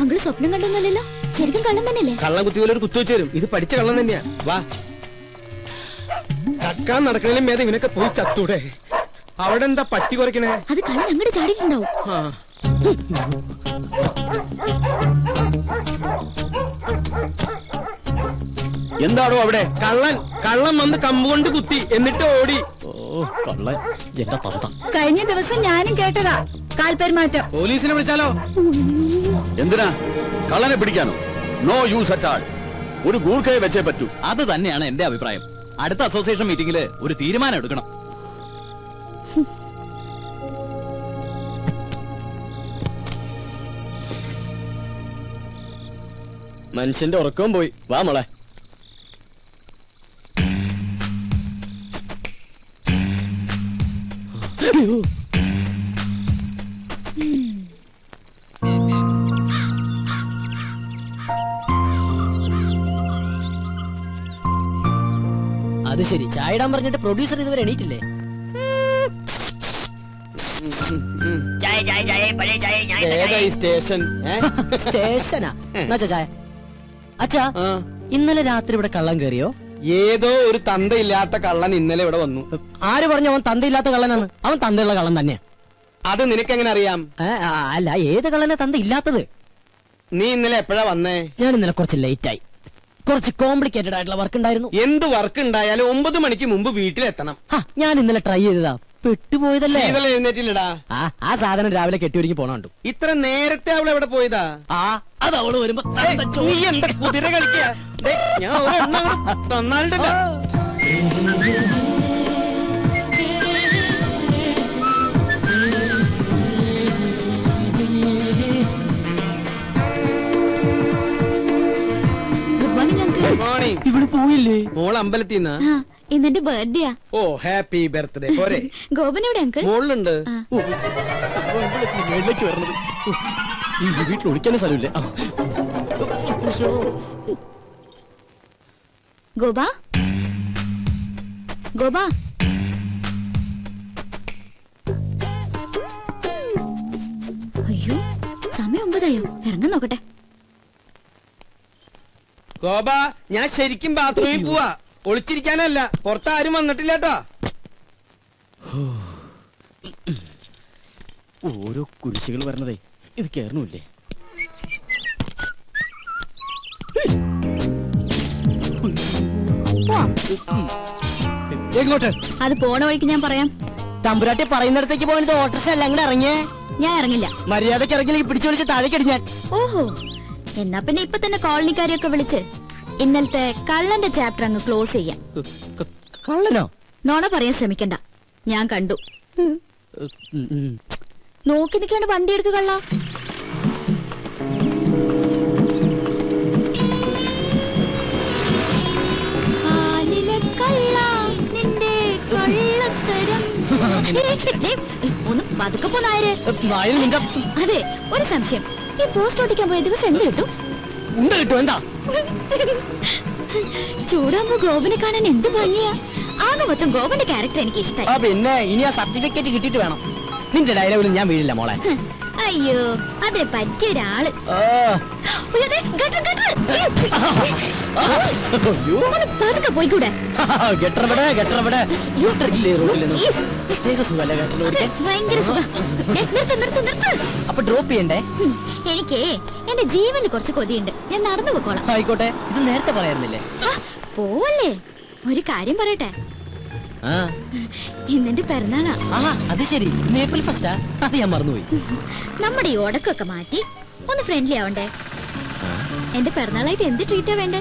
അങ്കിൾ സ്വപ്നം കണ്ടൊന്നല്ലോ, ശരിക്കും കള്ളം തന്നെയല്ലേ? കള്ളം കുത്തി പോലെ ഒരു കുത്തു വെച്ച് തരും. ഇത് പഠിച്ച കള്ളം തന്നെയാ. വാ, കക്കാൻ നടക്കണേലും മേധ ഇവനൊക്കെ പോയി ചത്തൂടെ. അവിടെ എന്താ പട്ടി കുറയ്ക്കണേ? അത് കള്ളൻ അങ്ങോട്ട് ചാടിയിട്ടുണ്ടാവും. എന്താണോ അവിടെ? കള്ളൻ വന്ന് കമ്പുകൊണ്ട് കുത്തി, എന്നിട്ട് ഓടി. കള്ളൻ എന്റെ തന്ത. കഴിഞ്ഞ ദിവസം ഞാനും കേട്ടതാ കാൽപെരുമാറ്റം. പോലീസിനെ വിളിച്ചാലോ? എന്തിനാ? കള്ളനെ പിടിക്കാനോ? No use at all. ഒരു ഗൂർഖയെ വെച്ചേ പറ്റൂ. അത് തന്നെയാണ് എന്റെ അഭിപ്രായം. അടുത്ത അസോസിയേഷൻ മീറ്റിംഗില് ഒരു തീരുമാനം എടുക്കണം. മനുഷ്യന്റെ ഉറക്കവും പോയി. വാ മോളെ. അത് ശരി, ചായ ഇടാൻ പറഞ്ഞിട്ട് പ്രൊഡ്യൂസർ ഇതുവരെ എണീറ്റില്ലേ? സ്റ്റേഷനാ? ചായ. അച്ഛാ, ഇന്നലെ രാത്രി ഇവിടെ കള്ളൻ കയറിയോ? ഏതോ ഒരു തന്തയില്ലാത്ത കള്ളൻ ഇന്നലെ ഇവിടെ വന്നു. ആര് പറഞ്ഞു അവൻ തന്തയില്ലാത്ത കള്ളനാണ്? അവൻ തന്തയുള്ള കള്ളൻ തന്നെയാ. അത് നിനക്കെങ്ങനെ അറിയാം? അല്ല, ഏത് കള്ളനെ തന്ത ഇല്ലാത്തത്? നീ ഇന്നലെ എപ്പോഴാ വന്നേ? ഞാൻ ഇന്നലെ കുറച്ച് ലേറ്റ് ആയി. കുറച്ച് കോംപ്ലിക്കേറ്റഡ് ആയിട്ടുള്ള വർക്ക് ഉണ്ടായിരുന്നു. എന്ത് വർക്ക് ഉണ്ടായാലും 9 മണിക്ക് മുമ്പ് വീട്ടിലെത്തണം. ഞാൻ ഇന്നലെ ട്രൈ ചെയ്തതാ, പെട്ടുപോയതല്ലേ. എഴുന്നേറ്റില്ലടാ. ആ സാധനം രാവിലെ കെട്ടിയൊരുക്കി പോണുണ്ട്. ഇത്ര നേരത്തെ അവൾ എവിടെ പോയതാ? അത് അവള് വരുമ്പോ നീ എന്താ കുതിര കളിക്കാ? ഞാൻ തന്നാളുണ്ടല്ലോ. Good morning uncle. മോർണിംഗ്. ഇവിടെ പോയില്ലേ? മോൾ അമ്പലത്തിൽ നിന്നാ? ഇന്നെന്റെ ബർത്ത്ഡേയാ. ഓ ഹാപ്പി ബർത്ത്ഡേ. പോരെ ഗോപൻ എവിടെ അങ്കിൾ? മുകളിലുണ്ട്. മേളിലേക്ക് വരണത് ഈ വീട്ടിൽ ഒളിക്കാനേ സ്ഥലമില്ല. ഗോപാ, ഗോപാ, അയ്യോ സമയം 9 ഇറങ്ങാൻ നോക്കട്ടെ. ഗോപ, ഞാൻ ശരിക്കും ബാത്റൂമിൽ പോവാ. ഒളിച്ചിരിക്കാനല്ല. പുറത്താരും വന്നിട്ടില്ല കേട്ടോ. ഓരോ കുരിശുകൾ വരണതേ ഇത് കേറണില്ലേ? എങ്ങോട്ട്? അത് പോണ വഴിക്ക് ഞാൻ പറയാം. തമ്പുരാട്ടി പറയുന്നിടത്തേക്ക് പോയത് ഓട്ടർഷ അല്ല, അങ്ങോട്ട് ഇറങ്ങിയേ. ഞാൻ ഇറങ്ങില്ല. മര്യാദക്ക് ഇറങ്ങിലേക്ക് പിടിച്ചു വിളിച്ച് താഴേക്കടി ഞാൻ. ഓഹോ, എന്നാ പിന്നെ ഇപ്പൊ തന്നെ കോളനിക്കാരെയൊക്കെ വിളിച്ച് ഇന്നലത്തെ കള്ളന്റെ ചാപ്റ്റർ അങ്ങ് ക്ലോസ് ചെയ്യാം. കള്ളനോ? നോണ പറയാൻ ശ്രമിക്കണ്ട, ഞാൻ കണ്ടു. നോക്കി നിൽക്കാണ്ട് വണ്ടി എടുക്കുക കള്ള. ഒന്ന് പതുക്കെ പോന്നായര്. അതെ, ഒരു സംശയം. ഈ പോസ്റ്റ് ഓടിക്കാൻ പോയ ദിവസം എന്ത് കിട്ടും? എന്താ ചൂടാകുമ്പോ ഗോപനെ കാണാൻ എന്ത് ഭംഗിയാ. ആകെ മൊത്തം ഗോപന്റെ ക്യാരക്ടർ എനിക്ക് ഇഷ്ടമായി. പിന്നെ ഇനി ആ സർട്ടിഫിക്കറ്റ് കിട്ടിയിട്ട് വേണം. നിന്റെ ഡയലോഗിൽ ഞാൻ വീഴില്ല മോളെ. അയ്യോ, അതെ പറ്റിയൊരാള്. പതുക്കെ പോയിക്കൂടെ? ഭയങ്കര സുഖം. അപ്പൊ ഡ്രോപ്പ് ചെയ്യണ്ടേ? എനിക്ക് എന്റെ ജീവനിൽ കുറച്ച് കൊതിയുണ്ട്. ഞാൻ നടന്നു പോക്കോളാം. ആയിക്കോട്ടെ, ഇത് നേരത്തെ പറയാറുന്നില്ലേ? പോവല്ലേ, ഒരു കാര്യം പറയട്ടെ. ഇന്നെന്റെ പിറന്നാളാ. അത് ശരി, ഏപ്രിൽ ഫസ്റ്റാ. അത് ഞാൻ മറന്നുപോയി. നമ്മുടെ ഈ ഉടക്കൊക്കെ മാറ്റി ഒന്ന് ഫ്രണ്ട്ലി ആവണ്ടേ? എന്റെ പിറന്നാളായിട്ട് എന്ത് ട്രീറ്റാ വേണ്ടേ?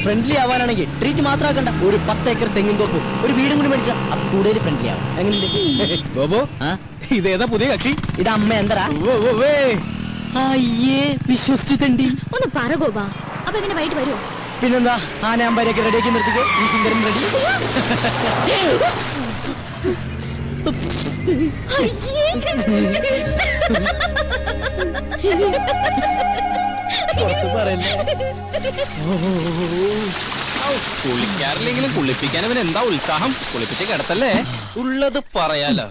ഫ്രണ്ട്ലി ആവാനാണെങ്കിൽ ട്രീറ്റ് മാത്രമാക്കണ്ട, ഒരു 10 ഏക്കർ തെങ്ങിൻ തോപ്പും ഒരു വീടും കൂടി മേടിച്ച കൂടുതൽ ഫ്രണ്ട്ലി ആവും. എങ്ങനെയുണ്ട് ഗോപോ? ഇതേതാ പുതിയ കക്ഷി? ഇത് അമ്മ എന്തരാ? അയ്യേ, വിശ്വസിച്ചു തണ്ടി. ഒന്ന് പറ ഗോപാ, അപ്പൊ എങ്ങനെ വൈകിട്ട് വരുമോ? പിന്നെന്താ, ആനയാമ്പാരിയൊക്കെ റെഡിയാക്കി നിർത്തിക്കോ. ഈ സുന്ദരൻ റെഡി. കുളിക്കാറില്ലെങ്കിലും കുളിപ്പിക്കാൻ അവൻ എന്താ ഉത്സാഹം. കുളിപ്പിച്ച് കിടത്തല്ലേ? ഉള്ളത് പറയാലോ.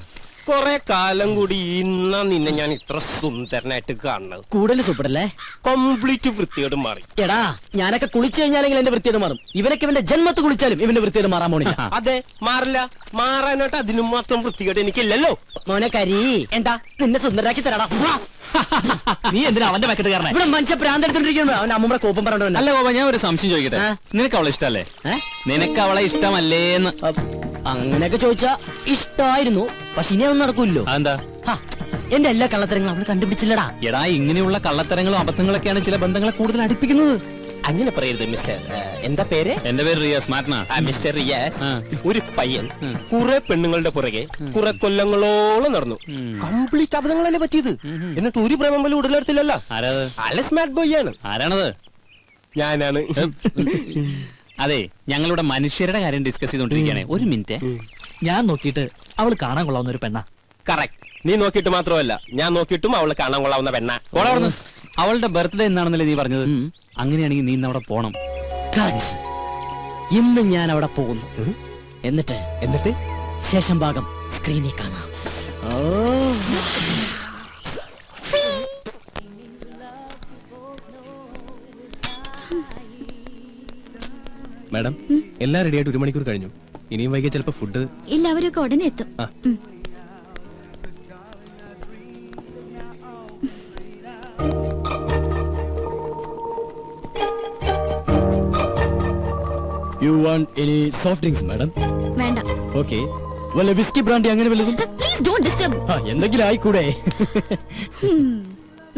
കൊറേ കാലം കൂടി ഇന്നാ നിന്നെ ഞാൻ ഇത്ര സുന്ദരനായിട്ട് കാണുന്നത്. കൂടുതൽ സൂപ്പറല്ലേ? കംപ്ലീറ്റ് വൃത്തിയോട് മാറി. എടാ, ഞാനൊക്കെ കുളിച്ചു കഴിഞ്ഞാലെങ്കിൽ എന്റെ വൃത്തിയോട് മാറും. ഇവനൊക്കെ ഇവന്റെ ജന്മത്ത് കുളിച്ചാലും ഇവന്റെ വൃത്തിയോട് മാറാൻ പോണില്ല. അതെ, മാറില്ല. മാറാനായിട്ട് അതിനും മാത്രം വൃത്തികേട് എനിക്കില്ലല്ലോ. മോനെ കരി, എന്താ നിന്നെ സുന്ദരാക്കി തരാടാ. നീ എന്തിനാ അവന്റെ പാക്കറ്റ് കാരണം? ഇവിടെ മനുഷ്യ പ്രാന്തെടുത്തോണ്ടിരിക്കുന്നു. അവൻ അമ്മൂടെ കോപ്പം പറഞ്ഞോ. അല്ല ഗോപ, ഞാൻ ഒരു സംശയം ചോദിക്കട്ടെ. നിനക്ക് അവളെ ഇഷ്ടല്ലേ? നിനക്ക് അവളെ ഇഷ്ടമല്ലേന്ന്? അങ്ങനെയൊക്കെ ചോദിച്ചാ ഇഷ്ടായിരുന്നു, പക്ഷെ ഇനി അതൊന്നും നടക്കൂല്ലോ. എന്താ? എന്റെ എല്ലാ കള്ളത്തരങ്ങളും അവള് കണ്ടുപിടിച്ചില്ലടാ. എടാ, ഇങ്ങനെയുള്ള കള്ളത്തരങ്ങളും അബദ്ധങ്ങളൊക്കെയാണ് ചില ബന്ധങ്ങളെ കൂടുതൽ അടുപ്പിക്കുന്നത്. അങ്ങനെ പറയരുത് മിസ്റ്റർ. എന്താ പേര്? എന്റെ പേര് റിയാസ്. മാറ്റ്ന. മിസ്റ്റർ റിയാസ്, ഒരു പയ്യൻ കുറെ പെണ്ണുങ്ങളുടെ പുറകെ കുറെ കൊല്ലങ്ങളോളം നടന്നു. കംപ്ലീറ്റ് അബദ്ധങ്ങളല്ലേ പറ്റിയത്. എന്നിട്ട് ഒരു പ്രേമം പോലും ഉടലെടുത്തില്ലല്ലോ. ആരാത്? അല്ല, സ്മാർട്ട് ബോയ് ആണ്. ആരാണത്? ഞാനാണ്. അതെ, ഞങ്ങളുടെ മനുഷ്യരുടെ കാര്യം ഡിസ്കസ് ചെയ്തോണ്ടിരിക്കുകയാണ്. ഒരു മിനിറ്റ്. ഞാൻ നോക്കിയിട്ട് അവള് കാണാൻ കൊള്ളാവുന്ന ഒരു പെണ്ണ. കറക്റ്റ്. നീ നോക്കിയിട്ട് മാത്രമല്ല, ഞാൻ നോക്കിയിട്ടും അവള് കാണാൻ കൊള്ളാവുന്ന പെണ്ണ. അവളുടെ ബർത്ത്ഡേ എന്നാണെന്നല്ലേ നീ പറഞ്ഞത്? അങ്ങനെയാണെങ്കിൽ നീ ഇന്ന് അവിടെ പോണം. ഇന്ന് ഞാൻ അവിടെ പോകുന്നു. എന്നിട്ട് ശേഷം ഭാഗം സ്ക്രീനിൽ കാണാം. മാഡം, എല്ലാം റെഡിയായിട്ട് 1 മണിക്കൂർ കഴിഞ്ഞു. ഇനിയും വൈകിയ ചിലപ്പോ ഫുഡ് ഇല്ല, അവരൊക്കെ ഉടനെ എത്തും. You want any soft drinks, madam? വേണ്ട. Okay. വല്ല വിസ്കി ബ്രാൻഡി അങ്ങനെ വല്ലതും? Please don't disturb. എന്തെങ്കിലും ആയിക്കൂടെ?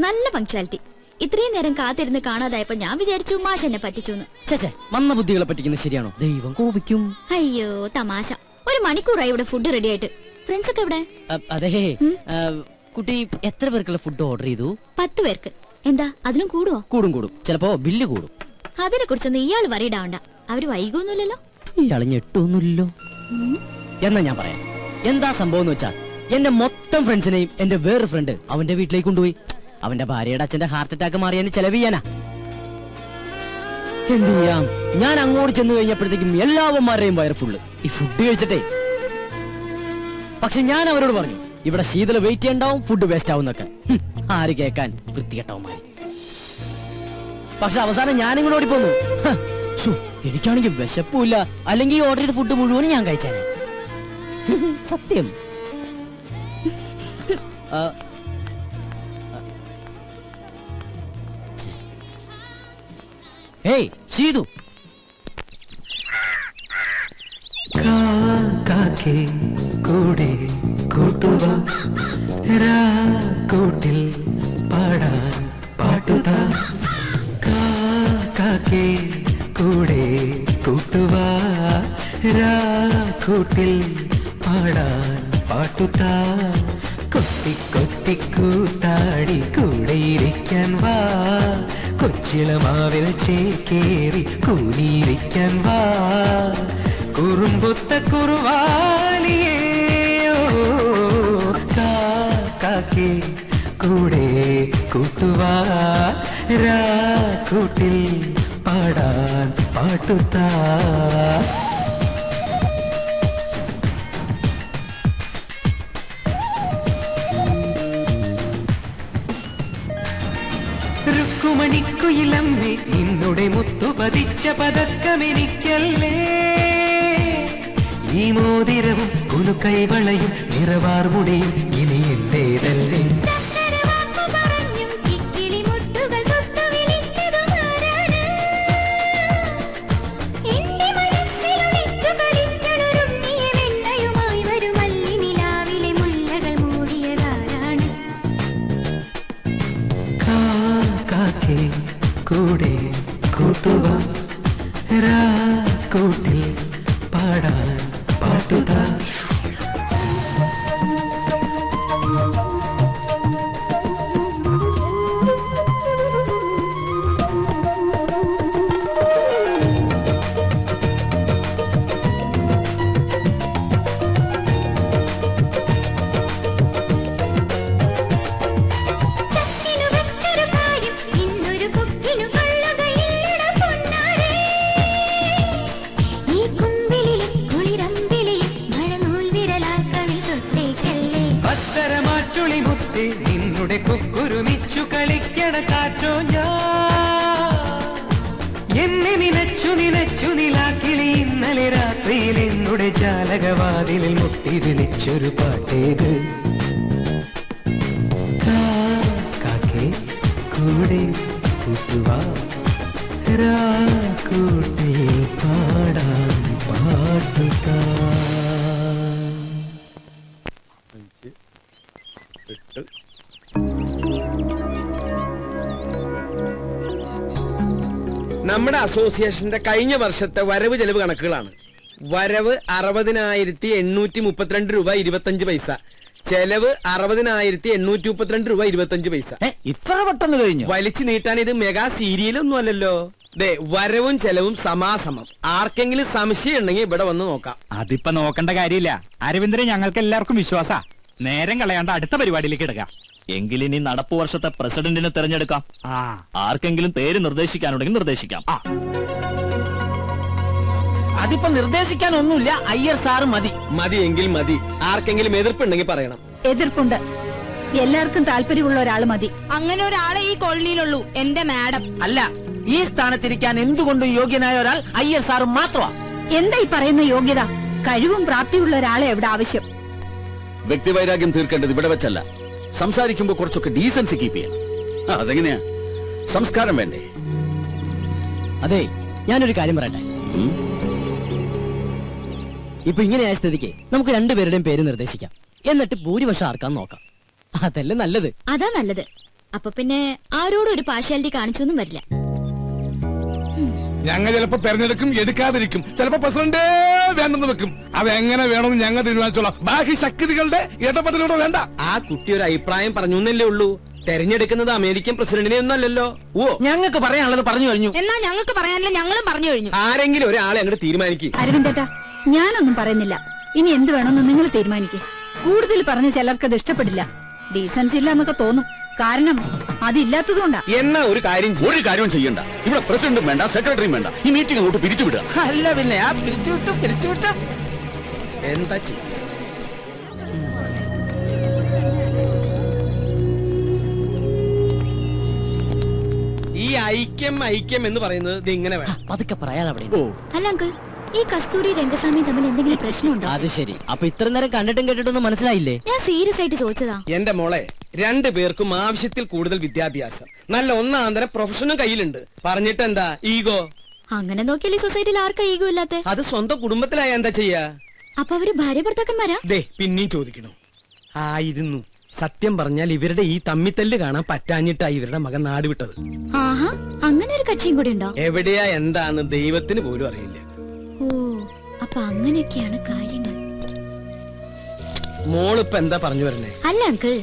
നല്ല പങ്ക്ച്വാലിറ്റി. ഇത്രയും നേരം കാത്തിരുന്ന് കാണാതായപ്പോ ഞാൻ വിചാരിച്ചു മാഷ് എന്നെ പറ്റിച്ചു. ചേച്ചേ, മന്ന ബുദ്ധികളെ പറ്റിക്കുന്നത് ശരിയാണോ? ദൈവം കോപിക്കും. അയ്യോ തമാശ. 1 മണിക്കൂറായി ഇവിടെ ഫുഡ് റെഡി ആയിട്ട്. ഫ്രണ്ട്സ് ഒക്കെ എവിടെ? അതെ, കുട്ടി എത്ര പേർക്കുള്ള ഫുഡ് ഓർഡർ ചെയ്തു? 10 പേർക്ക്. എന്താ അതിനും കൂടുവോ? കൂടും. ചിലപ്പോ ബില്ല് കൂടും. അതിനെ കുറിച്ചൊന്നും ഇയാൾ വറീഡ് ആവണ്ട. അവര് വൈകൊന്നുമില്ലല്ലോ. ഇയാള് ഞെട്ടൊന്നുമില്ലല്ലോ. എന്നാ ഞാൻ പറയാം എന്താ സംഭവം എന്ന് വെച്ചാ, എന്റെ മൊത്തം ഫ്രണ്ട്സിനെയും എന്റെ വേറെ ഫ്രണ്ട് അവന്റെ വീട്ടിലേക്ക് കൊണ്ടുപോയി. അവന്റെ ഭാര്യയുടെ അച്ഛന്റെ ഹാർട്ട് അറ്റാക്ക് മാറിയതിന് ചെലവ് ചെയ്യാനാ. എന്ത് ചെയ്യാം, ഞാൻ അങ്ങോട്ട് ചെന്ന് കഴിഞ്ഞപ്പോഴത്തേക്കും എല്ലാവന്മാരുടെയും വയർ ഫുള്ള് ഈ ഫുഡ് കഴിച്ചിട്ടേ. പക്ഷെ ഞാൻ അവരോട് പറഞ്ഞു ഇവിടെ ശീതള വെയിറ്റ് ചെയ്യണ്ടാവും, ഫുഡ് വേസ്റ്റ് ആവും എന്നൊക്കെ. ആര് കേൾക്കാൻ, വൃത്തികെട്ടവന്മാര്. പക്ഷെ അവസാനം ഞാനിങ്ങോട്ട് ഓടിപ്പോന്നു. എനിക്കാണെങ്കിൽ വിശപ്പില്ല, അല്ലെങ്കിൽ ഓർഡർ ചെയ്ത ഫുഡ് മുഴുവനും ഞാൻ കഴിച്ചാനെ. സത്യം. ഏയ് ഷീതു, കാക്കേ കൂടെ കൂട്ടുക കൂട്ടിൽ പാടാൻ പാട്ടുക. കാക്കേ കൂടെ കൂട്ടുക കൂട്ടിൽ പാടാൻ പാട്ടുക. കൊത്തി കൊത്തി കൂത്താടി കൂടെയിരിക്കാൻ വാ, കൊച്ചിളമാവിൽ ചേക്കേറി കൂനിയിരിക്കാൻ വാ. കുറുമ്പൊത്ത കുറുവാലിയോ കാക്കേ കൂടെ കൂട്ടുവാ കൂട്ടിൽ പാടാൻ പാട്ടുത്താ. രുക്കുമണിക്കുയിലമ്മേ നിന്നുടെ മുത്തു പതിച്ച പതക്കമെനിക്കല്ലേ. ഈ മോതിരവും കുലുക്കൈവളയും നിറവാർമുടിയും ഇനി എന്റേതല്ലേ. കാക്കേ കൂടെ കൂട്ടുക കൂട്ടിൽ പാടാൻ പാട്ടുക. നിന്നുടെ കുക്കുരുമിച്ചു കളിക്കണ കാറ്റോ ഞാൻ. എന്നെ നിനച്ചു നിനച്ചു നിലാക്കിളി ഇന്നലെ രാത്രിയിൽ എന്നുടെ ജാലകവാതിലിൽ മുട്ടി വിളിച്ചൊരു പാട്ടേത്. കാക്കേ കൂടെ കൂട്ടുവാ കൂട്ടിൽ പാടാൻ പാട്ടുക. നമ്മുടെ അസോസിയേഷന്റെ കഴിഞ്ഞ വർഷത്തെ വരവ് ചെലവ് കണക്കുകളാണ്. വരവ് 60,832 രൂപ 25 പൈസ, ചെലവ് 60,832 രൂപ 25 പൈസ. ഇത്ര പെട്ടെന്ന് കഴിഞ്ഞു? വലിച്ചു നീട്ടാൻ ഇത് മെഗാ സീരിയലൊന്നും അല്ലല്ലോ. ദേ വരവും ചെലവും സമാസമം. ആർക്കെങ്കിലും സംശയം ഉണ്ടെങ്കിൽ ഇവിടെ വന്ന് നോക്കാം. അതിപ്പോ നോക്കേണ്ട കാര്യമില്ല അരവിന്ദനെ, ഞങ്ങൾക്ക് എല്ലാവർക്കും വിശ്വാസ. നേരം കളയാണ്ട് അടുത്ത പരിപാടിയിലേക്ക് എടുക്കാം. എങ്കിലിനി നടപ്പു വർഷത്തെ പ്രസിഡന്റിനെ തെരഞ്ഞെടുക്കാം. ആർക്കെങ്കിലും പേര് നിർദ്ദേശിക്കാനുണ്ടെങ്കിൽ നിർദ്ദേശിക്കാം. അതിപ്പോ നിർദ്ദേശിക്കാൻ ഒന്നുമില്ല, അയ്യർ സാറ് മതി. മതിയെങ്കിൽ മതി. ആർക്കെങ്കിലും എതിർപ്പുണ്ടെങ്കിൽ പറയണം. എതിർപ്പുണ്ട്. എല്ലാവർക്കും താല്പര്യമുള്ള ഒരാൾ മതി. അങ്ങനെ ഒരാളെ ഈ കോളനിയിലുള്ളൂ, എന്റെ മാഡം. അല്ല, ഈ സ്ഥാനത്തിരിക്കാൻ എന്തുകൊണ്ടും യോഗ്യനായ ഒരാൾ അയ്യർ സാറ് മാത്രമാ. എന്താ ഈ പറയുന്ന യോഗ്യത? കഴിവും പ്രാപ്തിയുള്ള ഒരാളെ എവിടെ ആവശ്യം. വ്യക്തിവൈരാഗ്യം തീർക്കേണ്ടത് ഇവിടെ വെച്ചല്ല. സംസാരിക്കുമ്പോ കുറച്ചൊക്കെ ഡീസൻസി കീപ്പ് ചെയ്യണം. അതെങ്ങനെയാ? സംസ്കാരം വേണ്ടേ? അതെ, ഞാനൊരു കാര്യം പറയട്ടെ. ഇപ്പൊ ഇങ്ങനെയായ സ്ഥിതിക്ക് നമുക്ക് രണ്ടുപേരുടെയും പേര് നിർദ്ദേശിക്കാം, എന്നിട്ട് ഭൂരിപക്ഷം ആർക്കാന്ന് നോക്കാം. അതല്ലേ നല്ലത്? അതാ നല്ലത്. അപ്പൊ പിന്നെ ആരോടും ഒരു പാർഷ്യാലിറ്റി കാണിച്ചൊന്നും വരില്ല. ഞങ്ങൾ ചിലപ്പോ തെരഞ്ഞെടുക്കും, എടുക്കാതിരിക്കും. ചിലപ്പോ പ്രസിഡന്റേ വേണ്ടെന്ന് വെക്കും. അതെങ്ങനെ വേണമെന്ന് ഞങ്ങൾ തീരുമാനിച്ചോളാം. ബാക്കി ശക്തികളുടെ ഇടപെടലൂടെ വേണ്ട. ആ കുട്ടി ഒരു അഭിപ്രായം പറഞ്ഞു എന്നല്ലേ ഉള്ളൂ. തെരഞ്ഞെടുക്കുന്നത് അമേരിക്കൻ പ്രസിഡന്റിനെ ഒന്നും അല്ലല്ലോ. ഓ, ഞങ്ങൾക്ക് പറയാനുള്ളത് പറഞ്ഞു കഴിഞ്ഞു. എന്നാ ഞങ്ങൾക്ക് പറയാനില്ല, ഞങ്ങളും പറഞ്ഞു കഴിഞ്ഞു. ആരെങ്കിലും ഒരാളെ അങ്ങോട്ട് തീരുമാനിക്കും. അരവിന്ദേട്ടാ, ഞാനൊന്നും പറയുന്നില്ല. ഇനി എന്ത് വേണമെന്ന് നിങ്ങൾ തീരുമാനിക്കേ. കൂടുതൽ പറഞ്ഞ് ചിലർക്കത് ഇഷ്ടപ്പെടില്ല, ഡീസൻസ് ഇല്ല എന്നൊക്കെ തോന്നും. കാരണം അതില്ലാത്തതുകൊണ്ടാ. എന്നാ ഒരു കാര്യം ഒരു കാര്യവും ചെയ്യണ്ട. ഇവിടെ പ്രസിഡന്റും വേണ്ട, സെക്രട്ടറിയും വേണ്ട. ഈ മീറ്റിംഗ് അങ്ങോട്ട് പിരിച്ചുവിടുക. അല്ല പിന്നെ ആ പിരിച്ചുവിട്ട എന്താ ചെയ്യ? ഈ ഐക്യം എന്ന് പറയുന്നത് ഇത് ഇങ്ങനെ വേണം. പതുക്കെ പറയാൻ അവിടെ. അല്ല അങ്കിൾ, ഈ കസ്തൂരി രംഗസ്വാമി തമ്മിൽ എന്തെങ്കിലും പ്രശ്നമുണ്ടോ? അത് ശരി. അപ്പൊ ഇത്ര നേരം കണ്ടിട്ടും കേട്ടിട്ടൊന്നും മനസ്സിലായില്ലേ? ഞാൻ സീരിയസ് ആയിട്ട് ചോദിച്ചതാ. എന്റെ മോളെ, രണ്ടു പേർക്കും ആവശ്യത്തിൽ കൂടുതൽ വിദ്യാഭ്യാസം, നല്ല ഒന്നാന്തരം പ്രൊഫഷനും കയ്യിലുണ്ട്. പറഞ്ഞിട്ട് എന്താ ഈഗോ? അങ്ങനെ നോക്കിയാൽ ഈ സൊസൈറ്റിയിൽ ആർക്കാ ഈഗോ ഇല്ലാത്ത? അത് സ്വന്തം കുടുംബത്തിലായ എന്താ ചെയ്യാ? അപ്പൊ അവര് ഭാര്യ ഭർത്താക്കന്മാരാ? ദേ പിന്നെയും ചോദിക്കണു. ആയിരുന്നു. സത്യം പറഞ്ഞാൽ ഇവരുടെ ഈ തമ്മിത്തല്ല് കാണാൻ പറ്റാഞ്ഞിട്ടാ ഇവരുടെ മകൻ നാട് വിട്ടത്. ആഹാ, അങ്ങനെ ഒരു കക്ഷിയും കൂടി ഉണ്ടോ? എവിടെയാ എന്താന്ന് ദൈവത്തിന് പോലും അറിയില്ല. ഓ, അപ്പൊ അങ്ങനെയൊക്കെയാണ് കാര്യങ്ങൾ. മോളിപ്പ എന്താ പറഞ്ഞു വരണേ? അല്ല അങ്കിൾ,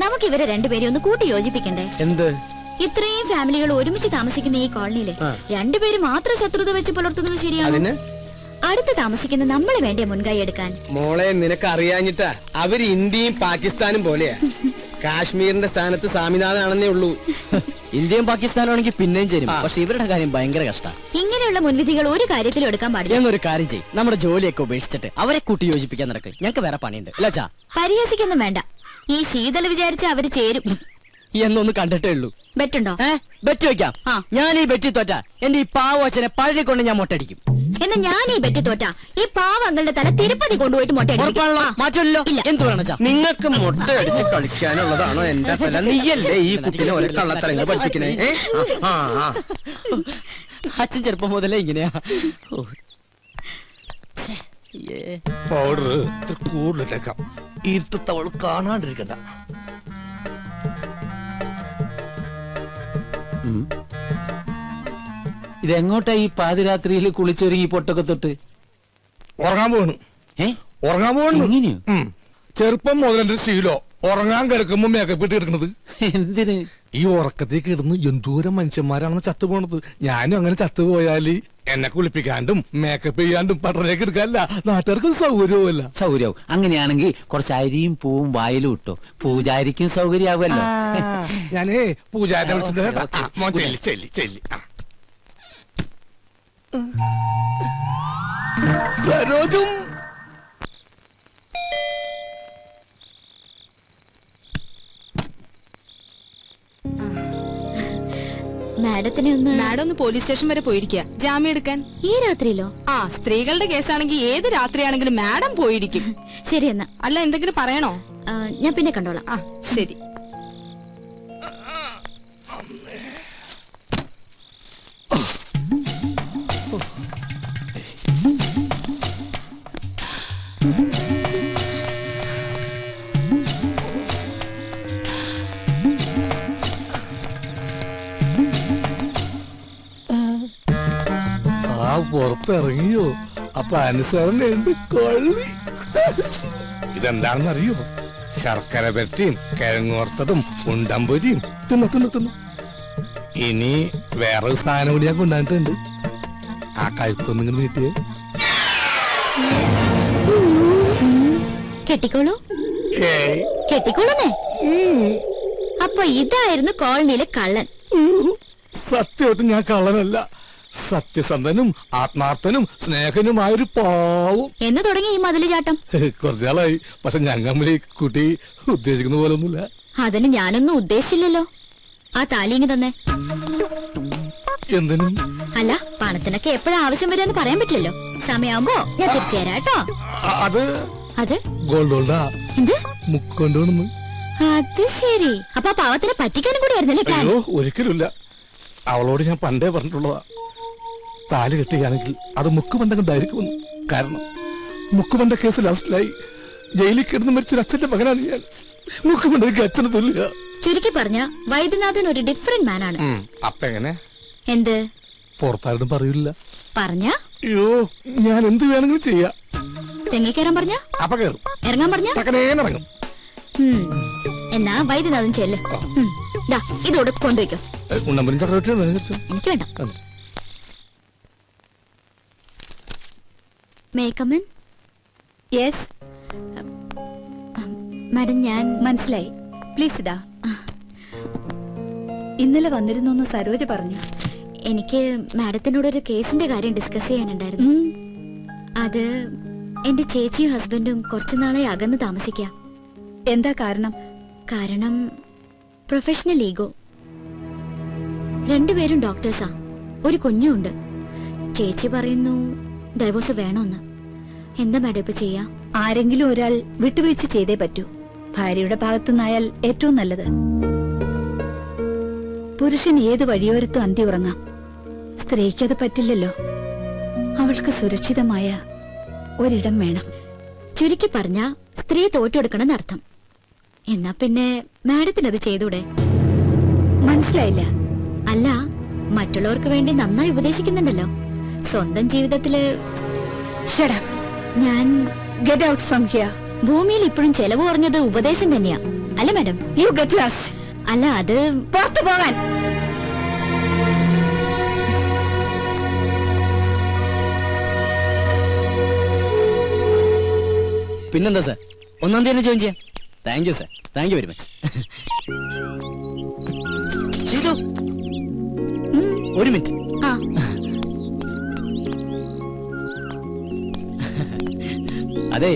നമുക്ക് ഇവരെ രണ്ടുപേരെ ഒന്ന് കൂട്ടി യോജിപ്പിക്കണ്ടേ? എന്ത്? ഇത്രയും ഫാമിലികൾ ഒരുമിച്ച് താമസിക്കുന്ന ഈ കോളനിയില് രണ്ടുപേരും മാത്രം ശത്രുത വെച്ച് പുലർത്തുന്നത് ശരിയാണ്? അടുത്ത് താമസിക്കുന്ന നമ്മളെ വേണ്ടേ മുൻകൈ എടുക്കാൻ? മോളെ, നിനക്ക് അറിയാഞ്ഞിട്ടാ. അവര് ഇന്ത്യയും പാകിസ്ഥാനും പോലെയാ. കാശ്മീരിന്റെ സ്ഥാനത്ത് സ്വാമിനാഥനാണെന്നേ ഉള്ളൂ. ഇന്ത്യയും പാകിസ്ഥാനാണെങ്കിൽ പിന്നെയും ചേരും. പക്ഷെ ഇവരുടെ കാര്യം ഭയങ്കര കഷ്ടം. ഇങ്ങനെയുള്ള മുൻവിധികൾ ഒരു കാര്യത്തിലും എടുക്കാൻ പാടില്ല. ഞങ്ങൾ ഒരു കാര്യം ചെയ്യും, നമ്മുടെ ജോലിയൊക്കെ ഉപേക്ഷിച്ചിട്ട് അവരെ കൂട്ടി യോജിപ്പിക്കാൻ നടക്കും. ഞങ്ങൾക്ക് വേറെ പണിയുണ്ട്. അല്ലാച്ചാ പരിഹസിക്കൊന്നും വേണ്ട. ഈ ശീതൽ വിചാരിച്ച അവര് ചേരും എന്നൊന്ന് കണ്ടിട്ടേ ഉള്ളൂ. ബെറ്റുണ്ടോ? ബെറ്റ് വെക്കാം. ഞാൻ ഈ ബെറ്റി തോറ്റ എന്റെ ഈ പാവച്ചനെ പഴയ കൊണ്ട് ഞാൻ മൊട്ടടിക്കും. എന്നാ ഞാൻ ഈ ബെറ്റ് തോറ്റ ഈ പാവങ്ങളുടെ തല തിരുപ്പതി കൊണ്ടുപോയിട്ട് മാറ്റമല്ലോ. എന്ത് വേണം? നിങ്ങൾക്ക് മുട്ട അടിച്ച് കളിക്കാനുള്ളതാണോ എന്റെ തല? നീയല്ലേ ഈ കുട്ടിനെ ഓരോ കള്ളത്തരങ്ങൾ പഠിപ്പിക്കണേ? അച്ഛൻ ചെറുപ്പം മുതലേ ഇങ്ങനെയാ. പൗഡർ കൂടുതലിട്ടേക്കാം. ഇരുട്ടത്തവൾ കാണാണ്ടിരിക്കണ്ട. ഇതെങ്ങോട്ടാ ഈ പാതിരാത്രിയിൽ കുളിച്ചൊരുങ്ങി പൊട്ടൊക്കെ തൊട്ട്? ഉറങ്ങാൻ പോകണം. ഉറങ്ങാൻ പോകണം. ചെറുപ്പം മുതലെന്റെ ശീലോ ഉറങ്ങാൻ കിടക്കുമ്പോ മേക്കപ്പ് ഇട്ട് കിടക്കുന്നത്. എന്തിന്? ഈ ഉറക്കത്തേക്ക് ഇടുന്നു എന്തോരം മനുഷ്യന്മാരാണെന്ന് ചത്തുപോണത്. ഞാനും അങ്ങനെ ചത്തുപോയാല് എന്നെ കുളിപ്പിക്കാണ്ടും മേക്കപ്പ് ചെയ്യാണ്ടും പട്ടണേക്ക് എടുക്കാനല്ല, നാട്ടുകാർക്ക് സൗകര്യവുമല്ല. സൗകര്യവും. അങ്ങനെയാണെങ്കിൽ കുറച്ച് അരിയും പൂവും വായിലും ഇട്ടോ, പൂജാരിക്കും സൗകര്യാവുമല്ലോ. ഞാനേ പൂജാരിനെ വിളിച്ചിട്ട് ചെല്ലി ചെല്ലി. സരോജും മാഡം ഒന്ന് പോലീസ് സ്റ്റേഷൻ വരെ പോയിരിക്കുക ജാമ്യം എടുക്കാൻ. ഈ രാത്രിയിലോ? ആ, സ്ത്രീകളുടെ കേസാണെങ്കിൽ ഏത് രാത്രിയാണെങ്കിലും മാഡം പോയിരിക്കും. ശരി എന്നാ. അല്ല, എന്തെങ്കിലും പറയണോ? ഞാൻ പിന്നെ കണ്ടോളാം. ആ, ശരി. പുറത്തിറങ്ങിയോ? അപ്പൊ അനുസരണയുണ്ട് കൊള്ളി. ഇതെന്താണെന്നറിയോ? ശർക്കര പെരട്ടിയും കിഴങ്ങോർത്തതും ഉണ്ടമ്പൊരിയും തിന്നു. ഇനി വേറൊരു സാധനം കൂടി ഞാൻ കൊണ്ടുവന്നിട്ടുണ്ട്. ആ കഴുത്തൊന്നും ഇങ്ങനെ നീട്ടിയേ. കെട്ടിക്കോളൂ. കെട്ടിക്കോളൂന്നേ. അപ്പൊ ഇതായിരുന്നു കോളനിയിലെ കള്ളൻ. സത്യമായിട്ട് ഞാൻ കള്ളനല്ല. സത്യസന്ധനും ആത്മാർത്ഥനും സ്നേഹനുമായൊരു പാവം. എന്ന് തുടങ്ങി ഈ മതില് ചാട്ടം? കുറച്ചാളായി. പക്ഷെ ഞങ്ങൾ ഈ കുട്ടി ഉദ്ദേശിക്കുന്ന പോലെ ഒന്നുമില്ല. അതിന് ഞാനൊന്നും ഉദ്ദേശിച്ചില്ലല്ലോ. ആ താലിങ്ങി തന്നെ. എന്തിനും? അല്ല, പണത്തിനൊക്കെ എപ്പോഴാ ആവശ്യം വരെയെന്ന് പറയാൻ പറ്റില്ലല്ലോ. സമയമാകുമ്പോ ഞാൻ തിരിച്ചു തരാം കേട്ടോ. അത് ഗോൾഡ് ഗോൾഡാ. എന്ത് മുക്കൊണ്ടുവന്നു? അത് ശരി. അപ്പൊ പാവത്തിനെ പറ്റിക്കാനും കൂടി ആയിരുന്നല്ലേ പ്ലാൻ? അയ്യോ, ഒരിക്കലുമില്ല. അവളോട് ഞാൻ പണ്ടേ പറഞ്ഞിട്ടുള്ളതാ, താലി കെട്ടുകയാണെങ്കിൽ അത് മുക്കുപണ്ടണ്ടായിരിക്കും. കാരണം മുക്കുപണ്ട കേസ് ലാസ്റ്റിലായി ജയിലിൽ കിടന്ന് മരിച്ചൊരു അച്ഛന്റെ മകനാണ് ഞാൻ. മുക്കുപണ്ടക്ക് അച്ഛന് തുല്യ. ചുരുക്കി പറഞ്ഞ വൈദ്യനാഥൻ ഒരു ഡിഫറെന്റ് മാൻ ആണ്. അപ്പൊ എങ്ങനെ? എന്ത്? പുറത്താരോടും പറയില്ല. പറഞ്ഞ? അയ്യോ, ഞാൻ എന്ത് വേണമെങ്കിലും ചെയ്യാം. തെങ്ങിക്കയറാൻ പറഞ്ഞ? അപ്പൊ കയറും. ഇറങ്ങാൻ പറഞ്ഞ? ഇറങ്ങും. എന്നാ വൈദ്യനാഥൻ ചെല്ല്. ഇതോടെ കൊണ്ടുവയ്ക്കോ. ഉണ്ണമ്പനും ചക്രവർത്തിയും എനിക്ക് വേണ്ട. മേക്കമ്മൻ. യെസ് മാഡം, ഞാൻ മനസ്സിലായി. പ്ലീസ് ഇടാ. ഇന്നലെ വന്നിരുന്നു സരോജ പറഞ്ഞു. എനിക്ക് മാഡത്തിനോട് ഒരു കേസിന്റെ കാര്യം ഡിസ്കസ് ചെയ്യാനുണ്ടായിരുന്നു. അത് എന്റെ ചേച്ചിയും ഹസ്ബൻഡും കുറച്ചുനാളെ അകന്ന് താമസിക്കാം. എന്താ കാരണം? കാരണം പ്രൊഫഷണൽ ഈഗോ. രണ്ടുപേരും ഡോക്ടേഴ്സാ, ഒരു കുഞ്ഞുണ്ട്. ചേച്ചി പറയുന്നു ഡൈവോഴ്സ് വേണമെന്ന്. എന്താ മാഡം ഇപ്പൊ ചെയ്യാ? ആരെങ്കിലും ഒരാൾ വിട്ടുവീഴ്ച ചെയ്തേ പറ്റൂ. ഭാര്യയുടെ ഭാഗത്തുനിന്നായാൽ ഏറ്റവും നല്ലത്. പുരുഷൻ ഏത് വഴിയോരത്തും അന്തി ഉറങ്ങാം. സ്ത്രീക്കത് പറ്റില്ലല്ലോ. അവൾക്ക് സുരക്ഷിതമായ ഒരിടം വേണം. ചുരുക്കി പറഞ്ഞ സ്ത്രീ തോറ്റെടുക്കണമെന്ന് അർത്ഥം. എന്നാ പിന്നെ മാഡത്തിനത് ചെയ്തൂടെ? മനസ്സിലായില്ല. അല്ല, മറ്റുള്ളവർക്ക് വേണ്ടി നന്നായി ഉപദേശിക്കുന്നുണ്ടല്ലോ. സ്വന്തം ജീവിതത്തില് ഞാൻ ഗെറ്റ് ഔട്ട് ഫ്രം ഹിയർ. ഭൂമിയിൽ ഇപ്പോഴും ചെലവ് കുറഞ്ഞത് ഉപദേശം തന്നെയാ, അല്ല മാഡം? You get lost. അല്ല, അത് പുറത്തു പോകാൻ. പിന്നെന്താ സാർ, 1-ാം തീയതി ജോയിൻ ചെയ്യാം. Thank you sir, thank you very much. Sheethu, ഒരു മിനിറ്റ്. അതെ,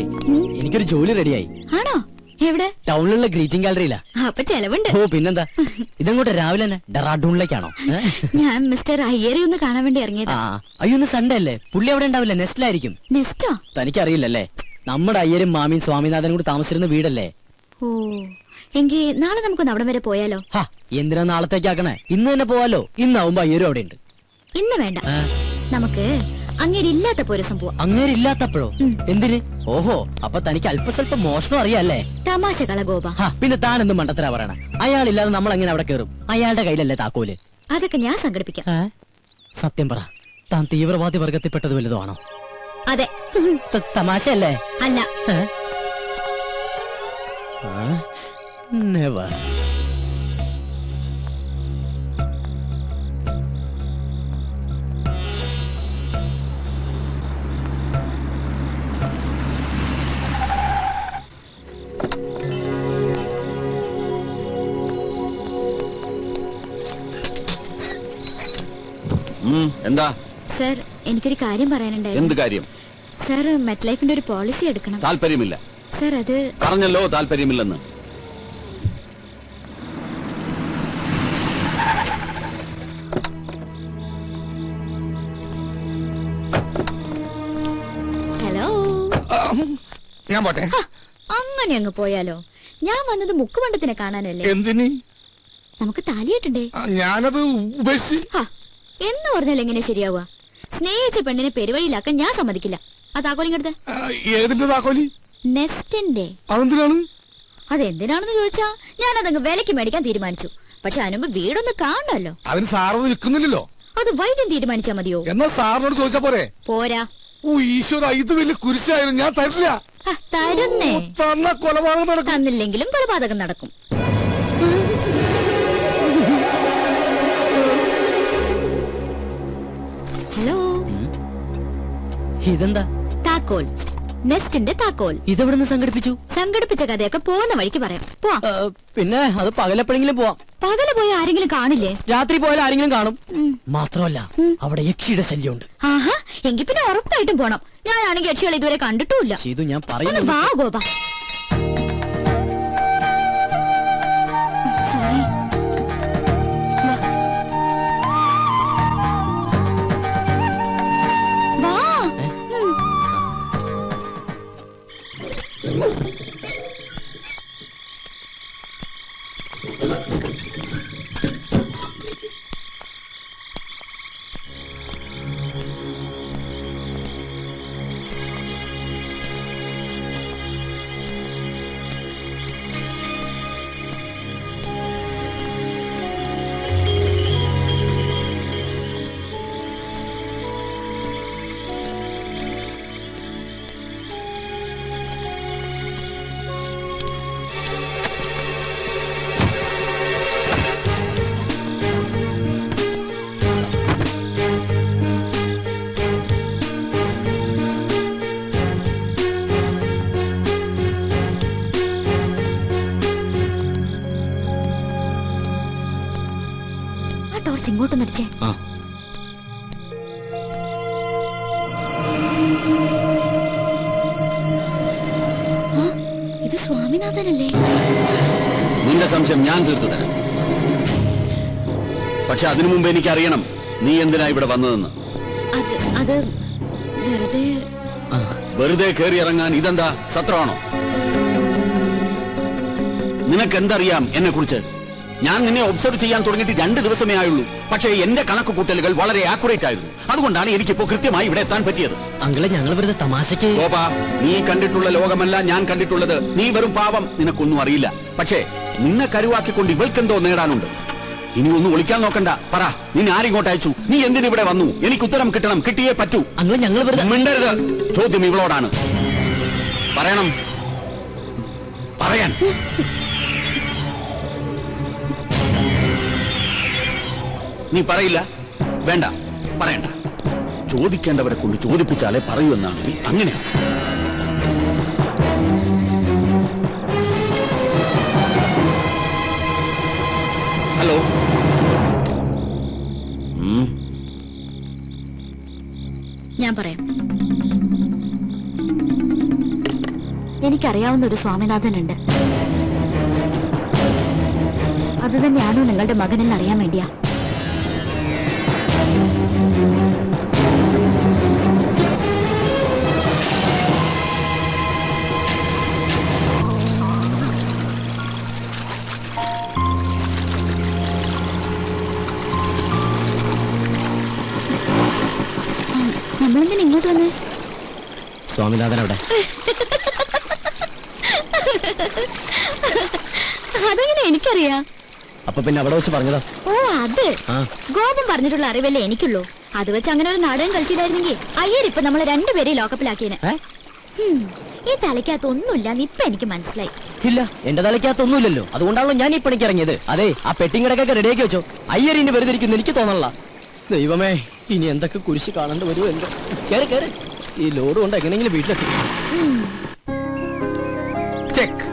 എനിക്കൊരു ജോലി റെഡിയായി. ആണോ? എവിടെ? ടൗണിലുള്ള ഗ്രീറ്റിംഗ് ഗാലറിയിലാ. അപ്പൊ ചെലവുണ്ട്. ഓ പിന്നെന്താ. ഇതങ്ങോട്ട് രാവിലെ തന്നെ ഡെറാഡൂണിലേക്കാണോ? ഞാൻ മിസ്റ്റർ അയ്യരെ ഒന്ന് കാണാൻ വേണ്ടി ഇറങ്ങിയതാ. അയ്യോ, ഇന്ന് സൺഡേ അല്ലേ? പുള്ളി അവിടെ ഉണ്ടാവില്ല, നെസ്റ്റിലായിരിക്കും. നെസ്റ്റോ? തനിക്കറിയില്ലല്ലേ, നമ്മുടെ അയ്യരും മാമിയും സ്വാമിനാഥനും കൂടി താമസിച്ചിരുന്ന വീടല്ലേ. ഓ, എങ്കിൽ നാളെ നമുക്കൊന്ന് അവിടം വരെ പോയാലോ? എന്തിനാ നാളത്തേക്കാക്കണേ? ഇന്ന് തന്നെ പോവാലോ. ഇന്നാവുമ്പോ അയ്യരും അവിടെ ഉണ്ട്. ഇന്ന് വേണ്ട, നമുക്ക് അങ്ങേരില്ലാത്തപ്പോ ഒരു സംഭവം. അങ്ങേരില്ലാത്തപ്പോഴോ? എന്തിന്? ഓഹോ, അപ്പൊ തനിക്ക് അല്പസ്വല്പം മോഷണം അറിയാല്ലേ? തമാശ കളഗോപ. പിന്നെ താൻ എന്ത് മണ്ടത്തരാ പറയണ? അയാളില്ലാതെ നമ്മൾ എങ്ങനെ അവിടെ കയറും? അയാളുടെ കയ്യിലല്ലേ താക്കോല്? അതൊക്കെ ഞാൻ സംഘടിപ്പിക്കാം. സത്യം പറ, താൻ തീവ്രവാദി വർഗത്തിൽപ്പെട്ടത് വലുതോ ആണോ? അതെ. തമാശയല്ലേ? അല്ല. നെവർ. എന്താ സർ, എനിക്കൊരു കാര്യം പറയാനുണ്ടായിരുന്നു. എന്ത് കാര്യം? സർ, മെറ്റ് ലൈഫിന്റെ ഒരു പോളിസി എടുക്കണം. താല്പര്യമില്ല. സർ, അത് പറഞ്ഞല്ലോ താല്പര്യമില്ലെന്ന്. ഹലോ, ഞാൻ പോട്ടെ. അങ്ങനെ അങ്ങ് പോയാലോ? ഞാൻ വന്നത് മുക്കുമണ്ടത്തിനെ കാണാനല്ലേ. എന്തിന്? നമുക്ക് താലിയിട്ടണ്ടേ? ഞാനത് ഉപേക്ഷിച്ച്. എന്ന് പറഞ്ഞാൽ എങ്ങനെ ശരിയാവുക? സ്നേഹിച്ച പെണ്ണിനെ പെരുവഴിയിലാക്കാൻ ഞാൻ സമ്മതിക്കില്ല. ആ താക്കോലിങ്ങടുത്ത്. ഏതിന്റെ താക്കോലി? നെസ്റ്റിന്റെ. അതെന്തിനാണ്? അതെന്തിനാണെന്ന് ചോദിച്ചാ ഞാൻ അതങ്ങ് വിലക്ക് മേടിക്കാൻ തീരുമാനിച്ചു. പക്ഷെ അതിനുമ്പ് വീടൊന്ന് കാണണല്ലോ. അതിന് സാറൊന്നും വിൽക്കുന്നില്ലല്ലോ. അത് വൈദ്യം തീരുമാനിച്ചാ മതിയോ? എന്നാ സാറിനോട് ചോദിച്ചാ പോരെ? പോരാ. ഓ ഈശ്വര, ഇത് വലിയ കുരിശായിരുന്നു. ഞാൻ തരില്ല. തരുന്നേ. തന്ന കൊലപാതകം നടക്കും. തന്നില്ലെങ്കിലും കൊലപാതകം നടക്കും. ഹലോ, ഇതെന്താ? താക്കോൽ. നെസ്റ്റിന്റെ താക്കോൽ. ഇതെവിടുന്ന് സംഘടിപ്പിച്ചു? സംഘടിപ്പിച്ച കഥയൊക്കെ പോകുന്ന വഴിക്ക് പറയാം. പോവാം. പിന്നെ അത് പകലെപ്പോഴെങ്കിലും പോവാം. പകല് പോയ ആരെങ്കിലും കാണില്ലേ? രാത്രി പോയാൽ ആരെങ്കിലും കാണും. മാത്രമല്ല, അവിടെ യക്ഷിയുടെ ശല്യമുണ്ട്. ആഹാ, എങ്കിൽ പിന്നെ ഉറപ്പായിട്ടും പോണം. ഞാനാണെങ്കിൽ യക്ഷികളെ ഇതുവരെ കണ്ടിട്ടുമില്ല. ചെയ്തു, ഞാൻ ഒന്ന് പറയുന്നു. വാ ഗോപ. സോറി. വാ. അങ്ങോട്ടൊന്നടിച്ചേ. ഇത് സ്വാമിനാഥനല്ലേ? നിന്റെ സംശയം ഞാൻ തീർത്തു തരാം. പക്ഷെ അതിനു മുമ്പ് എനിക്ക് അറിയണം നീ എന്തിനാ ഇവിടെ വന്നതെന്ന്. അത് വെറുതെ വെറുതെ കയറി ഇറങ്ങാൻ ഇതെന്താ സത്രമാണോ? നിനക്കെന്തറിയാം എന്നെ കുറിച്ച്? ഞാൻ നിന്നെ ഒബ്സർവ് ചെയ്യാൻ തുടങ്ങിയിട്ട് 2 ദിവസമേ ആയുള്ളൂ. പക്ഷേ എന്റെ കണക്ക് കൂട്ടലുകൾ വളരെ ആക്യുറേറ്റ് ആയിരുന്നു. അതുകൊണ്ടാണ് എനിക്കിപ്പോ കൃത്യമായി ഇവിടെ എത്താൻ പറ്റിയത്. അങ്കിളെ ഞങ്ങൾ വെറുതെ തമാശക്ക്. ഗോപാ, നീ കണ്ടിട്ടുള്ള ലോകമല്ല ഞാൻ കണ്ടിട്ടുള്ളത്. നീ വെറും പാവം, നിനക്കൊന്നും അറിയില്ല. പക്ഷേ നിന്നെ കരുവാക്കിക്കൊണ്ട് ഇവൾക്കെന്തോ നേടാനുണ്ട്. ഇനി ഒന്നും ഒളിക്കാൻ നോക്കണ്ട. പറ, നിന്നെ ആരിങ്ങോട്ട് അയച്ചു? നീ എന്തിനിവിടെ വന്നു? എനിക്ക് ഉത്തരം കിട്ടണം, കിട്ടിയേ പറ്റൂ. അങ്കിളെ ഞങ്ങൾ വെറുതെ. മിണ്ടരുത്. ചോദ്യം ഇവളോടാണ്. പറയണം, പറയാൻ. നീ പറയില്ല? വേണ്ട, പറയണ്ട. ചോദിക്കേണ്ടവരെ കൊണ്ട് ചോദിപ്പിച്ചാലേ പറയൂ എന്നാണെങ്കിൽ അങ്ങനെയാണ്. ഹലോ. ഞാൻ പറയാം. എനിക്കറിയാവുന്ന ഒരു സ്വാമിനാഥനുണ്ട്. അത് തന്നെയാണോ നിങ്ങളുടെ മകനെന്ന് അറിയാൻ വേണ്ടിയാ. നമ്മളെന്തിനാ ഇങ്ങോട്ട് വന്ന്? സ്വാമിനാഥൻ അവിടെ. അതെങ്ങനെ എനിക്കറിയാം? അപ്പൊ പിന്നെ അവിടെ വെച്ച് പറഞ്ഞതാ. ഓ, അത് ഗോപം പറഞ്ഞിട്ടുള്ള അറിവല്ലേ എനിക്കുള്ളൂ. അത് വെച്ച് അങ്ങനെ ഒരു നാടകം കളിച്ചില്ലായിരുന്നെങ്കിൽ അയ്യരിപ്പൊ നമ്മളെ 2 പേരെ ലോക്കപ്പിലാക്കിയേനെ. ഈ തലയ്ക്കകത്തൊന്നുമില്ല ഇപ്പൊ എനിക്ക് മനസ്സിലായി. ഇല്ല, എന്റെ തലയ്ക്കകത്തൊന്നുമില്ലല്ലോ. അതുകൊണ്ടാണല്ലോ ഞാൻ ഈ പണിക്ക് ഇറങ്ങിയത്. അതെ, ആ പെട്ടിങ്ങടക്കൊക്കെ റെഡിയാക്കി വെച്ചോ. അയ്യരിന് വെറുതെ ഇരിക്കുന്നു എനിക്ക് തോന്നല്ല. ദൈവമേ, ഇനി എന്തൊക്കെ കുരിശ് കാണേണ്ടി വരുമോ എന്തോ. കേറി കേറി. ഈ ലോഡ് കൊണ്ട് എങ്ങനെയെങ്കിലും വീട്ടിലെത്തി. ചെക്ക്.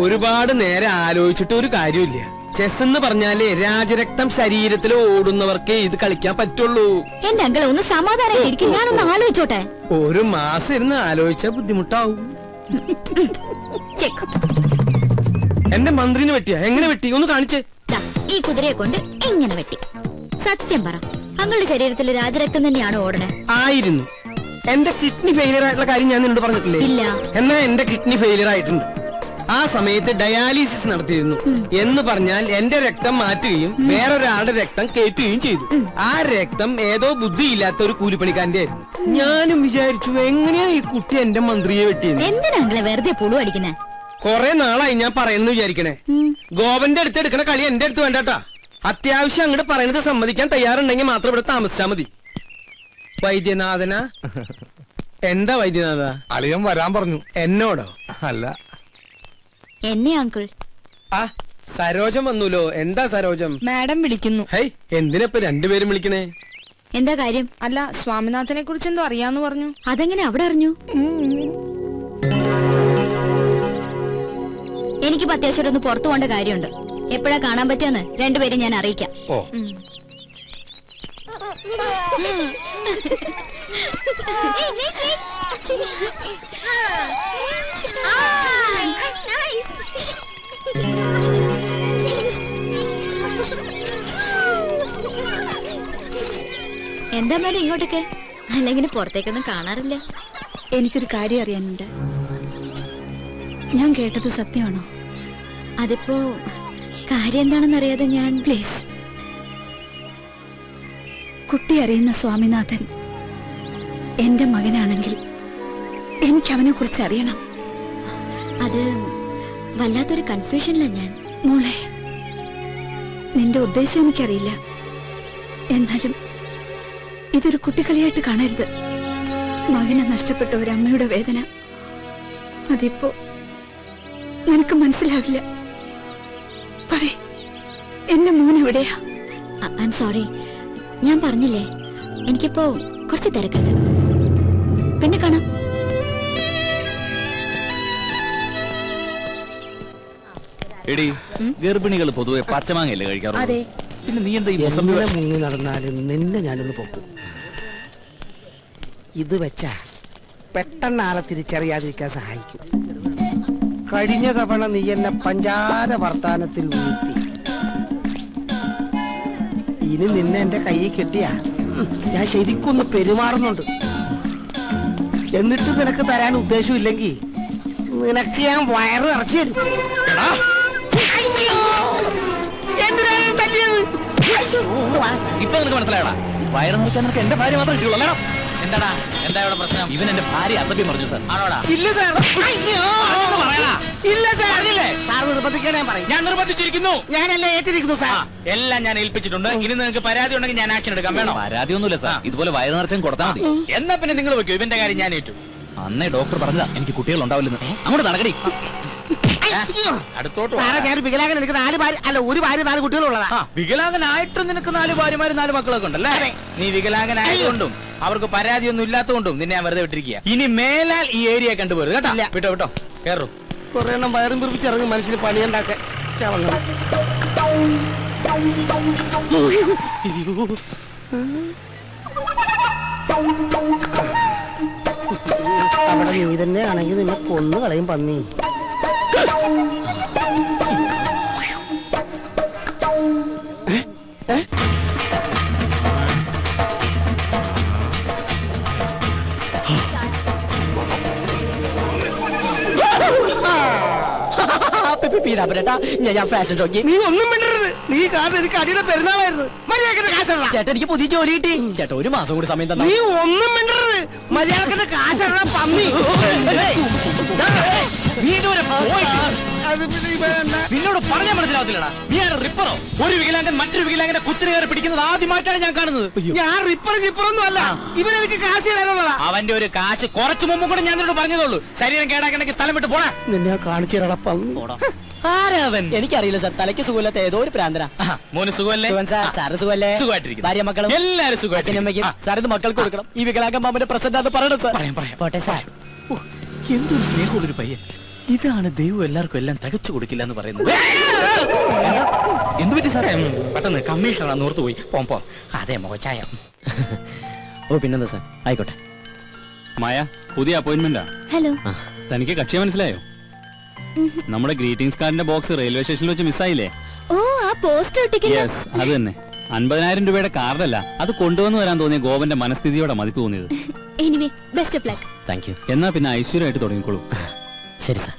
ഒരുപാട് നേരം ആലോചിച്ചിട്ട് ഒരു കാര്യമില്ല. ചെസ് എന്ന് പറഞ്ഞാലേ രാജരക്തം ശരീരത്തിൽ ഓടുന്നവർക്കേ ഇത് കളിക്കാൻ പറ്റുള്ളൂ. എന്റെ അങ്കിളെ ഒന്ന് സമാധാനമായിരിക്കും. ഞാനൊന്ന് ആലോചിച്ചോട്ടെ. ഒരു മാസം ഇരുന്ന് ആലോചിച്ചാ ബുദ്ധിമുട്ടാവും. എന്റെ മന്ത്രിനെ വെട്ടിയാ? എങ്ങനെ വെട്ടി? ഒന്ന് കാണിച്ചേ. ഈ കുതിരയെ കൊണ്ട് എങ്ങനെ വെട്ടി? സത്യം പറ, അങ്ങളുടെ ശരീരത്തിൽ രാജരക്തം തന്നെയാണോ ഓടണേ? ആയിരുന്നു. എന്റെ കിഡ്നി ഫെയിലിയർ ആയിട്ടുള്ള കാര്യം ഞാൻ നിന്നോട് പറഞ്ഞിട്ടില്ലേ? ഇല്ല. എന്നാ എന്റെ കിഡ്നി ഫെയിലിയർ ആയിട്ടുണ്ട്. ആ സമയത്ത് ഡയാലിസിസ് നടത്തിയിരുന്നു. എന്ന് പറഞ്ഞാൽ എന്റെ രക്തം മാറ്റുകയും വേറൊരാളുടെ രക്തം കയറ്റുകയും ചെയ്തു. ആ രക്തം ഏതോ ബുദ്ധിയില്ലാത്ത ഒരു കൂലിപ്പണിക്കാരന്റെ ആയിരുന്നു. ഞാനും വിചാരിച്ചു എങ്ങനെയാ ഈ കുട്ടി എന്റെ മന്ത്രിയെ വെട്ടിയത്. എന്തിനാ അങ്കിളെ വെറുതെ പുളു അടിക്കുന്നേ? കൊറേ നാളായി ഞാൻ പറയുന്നു വിചാരിക്കണേ. ഗോപന്റെ അടുത്ത് എടുക്കണ കളി എന്റെ അടുത്ത് വേണ്ടാട്ടാ. അത്യാവശ്യം അങ്ങോട്ട് പറയുന്നത് സമ്മതിക്കാൻ തയ്യാറുണ്ടെങ്കിൽ മാത്രം ഇവിടെ താമസിച്ചാ മതി. വൈദ്യനാഥന. എന്താ വൈദ്യനാഥ? അളിയൻ വരാൻ പറഞ്ഞു. എന്നോടോ? അല്ല, എന്നെ അങ്കിൾ. ആ സരോജം വന്നൂലോ. എന്താ സരോജം? മാഡം വിളിക്കുന്നു. ഹൈ, എന്തിനപ്പൊ 2 പേരും വിളിക്കണേ? എന്താ കാര്യം? അല്ല, സ്വാമിനാഥനെ കുറിച്ച് എന്തോ അറിയാന്ന് പറഞ്ഞു. അതെങ്ങനെ അവിടെ അറിഞ്ഞു? എനിക്കിപ്പോ അത്യാവശ്യം ഒന്ന് പുറത്തു പോകേണ്ട കാര്യമുണ്ട്. എപ്പോഴാ കാണാൻ പറ്റുമെന്ന് 2 പേരും ഞാൻ അറിയിക്കാം. ഓ. എന്താ മേഡം ഇങ്ങോട്ടൊക്കെ? അല്ലെങ്കിൽ പുറത്തേക്കൊന്നും കാണാറില്ല. എനിക്കൊരു കാര്യം അറിയാനുണ്ട്. ഞാൻ കേട്ടത് സത്യമാണോ? അതിപ്പോ കാര്യം എന്താണെന്ന് അറിയാതെ ഞാൻ. പ്ലീസ്, കുട്ടി അറിയുന്ന സ്വാമിനാഥൻ എന്റെ മകനാണെങ്കിൽ എനിക്ക് അവനെ കുറിച്ച് അറിയണം. അത് വല്ലാത്തൊരു കൺഫ്യൂഷനില്ല ഞാൻ. മോളെ, നിന്റെ ഉദ്ദേശം എനിക്കറിയില്ല. എന്നാലും ഇതൊരു കുട്ടിക്കളിയായിട്ട് കാണരുത്. മകനെ നഷ്ടപ്പെട്ട ഒരു അമ്മയുടെ വേദന അതിപ്പോ നിനക്ക് മനസ്സിലാവില്ല. പറയ്, എന്റെ മോൻ എവിടെയാ? I am sorry. ഞാൻ പറഞ്ഞില്ലേ, എനിക്കിപ്പോ കുറച്ച് തിരക്കുണ്ട്. പിന്നെ കാണാം. എടി ഗർഭിണികൾ പൊതുവെ പച്ചമാങ്ങയല്ലേ കഴിക്കാറുള്ളത്? അതെ. പിന്നെ നീ എന്താ ഈ മുസംബി മുങ്ങി നടന്നാലും നിന്നെ ഞാനിന്ന് പൊക്കും. ഇത് വെച്ചാ പെട്ടെന്ന് ആളെ തിരിച്ചറിയാതിരിക്കാൻ സഹായിക്കും. കഴിഞ്ഞ തവണ നീ എന്നെ പഞ്ചാര വർത്താനത്തിൽ വീഴ്ത്തി. ഇനി നിന്നെ എന്റെ കയ്യിൽ കിട്ടിയാ ഞാൻ ശരിക്കൊന്ന് പെരുമാറുന്നുണ്ട്. എന്നിട്ട് നിനക്ക് തരാൻ ഉദ്ദേശമില്ലെങ്കിൽ നിനക്ക് ഞാൻ വയറ് ഇറച്ചി തരും. ഇപ്പൊ നിനക്ക് മനസ്സിലായടാ, വയറ് നോക്കാൻ നിനക്ക് എന്റെ ഭാര്യ മാത്രമേ കിട്ടുള്ളൂ. എന്താടാ, എന്താ ഇവിടെ പ്രശ്നം? ഇവൻ എന്റെ ഭാര്യ അസഭ്യം പറഞ്ഞു സാർ. ആണോടാ? ഇല്ല സാർ. പറയടാ. ഇല്ല സാർ. സാർ നിർബന്ധിക്കണേ പറയും. ഞാൻ നിർബന്ധിച്ചിരിക്കുന്നു. ഞാനല്ലേ ഏറ്റിരിക്കുന്നു സാർ. എല്ലാം ഞാൻ ഏൽപ്പിച്ചിട്ടുണ്ട്. ഇനി നിങ്ങൾക്ക് പരാതി ഉണ്ടെങ്കിൽ ഞാൻ ആക്ഷൻ എടുക്കാം. വേണോ? പരാതിയൊന്നുമില്ല സാർ, ഇതുപോലെ വയറ് നിറച്ചും കൊടുത്താൽ മതി. എന്നാ പിന്നെ നിങ്ങൾ വെക്കൂ, ഇവന്റെ കാര്യം ഞാൻ ഏറ്റു. അന്നേ ഡോക്ടർ പറഞ്ഞതാ എനിക്ക് കുട്ടികൾ ഉണ്ടാവില്ലെന്ന്. അങ്ങോട്ട് നടക്കടി. അടുത്തോട്ട് സാറേ, ഞാൻ വികലാംഗൻ. എനിക്ക് 4 ഭാര്യ, അല്ല 1 ഭാര്യ 4 കുട്ടികളുള്ളതാ. വികലാംഗനായിട്ട് നിനക്ക് 4 ഭാര്യമാര് 4 മക്കളൊക്കെ ഉണ്ടല്ലേ? നീ വികലാംഗനായതുകൊണ്ടും അവർക്ക് പരാതിയൊന്നും ഇല്ലാത്തതുകൊണ്ടും നിന്നെ ഞാൻ വെറുതെ വിട്ടിരിക്കുക. ഇനി മേലാൽ ഈ ഏരിയ കണ്ടുപോരുത് കേട്ടോ. വിട്ടോ വിട്ടോ, കേറൂ. കുറെ എണ്ണം വയറും പിറപ്പിച്ചിറങ്ങും മനുഷ്യന് പണിയുണ്ടാക്കാൻ. അവിടെ നീ തന്നെ ആണെങ്കിൽ നിന്നെ കൊന്നു കളയും പന്നി. ഞാൻ ഫാഷൻ ഷോക്ക്. നീ ഒന്നും മിണ്ടരുത്. നീ കാരണം എനിക്ക് അടിയുടെ പെരുന്നാളായിരുന്നു. മര്യാദക്ക് കാശല്ല. ചേട്ടാ, എനിക്ക് പുതിയ ജോലി കിട്ടി. ചേട്ടാ, 1 മാസം കൂടി സമയം തന്നെ. നീ ഒന്നും മിണ്ടരുത്. മര്യാദക്ക് കാശല്ല പന്നി. നിന്നോട് പറഞ്ഞാൽ മനസ്സിലാവത്തില്ലടാ. നീ ആണ് റിപ്പറോ? ഒരു വികലാംഗൻ മറ്റൊരു വികലാംഗനെ കുത്തിരി കയറി പിടിക്കുന്നത് ആദ്യമായിട്ടാണ് ഞാൻ കാണുന്നത്. ഞാൻ റിപ്പറൊന്നും അല്ല. ഇവനെനിക്ക് കാശ് തരാനുള്ളതാ. അവന്റെ ഒരു കാശ് കുറച്ചു മുമ്പ് കൂടെ ഞാൻ നിന്നോട് പറഞ്ഞതുള്ളൂ. ശരീരം കേടാക്കണമെങ്കിൽ സ്ഥലം വിട്ട് പോടാ. നിന്നെ കാണിച്ചു തരാടാ പന്നി. ആരാവൻ? എനിക്കറിയില്ല സാർ. തലയ്ക്ക് സുഖമില്ലാത്ത ഏതോ ഒരു പ്രാന്തനാ. മോന് സുഖമല്ലേ? സാറ് സുഖമല്ലേ? സുഖമായിട്ടിരിക്കുന്നു. ഭാര്യ മക്കളും എല്ലാരും സുഖമായിട്ടിരിക്കുന്നു. സാർ ഇത് മക്കൾക്ക് കൊടുക്കണം. ഈ വികലാംഗ മാമന്റെ പ്രസന്റ് അത് പറയണം സാർ. പോട്ടെ സാർ. എന്തൊരു സ്നേഹമുള്ളൊരു പയ്യൻ. ഇതാണ് ദൈവം എല്ലാവർക്കും എല്ലാം തികച്ചു കൊടുക്കില്ല എന്ന് പറയുന്നത്. എന്ത് പറ്റി സാറേ? പെട്ടെന്ന് കമ്മീഷണർ നോർത്ത് പോയി. പോം. അതെ മോചായ. ഓ പിന്നെന്താ സാർ, ആയിക്കോട്ടെ. മായ, പുതിയ അപ്പോയിന്റ്മെന്റാ. ഹലോ. തനിക്ക് കക്ഷിയെ മനസ്സിലായോ? നമ്മുടെ ഗ്രീറ്റിംഗ്സ് കാർഡിന്റെ ബോക്സ് റെയിൽവേ സ്റ്റേഷനിൽ വെച്ച് മിസ്സായില്ലേ? ഓ, ആ പോസ്റ്റ് ഒട്ടിക്കുന്ന. യെസ്, അത് തന്നെ. 50,000 രൂപയുടെ കാർഡല്ല, അത് കൊണ്ടുവന്നു വരാൻ തോന്നിയ ഗോപന്റെ മനസ്ഥിതിയോടെ മതിപ്പ് തോന്നിയത്. Anyway, best of luck. Thank you. എന്നാ പിന്നെ ഐശ്വര്യമായിട്ട് തുടങ്ങിക്കോളൂ. ശരി സാർ.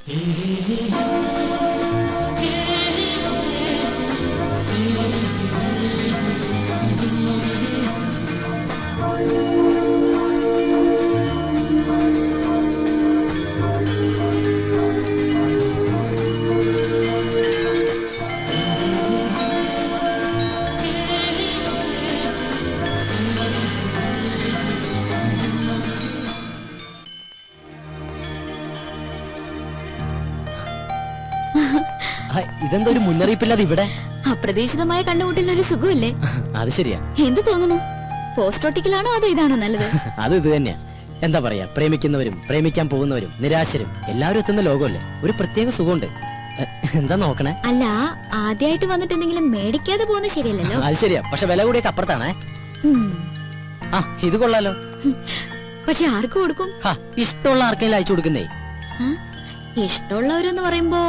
ഇതെന്താ ഒരു മുന്നറിയിപ്പില്ലാതെ ഇവിടെ? അപ്രതീക്ഷിതമായ കണ്ടുമുട്ടലിന് ഒരു സുഖമില്ലേ? അത് ശരിയാ. എന്ത് തോന്നുന്നു? പോസ്റ്റ് ഒട്ടിക്കലാണോ അതോ ഇതാണോ നല്ലത്? അത് ഇത് തന്നെയാ. എന്താ പറയാ, പ്രേമിക്കുന്നവരും പ്രേമിക്കാൻ പോകുന്നവരും നിരാശരും എല്ലാവരും എത്തുന്ന ലോകമല്ലേ. ഒരു പ്രത്യേക സുഖമുണ്ട്. എന്താ നോക്കണേ? അല്ല, ആദ്യമായിട്ട് വന്നിട്ട് എന്തെങ്കിലും മേടിക്കാതെ പോകുന്നത് ശരിയല്ലല്ലോ. അത് ശരിയാ, പക്ഷെ വില കൂടിയൊക്കെ അപ്പുറത്താണേ. ആ, ഇത് കൊള്ളാലോ. പക്ഷെ ആർക്ക് കൊടുക്കും? ഇഷ്ടമുള്ള ആർക്കെങ്കിലും അയച്ചു കൊടുക്കുന്നേ. ഇഷ്ടമുള്ളവരെന്ന് പറയുമ്പോ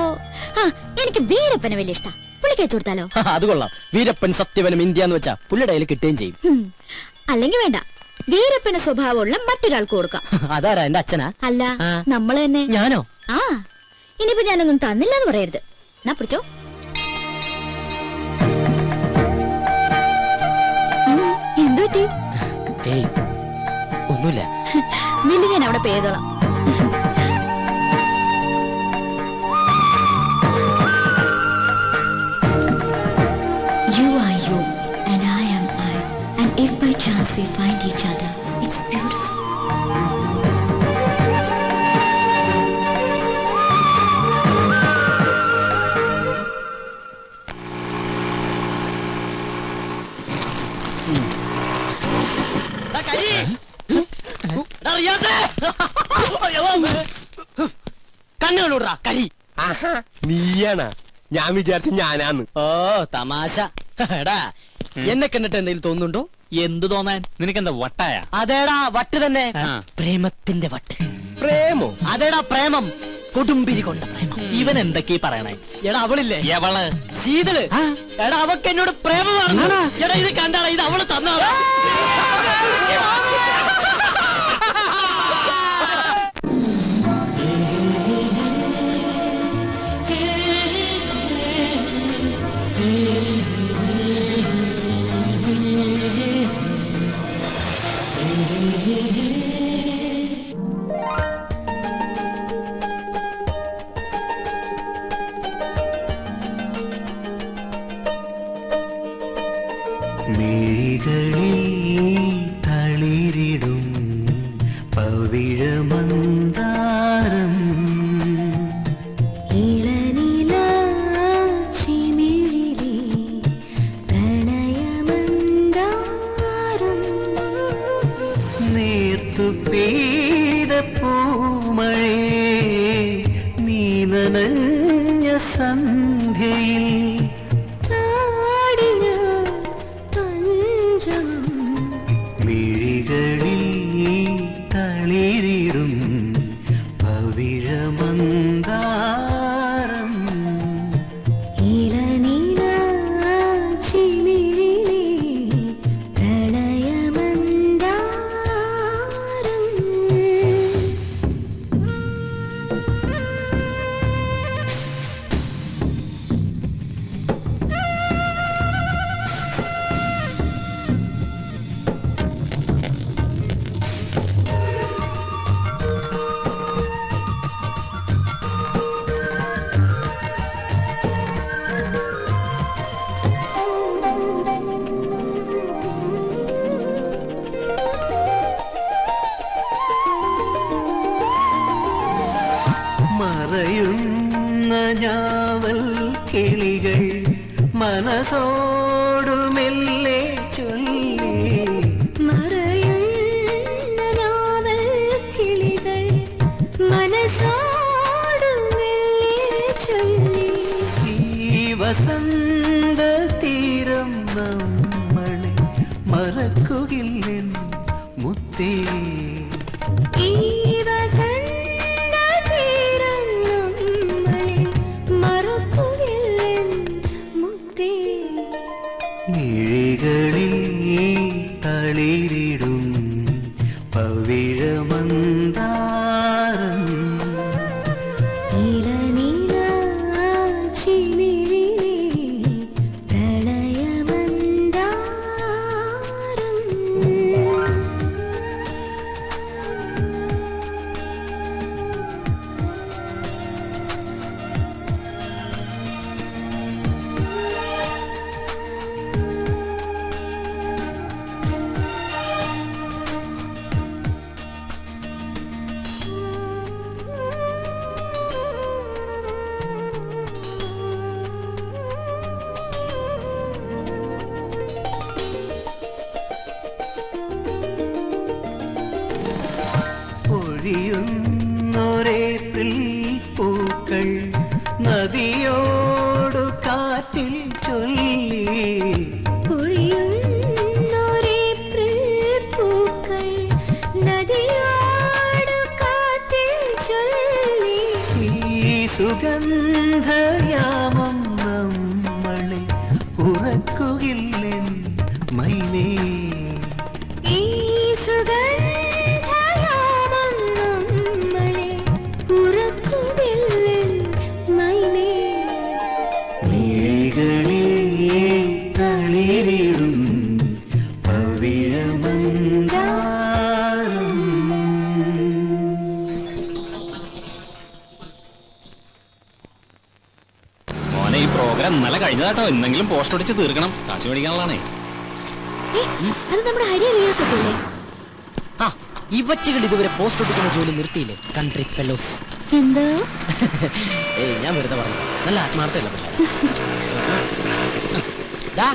എനിക്ക് വീരപ്പനെ വലിയ ഇഷ്ടം. പുള്ളിക്ക് അയച്ചു കൊടുത്താലോ? അത് കൊള്ളാം. വീരപ്പൻ സത്യവനും ഇന്ത്യ എന്ന് വെച്ചാ പുള്ളിയുടെ കയ്യിൽ കിട്ടുകയും ചെയ്യും. അല്ലെങ്കിൽ വേണ്ട, വീരപ്പന് സ്വഭാവമുള്ള മറ്റൊരാൾക്ക് കൊടുക്കാം. അതാരാ? എന്റെ അച്ഛനാ? അല്ല, നമ്മള് തന്നെ. ഞാനോ? ആ, ഇനിയിപ്പോ ഞാനൊന്നും തന്നില്ല എന്ന് പറയരുത്. എന്നാ പിടിച്ചോ. എന്തു പറ്റി? ഏയ്, ഒന്നുമില്ല. ബില്ല് ഞാൻ അവിടെ പേ ചെയ്തോളാം. You are you and I am I, and if by chance we find each other, it's beautiful. കണ്ണുകളൂടാ കരി. നീയാണ ഞാൻ വിചാരിച്ച ഞാനാന്ന്. ഓ തമാശ. എടാ എന്നെ കണ്ടിട്ട് എന്തെങ്കിലും തോന്നുന്നുണ്ടോ? എന്ത് തോന്നാൻ? നിനക്കെന്താ വട്ടായ? അതേടാ വട്ട് തന്നെ. പ്രേമത്തിന്റെ വട്ട്. പ്രേമോ? അതേടാ പ്രേമം. കൊടുമ്പിരി കൊണ്ട പ്രേമം. ഇവൻ എന്തൊക്കെയാ പറയണേ? എടാ അവളില്ലേ എവള്? ശീതള്. എടാ അവക്ക് എന്നോട് പ്രേമമാണ്. എടാ ഇത് കണ്ടാടാ, ഇത് അവള് തന്നാടാ. മിഴികളിൽ തളിരിടും പവിഴമന്ദാരം നേർത്തു പെയ്ത പൂമഴേ നീ നനഞ്ഞ സന്ധ്യയിൽ മിഴികളിൽ തളിരിടും പവിഴമന്ദാരം മറയുന്ന ഞാവൽ കിളികൾ മനസ്സോടു മെല്ലെ ചൊല്ലി ഈ വസന്ത തീരം നമ്മളെ മറക്കുകില്ലെൻ മുത്തേ മിഴികളിൽ തളിരിടും പവിഴമന്ദാരം പൊഴിയുന്നൊരേപ്രിൽ പൂക്കൾ നദിയോടു കാറ്റിൽ ചൊല്ലി ഈ സുഗന്ധയാമം നമ്മളെ ഉറക്കുകില്ലെൻ മൈനേ തളിരിടും പവിഴമന്ദാരം മോനെ ഈ പ്രോഗ്രാം ഇന്നലെ കഴിഞ്ഞതാട്ടോ. എന്തെങ്കിലും പോസ്റ്റ് അടിച്ച് തീർക്കണം. കാശ് മേടിക്കാനുള്ളതാണേ. അത് നമ്മുടെ ഹരി റിയാസ് ഒക്കെ അല്ലേ? ആ ഇവറ്റുകൾ ഇതുവരെ പോസ്റ്റ് ഒട്ടിക്കുന്ന ജോലി നിർത്തിയില്ലേ? Country fellows. എന്താ? ഏയ് ഞാൻ വെറുതെ പറഞ്ഞു. നല്ല ആത്മാർത്ഥമല്ല.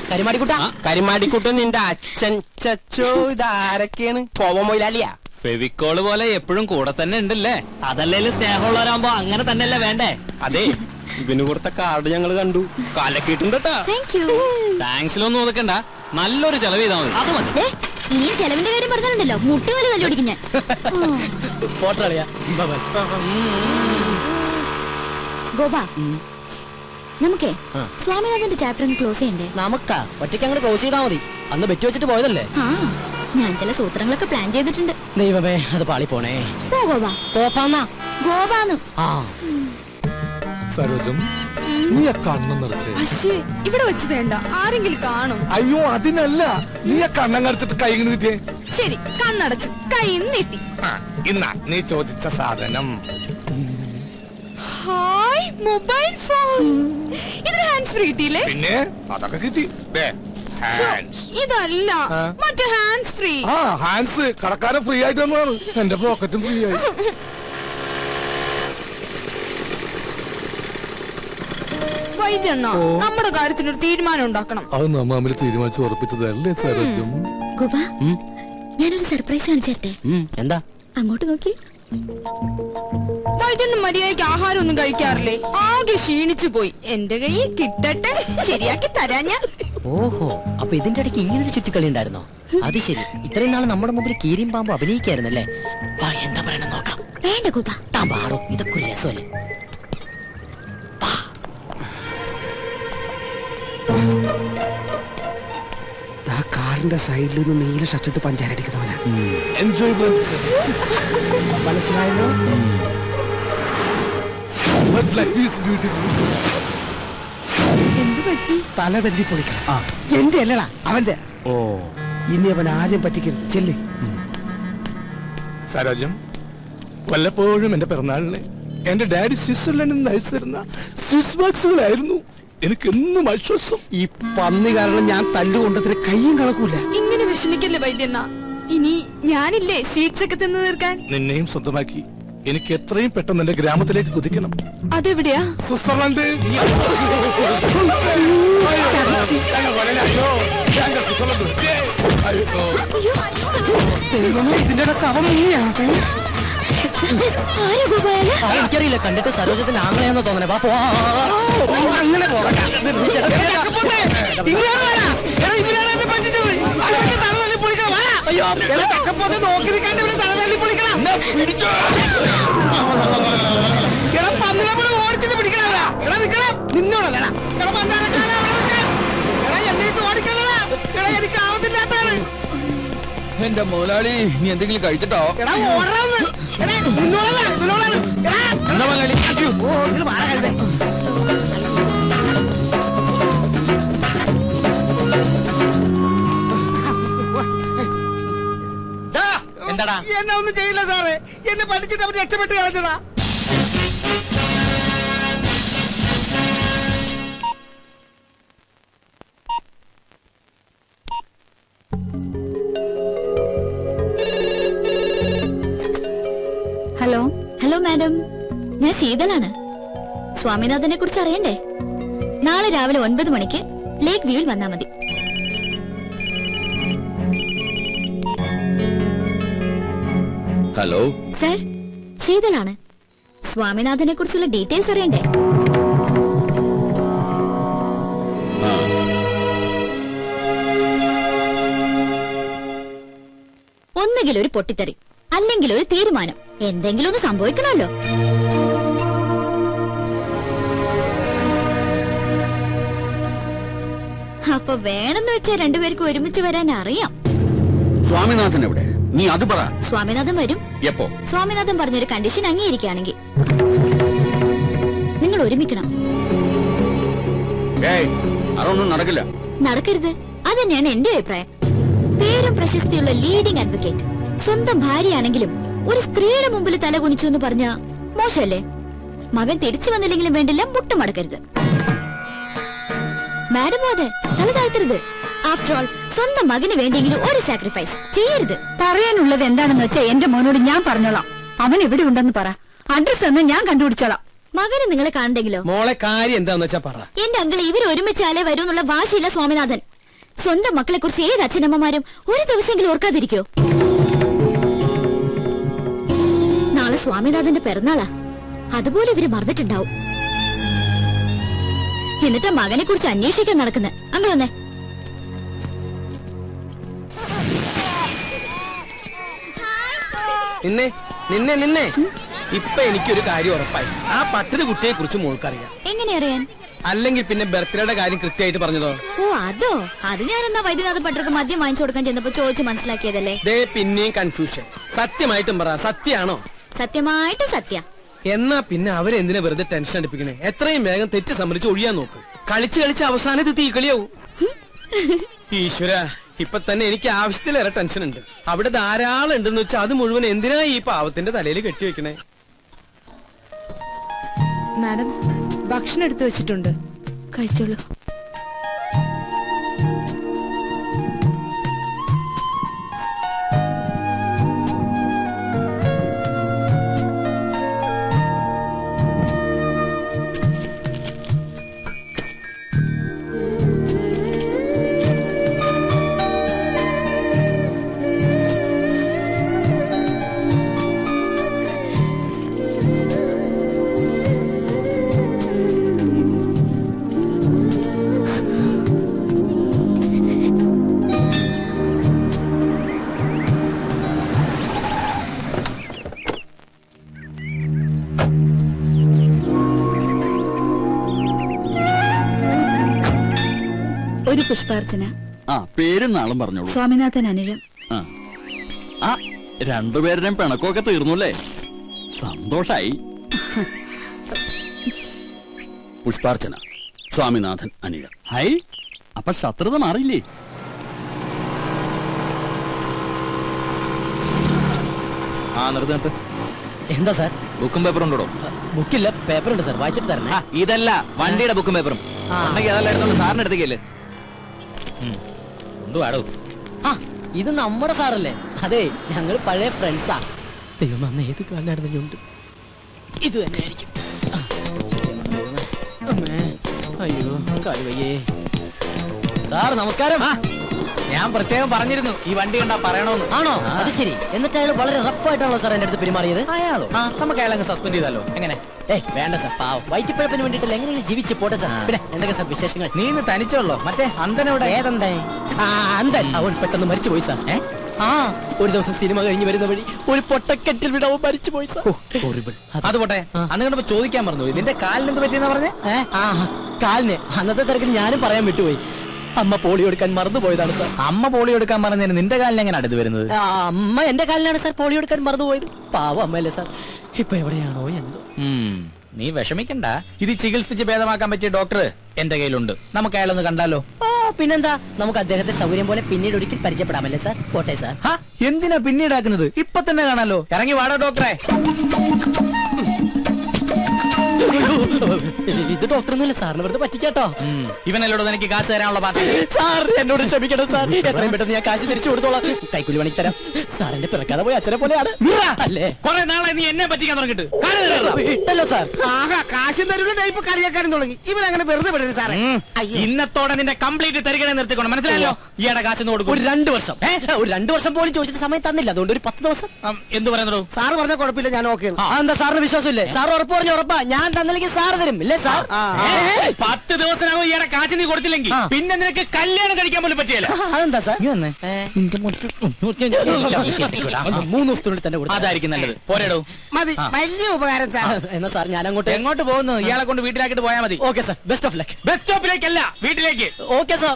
കരിമാടിക്കുട്ട. കരിമാടിക്കുട്ട നിന്റെ അച്ഛൻ ചച്ചോ. ഇതാരൊക്കെയാണ്? കോവമൊയിലാലിയാ? ഫെവിക്കോള് പോലെ എപ്പോഴും കൂടെ തന്നെ ഉണ്ടല്ലേ? അതല്ലേ സ്നേഹമുള്ളവരാകുമ്പോ അങ്ങനെ തന്നെയല്ലേ വേണ്ടേ? അതെ, ഇവന് കൊടുത്ത കാർഡ് ഞങ്ങൾ കണ്ടു. കലക്കിയിട്ടുണ്ട് കേട്ടാ. Thank you. താങ്ക്സിലൊന്നും ഒതുക്കണ്ട, നല്ലൊരു ചെലവ് ചെയ്താൽ മതി. അത് മതി. ദേ, ഇനി ചെലവിന്റെ കാര്യം പറഞ്ഞാലുണ്ടല്ലോ മുട്ടുകാല് തല്ലി ഓടിക്കും ഞാൻ. പോട്ടളിയാ. ഗോപ, നമുക്കേ സ്വാമിനാഥന്റെ ചാപ്റ്റർ ഒന്ന് ക്ലോസ് ചെയ്യണ്ടേ? നമുക്കാ ഒറ്റയ്ക്ക് അങ്ങോട്ട് ക്ലോസ് ചെയ്താൽ മതി. അന്ന് ബെറ്റ് വെച്ചിട്ട് പോയതല്ലേ? ആ, ഞാൻ ചില സൂത്രങ്ങളൊക്കെ പ്ലാൻ ചെയ്തിട്ടുണ്ട്. ദൈവമേ, അത് പാളി പോണേ. പോ ഗോപ. കോപ്പാന്നാ ഗോപാന്ന്. ആ സരോജം, നീ ആ കണ്ണം നിറച്ചേ. അശ്ശേ, ഇവിടെ വെച്ച് വേണ്ട, ആരെങ്കിലും കാണും. അയ്യോ അതിനല്ല, നീ ആ കണ്ണം കടച്ചിട്ട് കൈ കിട്ടിയേ. ശരി, കണ്ണടച്ചു, കൈ നീട്ടി. ഇന്നാ നീ ചോദിച്ച സാധനം. Hi, mobile phone. ഇത് ഹാൻഡ്സ് ഫ്രീ കിട്ടിയില്ലേ? പിന്നെ അതൊക്കെ കിട്ടി. ഇതല്ല, മറ്റേ ഹാൻഡ്സ് ഫ്രീ. ആ ഹാൻഡ്സ് കടക്കാരൻ ഫ്രീ ആയിട്ട് തന്നതാണ്. എന്റെ പോക്കറ്റും ഫ്രീ ആയി. വൈദ്യണ്ണ, നമ്മുടെ കാര്യത്തിനൊരു തീരുമാനം ഉണ്ടാക്കണം. അത് നമ്മ തമ്മിൽ തീരുമാനിച്ചു ഉറപ്പിച്ചതല്ലേ സരോജം? ഗോപ, ഞാനൊരു സർപ്രൈസ് കാണിച്ചേരട്ടെ. എന്താ? അങ്ങോട്ട് നോക്കി. വൈദ്യണ്ണ മര്യാദയ്ക്ക് ആഹാരം ഒന്നും കഴിക്കാറില്ലേ? ആകെ ക്ഷീണിച്ചു പോയി. എന്റെ കയ്യിൽ കിട്ടട്ടെ, ശരിയാക്കി തരാൻ ഞാൻ. ഓഹോ, അപ്പൊ ഇതിന്റെ ഇടയ്ക്ക് ഇങ്ങനൊരു ചുറ്റിക്കളി ഉണ്ടായിരുന്നോ? അത് ശരി. ഇത്രയും നാൾ നമ്മുടെ മുമ്പിൽ കീരിയും പാമ്പ് അഭിനയിക്കായിരുന്നല്ലേ? എന്താ പറയണ നോക്കാം. വേണ്ട ഗോപ, താൻ പാടോ, ഇതൊക്കെ ഒരു രസമല്ലേ? കാറിന്റെ സൈഡിൽ നിന്ന് നീല ഷർട്ടിട്ട് പഞ്ചാരടിക്കുന്നവനാ. എൻജോയ് മനസ്സിലായല്ലോ? എന്ത് പറ്റി? തല തല്ലി പൊളിക്കണം. എന്റെ അല്ലടാ, അവന്റെ. ഓ, ഇനി അവൻ ആരും പറ്റിക്കരുത്. ചെല്ല്. സരോജം, വല്ലപ്പോഴും എന്റെ പിറന്നാളിന് എന്റെ ഡാഡി സ്വിറ്റ്സർലൻഡിൽ നിന്ന് അയച്ചിരുന്ന സ്വിസ് ബോക്സുകളായിരുന്നു എനിക്ക് എന്നും ആശ്വാസം. ഈ പന്നി കാരണം ഞാൻ തല്ലുകൊണ്ടതിന് കയ്യും കണക്കൂല. ഇങ്ങനെ വിഷമിക്കല്ലേ വൈദ്യണ്ണ. ഇനി ഞാനില്ലേ സ്വീറ്റ്സ് ഒക്കെ തിന്നു തീർക്കാൻ. നിന്നെയും സ്വന്തമാക്കി എനിക്ക് എത്രയും പെട്ടെന്ന് എന്റെ ഗ്രാമത്തിലേക്ക് കുതിക്കണം. അതെവിടെയാ? സ്വിറ്റ്സർലൻഡ്. ഇതിന്റെ ഇടക്ക് അവൻ മുങ്ങിയാ. ആരാ ഗോപ അയാള്? എനിക്കറിയില്ല, കണ്ടിട്ട് സരോജത്തിന് ആങ്ങളെയാന്ന് തോന്നണേ. വാ പോവാ. അങ്ങനെ പോകട്ടെ. നോക്കി നിൽക്കാണ്ട് ഇവിടെ തല തല്ലി പൊളിക്കണം. എടാ പന്നിനെ ഓടിച്ചിട്ട് പിടിക്കണ. എടാ നിക്കണം. നിന്നോടല്ലടാ. എടാ പണ്ടാരക്കാല എടാ എന്നിട്ട് ഓടിക്കലടാ. എടാ എനിക്ക് ആവത്തില്ലാത്താണ്. എന്റെ മുതലാളി, നീ എന്തെങ്കിലും കഴിച്ചിട്ടോ? എടാ ഓടാന്ന്. എടാ നിന്നോടല്ല, നിന്നോടാണ്. എടാ എന്താ മുതലാളി? ഓ നിങ്ങൾ വാഴ കഴുതേ. എന്താടാ? എന്നെ ഒന്നും ചെയ്യില്ല സാറേ. എന്നെ പഠിച്ചിട്ട് അവർ രക്ഷപ്പെട്ട് കളഞ്ഞതാ. ഹലോ. ഹലോ മാഡം, ഞാൻ ശീതളാണ്. സ്വാമിനാഥനെ കുറിച്ച് അറിയണ്ടേ? നാളെ രാവിലെ 9 മണിക്ക് ലേക്ക് വ്യൂവിൽ വന്നാ മതി. Hello sir, ശീതളാണ്. സ്വാമിനാഥനെ കുറിച്ചുള്ള ഡീറ്റെയിൽസ് അറിയണ്ടേ? ഒന്നുകിൽ ഒരു പൊട്ടിത്തെറി, അല്ലെങ്കിൽ ഒരു തീരുമാനം. എന്തെങ്കിലും ഒന്ന് സംഭവിക്കണമല്ലോ. അപ്പൊ വേണമെന്ന് വെച്ചാൽ രണ്ടുപേർക്കും ഒരുമിച്ച് വരാൻ അറിയാം. സ്വാമിനാഥൻ എവിടെ? നീ അത് പറ. സ്വാമിനാഥൻ വരും. എപ്പോ? സ്വാമിനാഥൻ പറഞ്ഞൊരു കണ്ടീഷൻ അംഗീകരിക്കുകയാണെങ്കിൽ നിങ്ങൾ ഒരുമിക്കണം. അതൊന്നും നടക്കില്ല. നടക്കരുത്, അതന്നെയാണ് എന്റെ അഭിപ്രായം. പേരും പ്രശസ്തിയുള്ള ലീഡിംഗ് അഡ്വക്കേറ്റ്, സ്വന്തം ഭാര്യയാണെങ്കിലും ഒരു സ്ത്രീയുടെ മുമ്പിൽ തല കുനിച്ചു എന്ന് പറഞ്ഞ മോശമല്ലേ? മകൻ തിരിച്ചു വന്നില്ലെങ്കിലും വേണ്ടില്ല, മുട്ടുമടക്കരുത്. മാഡം അതെ, തല താഴ്ത്തരുത്. ആഫ്റ്റർ ഓൾ സ്വന്തം മകന് വേണ്ടിയെങ്കിലും ഒരു സാക്രിഫൈസ് ചെയ്യരുത്. പറയാനുള്ളത് എന്താണെന്ന് വെച്ചാൽ എന്റെ മോനോട് ഞാൻ പറഞ്ഞോളാം. അവൻ എവിടെ ഉണ്ടെന്ന് പറ. അഡ്രസ് എന്ന് ഞാൻ കണ്ടുപിടിച്ചോളാം. മകന് നിങ്ങളെ കാണണ്ടെങ്കിലോ? മോളെ കാര്യം എന്താന്ന് വെച്ചാ പറ. എന്റെ അങ്കിൾ ഇവർ ഒരുമിച്ചാലേ വരൂ എന്നുള്ള വാശിയില്ല സ്വാമിനാഥൻ. സ്വന്തം മക്കളെ കുറിച്ച് ഏത് അച്ഛനമ്മമാരും ഒരു ദിവസമെങ്കിലും ഓർക്കാതിരിക്കോ? നാളെ സ്വാമിനാഥന്റെ പിറന്നാളാ, അതുപോലെ ഇവര് മറന്നിട്ടുണ്ടാവും. എന്നിട്ട് മകനെ കുറിച്ച് അന്വേഷിക്കാൻ നടക്കുന്നത്. അങ്ങ് വന്നേ. നിന്നെ നിന്നെ നിന്നെ ഇപ്പൊ എനിക്കൊരു കാര്യം ഉറപ്പായി. ആ പട്ടൊരു കുട്ടിയെ കുറിച്ച് മോൾക്കറിയാം. എങ്ങനെ അറിയാൻ? അല്ലെങ്കിൽ പിന്നെ ബർത്ത്ഡേയുടെ കാര്യം കൃത്യമായിട്ട് പറഞ്ഞതോ? ഓ അതോ, അത് ഞാൻ എന്നാ വൈദ്യനാഥ പട്ടർക്ക് മദ്യം വാങ്ങിച്ചു കൊടുക്കാൻ ചെന്നപ്പോ ചോദിച്ചു മനസ്സിലാക്കിയതല്ലേ. ദേ പിന്നെയും കൺഫ്യൂഷൻ. സത്യമായിട്ടും പറ, സത്യാണോ? സത്യമായിട്ട് സത്യ. എന്നാ പിന്നെ അവരെന്തിനാ വെറുതെ ടെൻഷൻ അടിപ്പിക്കണേ? എത്രയും വേഗം തെറ്റ് സമ്മതിച്ച് ഒഴിയാൻ നോക്ക്. കളിച്ച് കളിച്ച് അവസാനം ഇത് തീക്കളിയാവും. ഈശ്വര, ഇപ്പൊ തന്നെ എനിക്ക് ആവശ്യത്തിലേറെ ടെൻഷൻ ഉണ്ട്. അവിടെ ധാരാളം ഉണ്ടെന്ന് വെച്ചാൽ അത് മുഴുവൻ എന്തിനാ ഈ പാവത്തിന്റെ തലയിൽ കെട്ടിവെക്കണേ? മാഡം, ഭക്ഷണം എടുത്തു വെച്ചിട്ടുണ്ട്, കഴിച്ചോളൂ. ഒരു പുഷ്പാർച്ചന. ആ പേരും നാളും പറഞ്ഞോളൂ. സ്വാമിനാഥൻ അനിഴം. ആ രണ്ടുപേരുടെയും പിണക്കമൊക്കെ തീർന്നുല്ലേ? സന്തോഷായി. പുഷ്പാർച്ചന, സ്വാമിനാഥൻ അനിഴം. ഹൈ, അപ്പൊ ശത്രുത മാറിയില്ലേ? ആ നിർത്ത്. എന്താ സാർ? ബുക്കും പേപ്പറും ഉണ്ടോ? ബുക്കില്ല, പേപ്പറുണ്ട് സാർ, വായിച്ചിട്ട് തരണേ. ഇതല്ല, വണ്ടിയുടെ ബുക്കും പേപ്പറും ഉണ്ടെങ്കിൽ അതെല്ലാം എടുത്തോണ്ട് സാറിന് എടുത്തേക്കല്ലേ. കൊണ്ടുവാടോ. ആ ഇത് നമ്മുടെ സാറല്ലേ? അതെ, ഞങ്ങൾ പഴയ ഫ്രണ്ട്സാ. ദൈവം അന്ന് ഏത് കാലിനായിരുന്നു ഞുണ്ട്? ഇത് തന്നെ ആയിരിക്കും. അയ്യോ കാലുവയ്യേ. സാർ നമസ്കാരം. ഞാൻ പ്രത്യേകം പറഞ്ഞിരുന്നു ഈ വണ്ടി കണ്ടാ പറയണോന്ന്. ആണോ? അത് ശരി. എന്നിട്ട് അയാൾ വളരെ റഫ് ആയിട്ടാണല്ലോ സാർ എന്റെ അടുത്ത് പെരുമാറിയത്? അയാളോ? നമുക്ക് അയാളങ്ങ് സസ്പെൻഡ് ചെയ്താലോ? എങ്ങനെ? വേണ്ട സാർ, പാവം വയറ്റിപ്പഴപ്പിന് വേണ്ടിയിട്ടല്ല, എങ്ങനെയാണ് ജീവിച്ച് പോട്ടെ സാർ. പിന്നെ എന്തൊക്കെ സാർ വിശേഷങ്ങൾ? നീ ഇന്ന് തനിച്ചുള്ളോ? മറ്റേ അന്തനവിടെ? ഏതെന്തേ? അന്തൻ അവൻ പെട്ടെന്ന് മരിച്ചു പോയി സാർ. ആ ഒരു ദിവസം സിനിമ കഴിഞ്ഞ് വരുന്ന വഴി ഒരു പൊട്ടക്കെട്ടിൽ വിടവും മരിച്ചു പോയി സാർ. അത് പോട്ടെ, അന്ന് കണ്ടപ്പോ ചോദിക്കാൻ പറഞ്ഞു, നിന്റെ കാലിന് എന്ത് പറ്റിയെന്നാ പറഞ്ഞേ? കാലിന് അന്നത്തെ തിരക്കിൽ ഞാനും പറയാൻ വിട്ടുപോയി. അമ്മ പോളിയോ എടുക്കാൻ മറന്നുപോയതാണ് സാർ. അമ്മ പോളിയോ എടുക്കാൻ പറഞ്ഞതിന് നിന്റെ കാലിന് എങ്ങനെ അടുത്ത് വരുന്നത്? അമ്മ എന്റെ കാലിനാണ് സാർ പോളിയോ എടുക്കാൻ മറന്നുപോയത്. പാവം അമ്മയല്ലേ സാർ, ഇപ്പൊ എവിടെയാണോ എന്തോ. നീ വിഷമിക്കണ്ട, ഇത് ചികിത്സിച്ച് ഭേദമാക്കാൻ പറ്റിയ ഡോക്ടർ എന്റെ കയ്യിലുണ്ട്. നമുക്ക് അയാളൊന്ന് കണ്ടാലോ? ഓ പിന്നെന്താ, നമുക്ക് അദ്ദേഹത്തെ സൗകര്യം പോലെ പിന്നീട് ഒരിക്കൽ പരിചയപ്പെടാമല്ലേ സാർ? പോട്ടെ സാർ. എന്തിനാ പിന്നീടാക്കുന്നത്? ഇപ്പൊ തന്നെ കാണാലോ. ഇറങ്ങി വാടോ ഡോക്ടറെ. ഇത് ഡോക്ടറൊന്നുമില്ല സാറിന് വെറുതെ പറ്റിക്കാട്ടോ. ഇവനല്ലോട് എനിക്ക് കാശ് തരാനുള്ള പാർട്ടി. സാർ എന്നോട് ക്ഷമിക്കണം സാർ, എത്രയും പെട്ടെന്ന് ഞാൻ കാശ് തിരിച്ചു കൊടുത്തോളാം. കൈക്കൂലി പണിക്ക് തരാം. സാറിന്റെ പിറക്കാതെ പോയി അച്ഛനെ പോലെയാണ് അല്ലേ? കുറെ നാളെ നീ എന്നെ പറ്റിക്കാൻ തുടങ്ങിട്ട് ഇട്ടല്ലോ സാർ. കാശും തരൂല, ഇപ്പൊ കളിയാക്കാനും തുടങ്ങി. ഇവനങ്ങനെ വെറുതെ വിടരുത് സാറേ. ഇന്നത്തോടെ നിന്റെ കംപ്ലീറ്റ് തരികണേ നിർത്തിക്കണം, മനസ്സിലായല്ലോ? ഈയുടെ കാശ് കൊടുക്കും. ഒരു 2 വർഷം, ഒരു 2 വർഷം പോലും ചോദിച്ചിട്ട് സമയം തന്നില്ല. അതുകൊണ്ട് ഒരു 10 ദിവസം. എന്ത് പറയുന്നു? സാറ് പറഞ്ഞ കുഴപ്പമില്ല, ഞാൻ ഓക്കെ. എന്താ സാറിന് വിശ്വാസമില്ലേ? സാർ ഉറപ്പ് പറഞ്ഞു. ഉറപ്പാ, ഞാൻ തന്നില്ലെങ്കിൽ സാർ തരും ഇല്ലേ സാർ? 10 ദിവസത്തിനകം ഈയുടെ കാശ് നീ കൊടുത്തില്ലെങ്കിൽ പിന്നെ നിനക്ക് കല്യാണം കഴിക്കാൻ പോലും പറ്റിയല്ല. അതെന്താ സാർ? 3 ദിവസത്തിനുള്ളിൽ തന്നെ കൊടുത്തു. അതായിരിക്കും നല്ലത്. പോരേടോ. മതി, വലിയ ഉപകാരം സാർ. എന്നാ സാർ ഞാൻ അങ്ങോട്ട്. എങ്ങോട്ട് പോകുന്നു? ഇയാളെ കൊണ്ട് വീട്ടിലാക്കിട്ട് പോയാൽ മതി. Okay sir, best of luck. Bus സ്റ്റോപ്പിലേക്കല്ല, വീട്ടിലേക്ക്. Okay sir.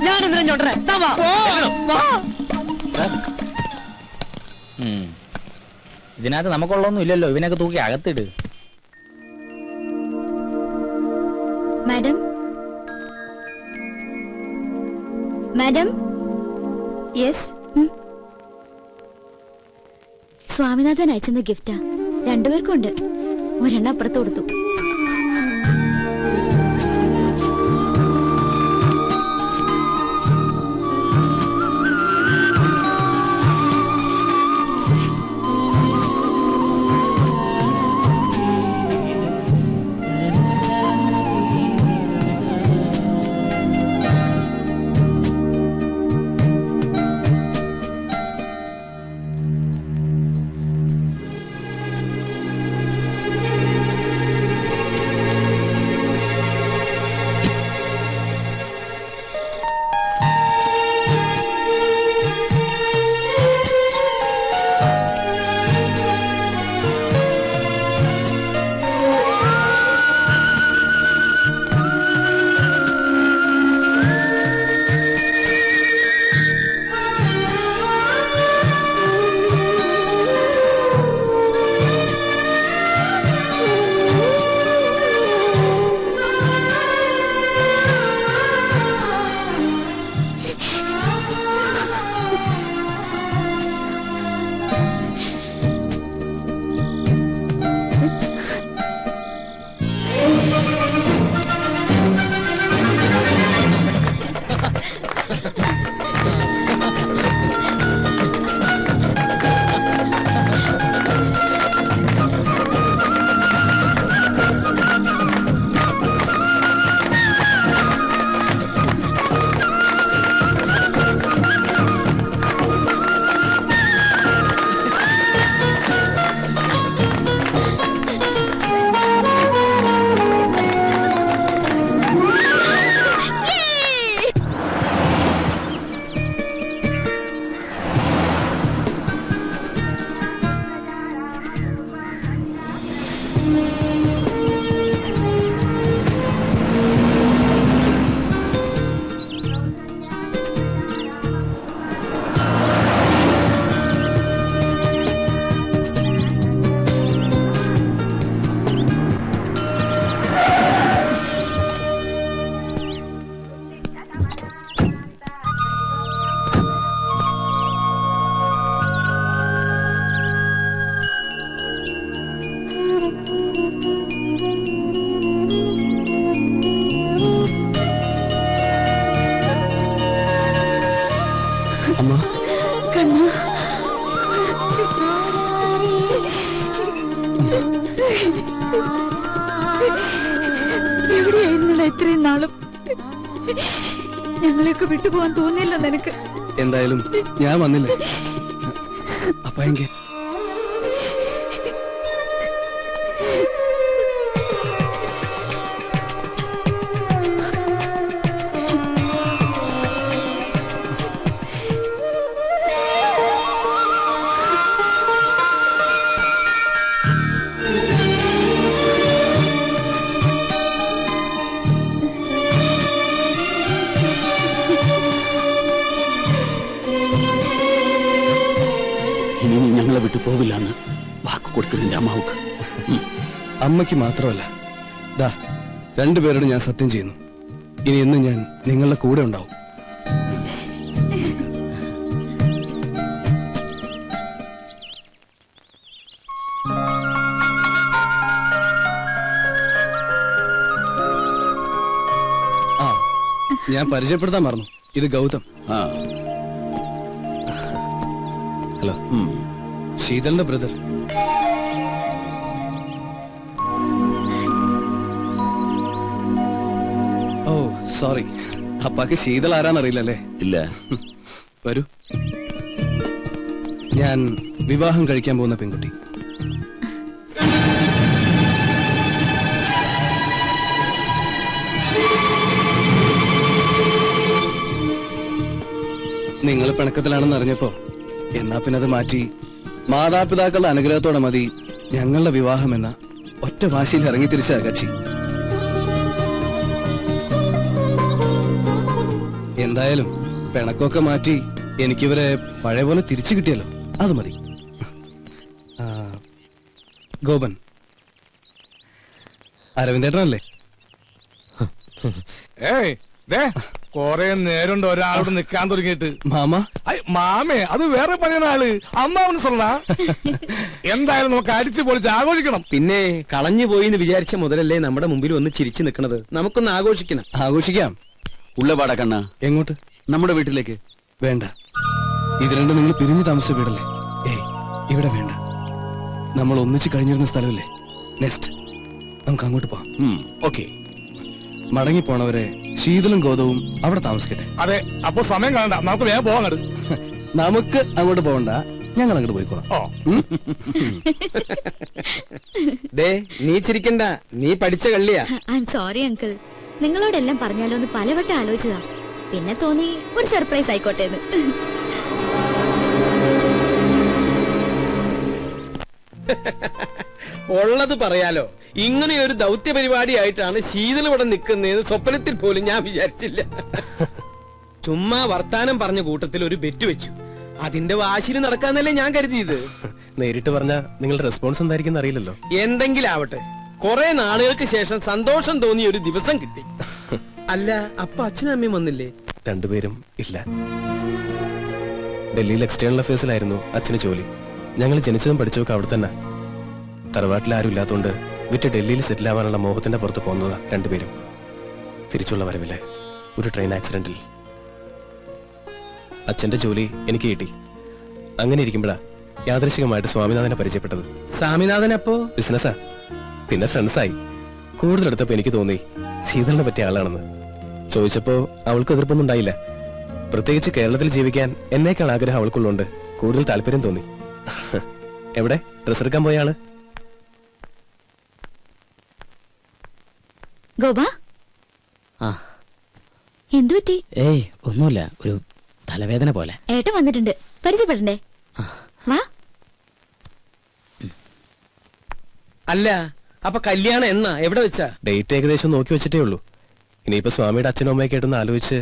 ഞാൻ എന്തിനാ ചോട്ടനെ? ഇതിനകത്ത് നമുക്കുള്ളൊന്നും ഇല്ലല്ലോ, ഇവനൊക്കെ തൂക്കി അകത്തിട്. Madam, madam. യെസ്. സ്വാമിനാഥൻ അയച്ചെന്ന ഗിഫ്റ്റാ. 2 പേർക്കും ഉണ്ട്. ഒരെണ്ണം അപ്പുറത്ത് കൊടുത്തു. കണ്ണ എവിടെയായിരുന്നില്ല ഇത്രയും നാളും? ഞങ്ങളെയൊക്കെ വിട്ടുപോകാൻ തോന്നിയില്ല നിനക്ക്? എന്തായാലും ഞാൻ വന്നില്ലേ അപ്പൊ എങ്കിൽ ഇനി നീ ഞങ്ങളെ വിട്ടു പോവില്ലെന്ന് വാക്ക് കൊടുക്കുന്നുണ്ട് അമ്മാവുക്ക്. അമ്മയ്ക്ക് മാത്രമല്ല, ദാ രണ്ടുപേരോട് ഞാൻ സത്യം ചെയ്യുന്നു, ഇനി എന്നും ഞാൻ നിങ്ങളുടെ കൂടെ ഉണ്ടാവും. ആ, ഞാൻ പരിചയപ്പെടുത്താൻ മറന്നു. ഇത് ഗൗതം. ആ, ഹലോ. ശീതലിന്റെ ബ്രദർ. ഓ സോറി, അപ്പാക്ക് ശീതൾ ആരാന്നറിയില്ലല്ലേ? ഇല്ല. വരൂ. ഞാൻ വിവാഹം കഴിക്കാൻ പോകുന്ന പെൺകുട്ടി. നിങ്ങൾ പിണക്കത്തിലാണെന്ന് അറിഞ്ഞപ്പോ എന്നാ പിന്നെ അത് മാറ്റി മാതാപിതാക്കളുടെ അനുഗ്രഹത്തോടെ മതി ഞങ്ങളുടെ വിവാഹം എന്ന ഒറ്റ വാശിയിൽ ഇറങ്ങി തിരിച്ച കക്ഷി. എന്തായാലും പിണക്കമൊക്കെ മാറ്റി എനിക്കിവരെ പഴയ പോലെ തിരിച്ചു കിട്ടിയല്ലോ, അത് മതി. ഗോപൻ, അരവിന്ദേട്ടനല്ലേ? ഏയ് ദേ കൊറേ നേരമുണ്ട് ഒരാളോട് നിക്കാൻ തുടങ്ങിയിട്ട്. മാമ? മാമേ, അത് വേറെ പണിയുന്ന ആള്. അമ്മാവന് சொல்றா. എന്തായാലും നമുക്ക് അടിച്ചു പൊളിച്ച് ആഘോഷിക്കണം. പിന്നെ കളഞ്ഞു പോയി എന്ന് വിചാരിച്ച മുതലല്ലേ നമ്മുടെ മുമ്പിൽ ഒന്ന് ചിരിച്ചു നിൽക്കുന്നത്. നമുക്കൊന്ന് ആഘോഷിക്കണം. ആഘോഷിക്കാം. ഉള്ളപാടാ കണ്ണ. എങ്ങോട്ട്? നമ്മുടെ വീട്ടിലേക്ക്. വേണ്ട, ഇത് രണ്ടും നിങ്ങൾ പിരിഞ്ഞു താമസിച്ച വീടല്ലേ? ഏയ്, ഇവിടെ വേണ്ട. നമ്മൾ ഒന്നിച്ച് കഴിഞ്ഞിരുന്ന സ്ഥലമല്ലേ? നെക്സ്റ്റ് നമുക്ക് അങ്ങോട്ട് പോവാം. ഓക്കെ. മടങ്ങിപ്പോണവരെ ശീതളും ഗോതവും അവിടെ താമസിക്കട്ടെ. അതെ, അപ്പൊ സമയം കാണണ്ട, നമുക്ക് വേഗം പോവാൻ. നമുക്ക് അങ്ങോട്ട് പോകണ്ട, ഞങ്ങൾ അങ്ങോട്ട് പോയിക്കോളാം. ദേ നീ ചിരിക്കണ്ട, നീ പഠിച്ച കള്ളിയാ. ഐ എം സോറി അങ്കിൾ, നിങ്ങളോടെല്ലാം പറഞ്ഞാലോ എന്ന് പലവട്ടം ആലോചിച്ചതാ. പിന്നെ തോന്നി ഒരു സർപ്രൈസ് ആയിക്കോട്ടെ എന്ന്. ഉള്ളത് പറയാലോ, ഇങ്ങനെ ഒരു ദൗത്യ പരിപാടിയായിട്ടാണ് ശീതൾ ഇവിടെ നിൽക്കുന്നതെന്ന് സ്വപ്നത്തിൽ പോലും ഞാൻ വിചാരിച്ചില്ല. ചുമ്മാ വർത്താനം പറഞ്ഞ കൂട്ടത്തിൽ ഒരു ബെറ്റ് വെച്ചു. അതിന്റെ വാശിയിൽ നടക്കാന്നല്ലേ ഞാൻ കരുതിയത്. നേരിട്ട് പറഞ്ഞ നിങ്ങളുടെ റെസ്പോൺസ് എന്തായിരിക്കും അറിയില്ലല്ലോ. എന്തെങ്കിലും ആവട്ടെ, കുറെ നാളുകൾക്ക് ശേഷം സന്തോഷം തോന്നിയ ഒരു ദിവസം കിട്ടി. അല്ല, അപ്പൊ അച്ഛനും അമ്മയും വന്നില്ലേ? രണ്ടുപേരും ഇല്ല. ഡൽഹിയിൽ എക്സ്റ്റേണൽ അഫയേഴ്സിലായിരുന്നു അച്ഛന് ജോലി. ഞങ്ങൾ ജനിച്ചതും പഠിച്ചതൊക്കെ അവിടെ തന്നെ. തറവാട്ടിൽ ആരും ഇല്ലാത്തതുകൊണ്ട് വിറ്റ് ഡൽഹിയിൽ സെറ്റിൽ ആവാനുള്ള മോഹത്തിന്റെ പുറത്ത് പോകുന്നതാ രണ്ടുപേരും. തിരിച്ചുള്ള വരവില്ലേ ഒരു ട്രെയിൻ ആക്സിഡന്റിൽ അച്ഛന്റെ ജോലി എനിക്ക് കിട്ടി. അങ്ങനെ ഇരിക്കുമ്പോഴാ യാദൃശികമായിട്ട് സ്വാമിനാഥനെ പരിചയപ്പെട്ടത്. സ്വാമിനാഥൻ അപ്പോ ബിസിനസ്സാ, പിന്നെ ഫ്രണ്ട്സായി. കൂടുതലെടുത്തപ്പോ എനിക്ക് തോന്നി ശീതളിനെ പറ്റിയ ആളാണെന്ന്. ചോദിച്ചപ്പോ അവൾക്ക് എതിർപ്പൊന്നും ഉണ്ടായില്ല. പ്രത്യേകിച്ച് കേരളത്തിൽ ജീവിക്കാൻ എന്നേക്കാൾ ആഗ്രഹം അവൾക്കുള്ളതുകൊണ്ട് കൂടുതൽ താല്പര്യം തോന്നി. എവിടെ ഡ്രസ് എടുക്കാൻ പോയ ആള്? ഗോപാ, എന്തു പറ്റി? ഏയ് ഒന്നുമില്ല, ഒരു തലവേദന പോലെ. ഏട്ടൻ വന്നിട്ടുണ്ട്, പരിചയപ്പെടണ്ടേ? വാ. അല്ല, അപ്പൊ കല്യാണം എന്നാ, എവിടെ വെച്ചാ? ഡേറ്റ് ഏകദേശം നോക്കി വെച്ചിട്ടേ ഉള്ളൂ. ഇനിയിപ്പോ സ്വാമിയുടെ അച്ഛനും അമ്മയൊക്കെ ആയിട്ടൊന്ന് ആലോചിച്ച്.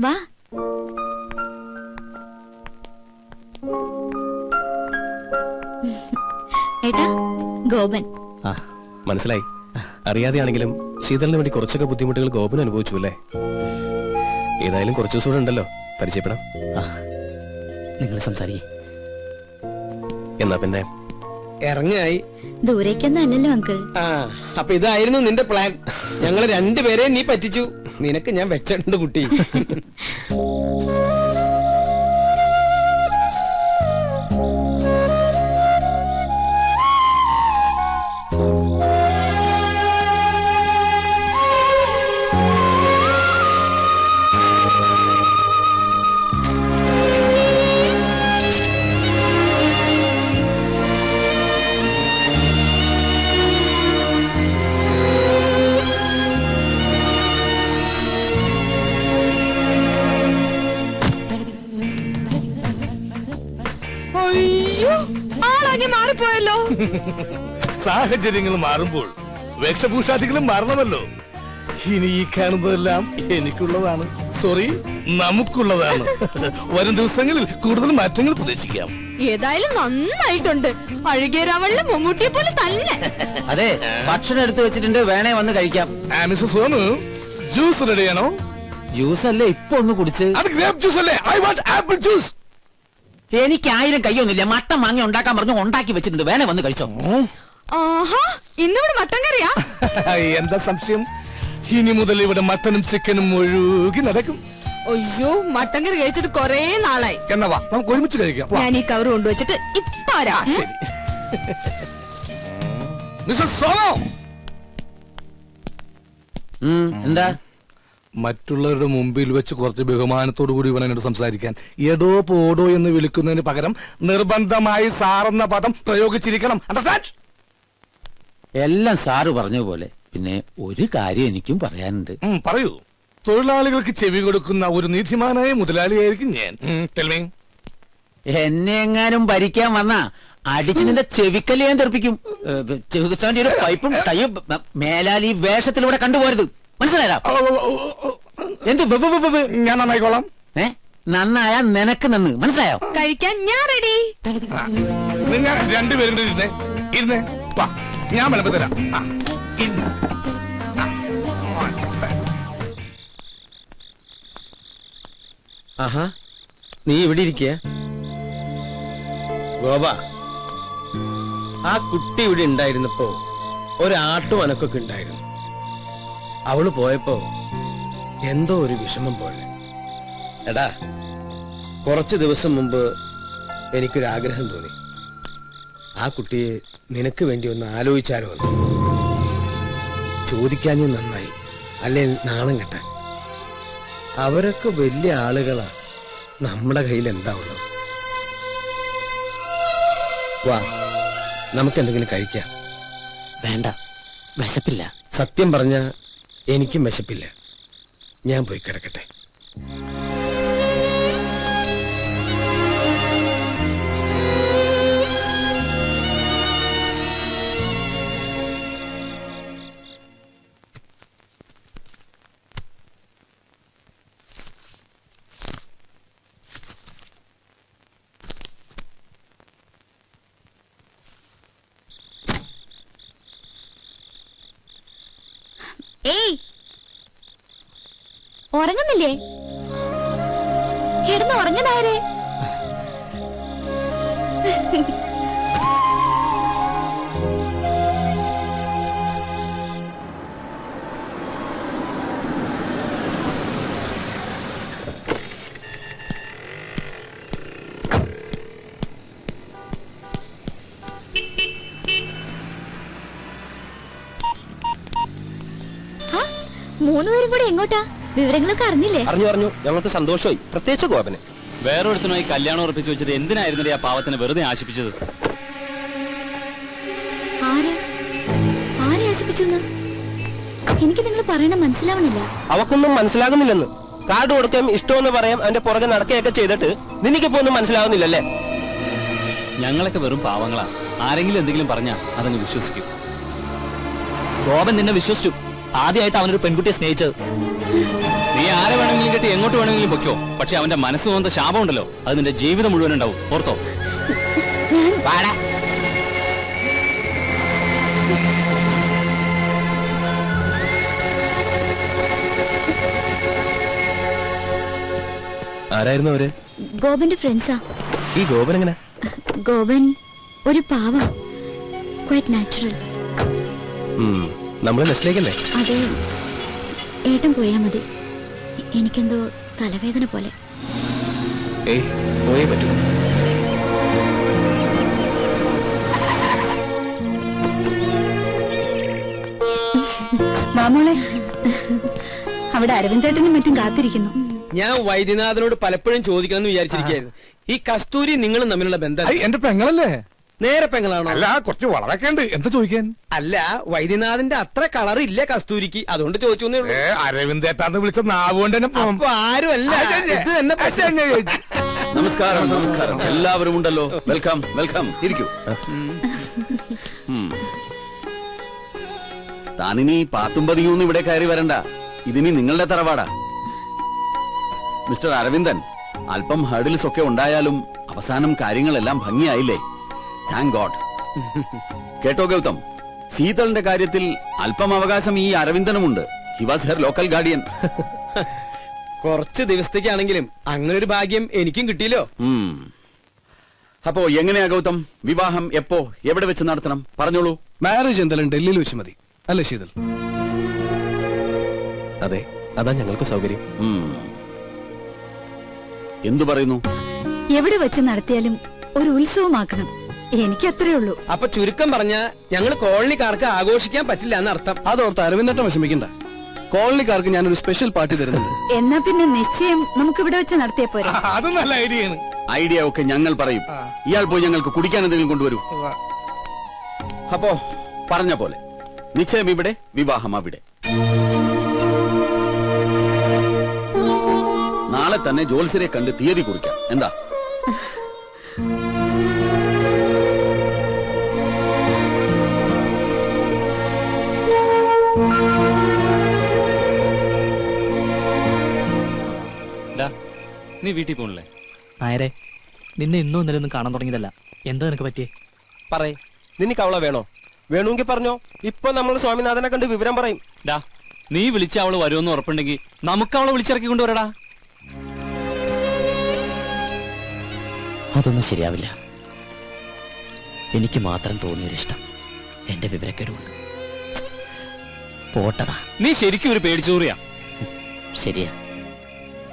വാ. ഏട്ടാ, ഗോപൻ. മനസ്സിലായി. അറിയാതെയാണെങ്കിലും ശീതളിന് വേണ്ടി കുറച്ചൊക്കെ ബുദ്ധിമുട്ടുകൾ ഗോപൻ അനുഭവിച്ചു അല്ലേ? ഏതായാലും കുറച്ചു ദിവസം കൂടെ ഉണ്ടല്ലോ, പരിചയപ്പെടാം. നിങ്ങൾ സംസാരിക്കേ. എന്നാ പിന്നെ ഇറങ്ങായി. ദൂരേക്കൊന്നും അല്ലല്ലോ അങ്കിൾ. ആ, അപ്പൊ ഇതായിരുന്നു നിന്റെ പ്ലാൻ. ഞങ്ങള് രണ്ടുപേരെയും നീ പറ്റിച്ചു. നിനക്ക് ഞാൻ വെച്ചിട്ടുണ്ട് കുട്ടി. അയ്യോ, ആളാകെ മാറിപ്പോയല്ലോ. സാഹചര്യങ്ങൾ മാറുമ്പോൾ വേഷഭൂഷാദികളും മാറണമല്ലോ. ഇനി ഈ കാണുന്നതെല്ലാം എനിക്കുള്ളതാണ്, സോറി നമുക്കുള്ളതാണ്. വരും ദിവസങ്ങളിൽ കൂടുതൽ മാറ്റങ്ങൾ പ്രതീക്ഷിക്കാം. ഏതായാലും നന്നായിട്ടുണ്ട്. അഴുകിയ രാവളിലെ മമ്മൂട്ടിയെ പോലെ തന്നെ. അതെ, ഭക്ഷണം എടുത്തു വെച്ചിട്ടുണ്ട്, വേണേ വന്ന് കഴിക്കാം. മിസ്റ്റർ സോനു, ജ്യൂസ് റെഡിയാണോ? ജ്യൂസ് അല്ലേ ഇപ്പൊ ഒന്ന് കുടിച്ച്? അത് ഗ്രേപ്പ് ജ്യൂസ് അല്ലേ? I want apple juice. എനിക്ക് 1000 കയ്യൊന്നുമില്ല. മട്ടൻ വാങ്ങി ഉണ്ടാക്കാൻ പറഞ്ഞു, ഉണ്ടാക്കി വെച്ചിട്ടുണ്ട്, വേണേ വന്ന് കഴിച്ചോ. ആഹാ, ഇന്നിവിടെ മട്ടൻ കറിയാ? എന്താ സംശയം? ഇനി മുതൽ ഇവിടെ മട്ടനും ചിക്കനും ഒഴുകി നടക്കും. അയ്യോ, മട്ടൻ കറി കഴിച്ചിട്ട് കൊറേ നാളായി. എന്നാ വാ, നമുക്ക് ഒരുമിച്ച് കഴിക്കാം. ഞാൻ ഈ കവർ കൊണ്ടുവച്ചിട്ട് ഇപ്പൊ വരാം. മിസ്റ്റർ സോനു, എന്താ? മറ്റുള്ളവരുടെ മുമ്പിൽ വെച്ച് കുറച്ച് ബഹുമാനത്തോടു കൂടി വേണം എന്നോട് സംസാരിക്കാൻ. എടോ പോടോ എന്ന് വിളിക്കുന്നതിന് പകരം നിർബന്ധമായി സാറെന്ന പദം പ്രയോഗിച്ചിരിക്കണം. അണ്ടർസ്റ്റാൻഡ്? എല്ലാം സാറ് പറഞ്ഞ പോലെ. പിന്നെ ഒരു കാര്യം എനിക്കും പറയാനുണ്ട്. പറയൂ. തൊഴിലാളികൾക്ക് ചെവി കൊടുക്കുന്ന ഒരു നീതിമാനായ മുതലാളിയായിരിക്കും ഞാൻ. Tell me. എന്നെ എങ്ങാനും ഭരിക്കാൻ വന്നാ അടിച്ച് നിന്റെ ചെവിക്കല്ല് ഞാൻ തെറിപ്പിക്കും. ചെറുത്താന്റെ ഒരു പൈപ്പും ടൈയും മേലാൽ ഈ വേഷത്തിലൂടെ കണ്ടുപോരുത്. മനസ്സിലായോ? എന്ത് ഞാൻ നന്നായിക്കോളാം. നന്നായാ നിനക്ക് നന്ന്. മനസ്സിലായോ? കഴിക്കാൻ ഞാൻ റെഡി. നിങ്ങൾ രണ്ടുപേരും ഇരുന്നേ, ഇരുന്നേ. വാ, ഞാൻ വിളമ്പ് തരാം. ആഹാ, നീ ഇവിടെ ഇരിക്കുക. ഗോപ, ആ കുട്ടി ഇവിടെ ഉണ്ടായിരുന്നപ്പോ ഒരാട്ടും അനക്കൊക്കെ ഉണ്ടായിരുന്നു. അവള് പോയപ്പോ എന്തോ ഒരു വിഷമം പോലെ. എടാ, കുറച്ചു ദിവസം മുമ്പ് എനിക്കൊരാഗ്രഹം തോന്നി. ആ കുട്ടിയെ നിനക്ക് വേണ്ടി ഒന്ന് ആലോചിച്ചാലോ എന്ന്. ചോദിക്കാഞ്ഞു നന്നായി, അല്ലേ നാണം കെട്ടാൻ. അവരൊക്കെ വലിയ ആളുകളാ, നമ്മുടെ കയ്യിൽ എന്താ ഉള്ളത്? വാ, നമുക്കെന്തെങ്കിലും കഴിക്കാം. വേണ്ട, വിശപ്പില്ല. സത്യം പറഞ്ഞ എനിക്കും വിശപ്പില്ല. ഞാൻ പോയി കിടക്കട്ടെ. ഏയ്, ഉറങ്ങുന്നില്ലേ? കിടന്ന് ഉറങ്ങുന്നായരെ. മൂന്നുപേരും കൂടെ എങ്ങോട്ടാ? വിവരങ്ങളൊക്കെ അറിഞ്ഞില്ലേ? അറിഞ്ഞു. ഞങ്ങൾക്ക് സന്തോഷമായി, പ്രത്യേകിച്ച് ഗോപന്. വേറൊരുത്തനുമായി കല്യാണം ഉറപ്പിച്ചു വെച്ചിട്ട് എന്തിനായിരുന്നു ആ പാവത്തിന് വെറുതെ ആശിപ്പിച്ചത്? ആരെ ആശിപ്പിച്ചു? എനിക്ക് നിങ്ങൾ പറയണ മനസ്സിലാവണില്ല. അവക്കൊന്നും മനസ്സിലാകുന്നില്ലെന്ന്. കാർഡ് കൊടുക്കാൻ ഇഷ്ടമെന്ന് പറയാം, അവന്റെ പുറകെ നടക്കുകയൊക്കെ ചെയ്തിട്ട് നിനക്കിപ്പോ ഒന്നും മനസ്സിലാവുന്നില്ലല്ലേ? ഞങ്ങളൊക്കെ വെറും പാവങ്ങളാ. ആരെങ്കിലും എന്തെങ്കിലും പറഞ്ഞാ അതങ്ങ് വിശ്വസിക്കും. ഗോപൻ നിന്നെ വിശ്വസിച്ചു. ആദ്യമായിട്ട് അവനൊരു പെൺകുട്ടിയെ സ്നേഹിച്ചത്. നീ ആരെ വേണമെങ്കിലും കെട്ടി എങ്ങോട്ട് വേണമെങ്കിലും പൊയ്ക്കോ, പക്ഷെ അവന്റെ മനസ്സ് തോന്നുന്ന ശാപം ഉണ്ടല്ലോ, അത് നിന്റെ ജീവിതം മുഴുവൻ ഉണ്ടാവും. ഓർത്തോ? ആരായിരുന്നു അവര്? ഗോപന്റെ ഫ്രണ്ട്സാ. ഈ ഗോപൻ എങ്ങനെ? ഗോപൻ ഒരു പാവ, ക്വൈറ്റ് നാച്ചുറൽ. നമ്മളെ നെസ്റ്റിലേക്കല്ലേ? അത് ഏട്ടൻ പോയാ മതി. എനിക്കെന്തോ തലവേദന പോലെ. ഏയ്, പോയേ പറ്റൂ. മാമോളെ, അവിടെ അരവിന്ദേട്ടനും മറ്റും കാത്തിരിക്കുന്നു. ഞാൻ വൈദ്യനാഥനോട് പലപ്പോഴും ചോദിക്കണമെന്ന് വിചാരിച്ചിരിക്കുകയായിരുന്നു. ഈ കസ്തൂരി നിങ്ങളും തമ്മിലുള്ള ബന്ധം എന്റെ പെങ്ങളല്ലേ? നേരെ പെങ്ങളാണോ? അല്ല, കുറച്ച് വളരൊക്കെ ഉണ്ട്. എന്താ ചോദിക്കാൻ? അല്ല, വൈദ്യനാഥന്റെ അത്ര കളർ ഇല്ല കസ്തൂരിക്ക്, അതുകൊണ്ട് ചോദിച്ചു. അരവിന്ദേട്ടാന്ന് വിളിച്ച നാവുകൊണ്ട് തന്നെ ആരും അല്ല, ഇത് തന്നെ നമസ്കാരം നമസ്കാരം. എല്ലാവരും ഉണ്ടല്ലോ. Welcome welcome. ഇരിക്കൂ. താനിനി പാത്തും പതിയൊന്നും ഇവിടെ കയറി വരണ്ട. ഇതിനി നിങ്ങളുടെ തറവാടാ. മിസ്റ്റർ അരവിന്ദൻ, അല്പം ഹർഡിൽസ് ഒക്കെ ഉണ്ടായാലും അവസാനം കാര്യങ്ങളെല്ലാം ഭംഗിയായില്ലേ? Thank God. കേട്ടോ ഗൗതം, ശീതളിന്റെ കാര്യത്തിൽ അല്പം അവകാശം ഈ അരവിന്ദനുമുണ്ട്. He was her local guardian. കുറച്ച് ദിവസത്തേക്കാണെങ്കിലും അങ്ങനെ ഒരു ഭാഗ്യം എനിക്കും കിട്ടിയല്ലോ. അപ്പോ എങ്ങനെയാ ഗൗതം, വിവാഹം എപ്പോ എവിടെ വെച്ച് നടത്തണം? പറഞ്ഞോളൂ. മാരേജ് എന്തായാലും ഡൽഹിയിൽ വെച്ച് മതി അല്ലേ ശീതൽ? അതെ, അതാ ഞങ്ങൾക്ക് സൗകര്യം. എന്തു പറയുന്നു? എവിടെ വെച്ച് നടത്തിയാലും ഒരു ഉത്സവമാക്കണം. എനിക്ക് അത്രേ ഉള്ളൂ. അപ്പൊ ചുരുക്കം പറഞ്ഞ ഞങ്ങൾ കോളനിക്കാർക്ക് ആഘോഷിക്കാൻ പറ്റില്ല എന്നർത്ഥം. അതോർത്ത് അരവിന്ദട്ടം വിഷമിക്കണ്ട. കോളനിക്കാർക്ക് ഞാനൊരു സ്പെഷ്യൽ പാർട്ടി തരുന്നുണ്ട്. എന്നാ പിന്നെ നിശ്ചയം നമുക്ക് ഇവിടെ വെച്ച് നടത്തിയ പോരെ? അത് നല്ല ഐഡിയയാണ്. ഐഡിയ ഒക്കെ ഞങ്ങൾ പറയും. ഇയാൾ പോയി ഞങ്ങൾക്ക് കുടിക്കാൻ എന്തെങ്കിലും കൊണ്ടുവരൂ. അപ്പോ പറഞ്ഞ പോലെ നിശ്ചയം ഇവിടെ, വിവാഹം അവിടെ. നാളെ തന്നെ ജോത്സ്യരെ കണ്ട് തീയതി കുറിക്കാം. എന്താ? നീ വീട്ടിൽ പോണില്ലേ? നായരെ, നിന്നെ ഇന്നും ഇന്നലെ ഒന്നും കാണാൻ തുടങ്ങിയതല്ല. എന്താ നിനക്ക് പറ്റിയേ? പറയേ, നിനക്ക് അവളെ വേണോ? വേണമെങ്കിൽ പറഞ്ഞോ. ഇപ്പൊ നമ്മൾ സ്വാമിനാഥനെ കണ്ട് വിവരം പറയും. നീ വിളിച്ച അവള് വരുമെന്ന് ഉറപ്പുണ്ടെങ്കിൽ നമുക്ക് അവളെ വിളിച്ചിറക്കി കൊണ്ടുവരടാ. അതൊന്നും ശരിയാവില്ല. എനിക്ക് മാത്രം തോന്നിയൊരിഷ്ടം എന്റെ വിവരക്കേടുകൊണ്ട്. പോട്ടടാ. നീ ശരിക്കും ഒരു പേടിച്ചൂറിയാ. ശരിയാ,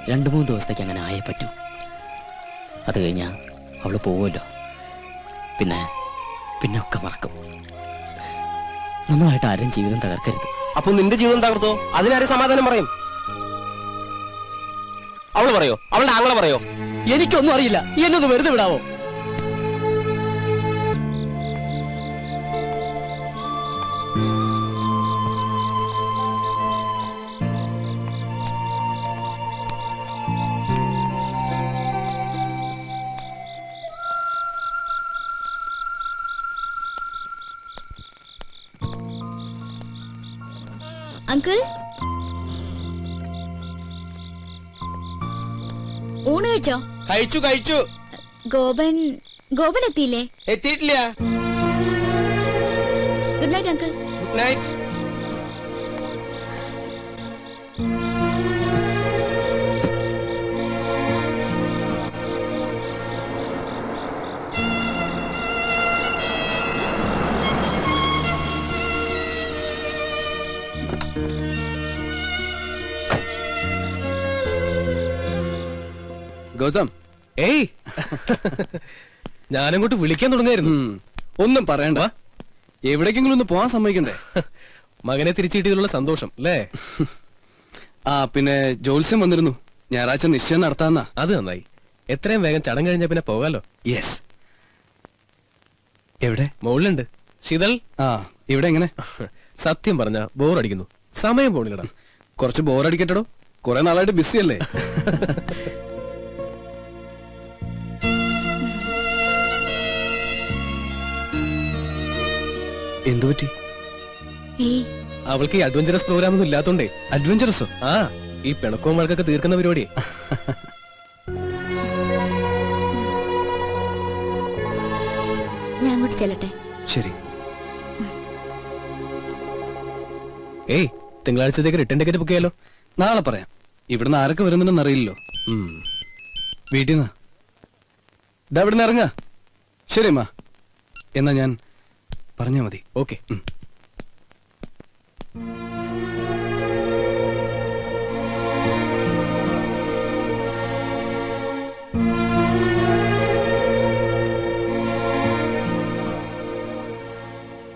2-3 ദിവസത്തേക്ക് അങ്ങനെ ആയേ പറ്റൂ. അത് കഴിഞ്ഞാ അവള് പോവുമല്ലോ. പിന്നെ ഒക്കെ മറക്കും. നമ്മളായിട്ട് ആരും ജീവിതം തകർക്കരുത്. അപ്പൊ നിന്റെ ജീവിതം തകർത്തോ? അതിനാരെ സമാധാനം പറയും? അവള് പറയോ? അവളുടെ ആങ്ങളെ പറയോ? എനിക്കൊന്നും അറിയില്ല. എന്നൊന്ന് വെറുതെ വിടാവോ? അങ്കിൾ, ഊണ് കഴിച്ചോ? കഴിച്ചു. ഗോപൻ എത്തിയില്ലേ? എത്തിയിട്ടില്ല. Good night uncle. Good night. Gautam, ഏയ് ഞാനങ്ങോട്ട് വിളിക്കാൻ തുടങ്ങിയായിരുന്നു. ഒന്നും പറയണ്ട. എവിടേക്കെങ്കിലും ഒന്ന് പോവാൻ സമ്മതിക്കണ്ടേ? മകനെ തിരിച്ചു കിട്ടിയതിലുള്ള സന്തോഷം അല്ലേ? ആ, പിന്നെ ജോത്സ്യം വന്നിരുന്നു. ഞായറാഴ്ച നിശ്ചയം നടത്താന്നാ. അത് നന്നായി. എത്രയും വേഗം ചടങ്ങ് കഴിഞ്ഞാ പിന്നെ പോകാലോ. യെസ്. എവിടെ? മുകളിലുണ്ട്. ശീതൾ. ആ, ഇവിടെ എങ്ങനെ? സത്യം പറഞ്ഞ ബോറടിക്കുന്നു. സമയം പോണില്ലടാ. കുറച്ച് ബോറടിക്കട്ടോ. കുറെ നാളായിട്ട് ബിസി അല്ലേ? എന്തു പറ്റി? അവൾക്ക് ഈ അഡ്വഞ്ചറസ് പ്രോഗ്രാം ഒന്നും ഇല്ലാത്തോണ്ടേ. അഡ്വഞ്ചറസോ? ആ, ഈ പിണക്കവും വഴക്കൊക്കെ തീർക്കുന്ന പരിപാടി. ഞാൻ അങ്ങോട്ട് ചെല്ലട്ടെ? ശരി. ഏയ്, തിങ്കളാഴ്ചത്തേക്ക് റിട്ടേൺ ടിക്കറ്റ് ബുക്ക് ചെയ്യാലോ? നാളെ പറയാം. ഇവിടുന്ന് ആരൊക്കെ വരുന്നുണ്ടെന്ന് അറിയില്ലല്ലോ. വീട്ടിൽ നിന്ന് ഇതാ ഇവിടുന്ന് ഇറങ്ങാ. ശരി അമ്മ, എന്നാ ഞാൻ പറഞ്ഞാ മതി. ഓക്കെ.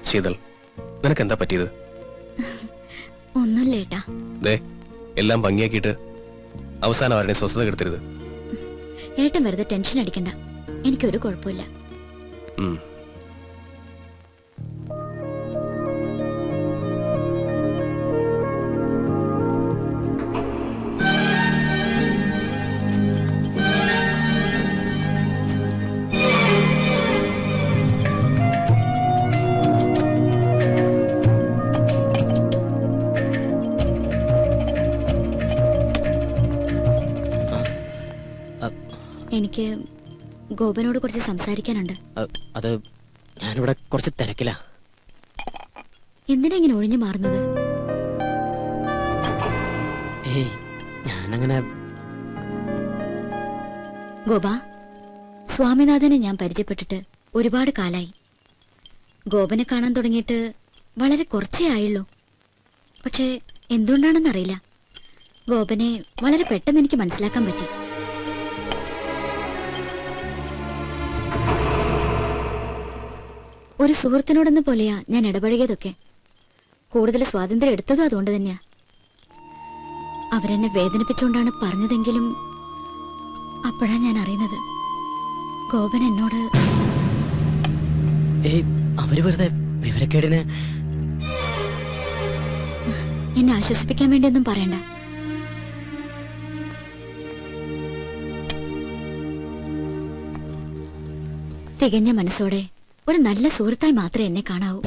ശീതൾ, നിനക്ക് എന്താ പറ്റിയത്? ഒന്നുമില്ല ഏട്ടാ. ദേ, എല്ലാം ഭംഗിയാക്കിയിട്ട് അവസാനം ആരുടെ സ്വസ്ഥത കെടുത്തരുത്. ഏട്ടൻ വെറുതെ ടെൻഷൻ അടിക്കണ്ട. എനിക്കൊരു കുഴപ്പമില്ല. എനിക്ക് ഗോപനോട് കുറച്ച് സംസാരിക്കാനുണ്ട്. അത് ഞാനിവിടെ കുറച്ച് തിരക്കില. എന്തിനാ ഇങ്ങനെ ഒഴിഞ്ഞു മാറുന്നത്? ഏയ് ഞാനങ്ങനെ. ഗോപ, സ്വാമിനാഥനെ ഞാൻ പരിചയപ്പെട്ടിട്ട് ഒരുപാട് കാലായി. ഗോപനെ കാണാൻ തുടങ്ങിയിട്ട് വളരെ കുറച്ചേ ആയുള്ളൂ. പക്ഷേ എന്തുകൊണ്ടാണെന്നറിയില്ല, ഗോപനെ വളരെ പെട്ടെന്ന് എനിക്ക് മനസ്സിലാക്കാൻ പറ്റി. ഒരു സുഹൃത്തിനോടെന്ന പോലെയാ ഞാൻ ഇടപഴകിയതൊക്കെ. കൂടുതൽ സ്വാതന്ത്ര്യം എടുത്തതും അതുകൊണ്ട് തന്നെയാ. അവരെന്നെ വേദനിപ്പിച്ചുകൊണ്ടാണ് പറഞ്ഞതെങ്കിലും അപ്പോഴാ ഞാൻ അറിയുന്നത് ഗോപൻ എന്നോട്. ഏയ് അവര് വെറുതെ വിവരക്കേടിന്. എന്നെ ആശ്വസിപ്പിക്കാൻ വേണ്ടിയൊന്നും പറയണ്ട. തികഞ്ഞ മനസ്സോടെ ഒരു നല്ല സുഹൃത്തായി മാത്രമേ എന്നെ കാണാവൂ.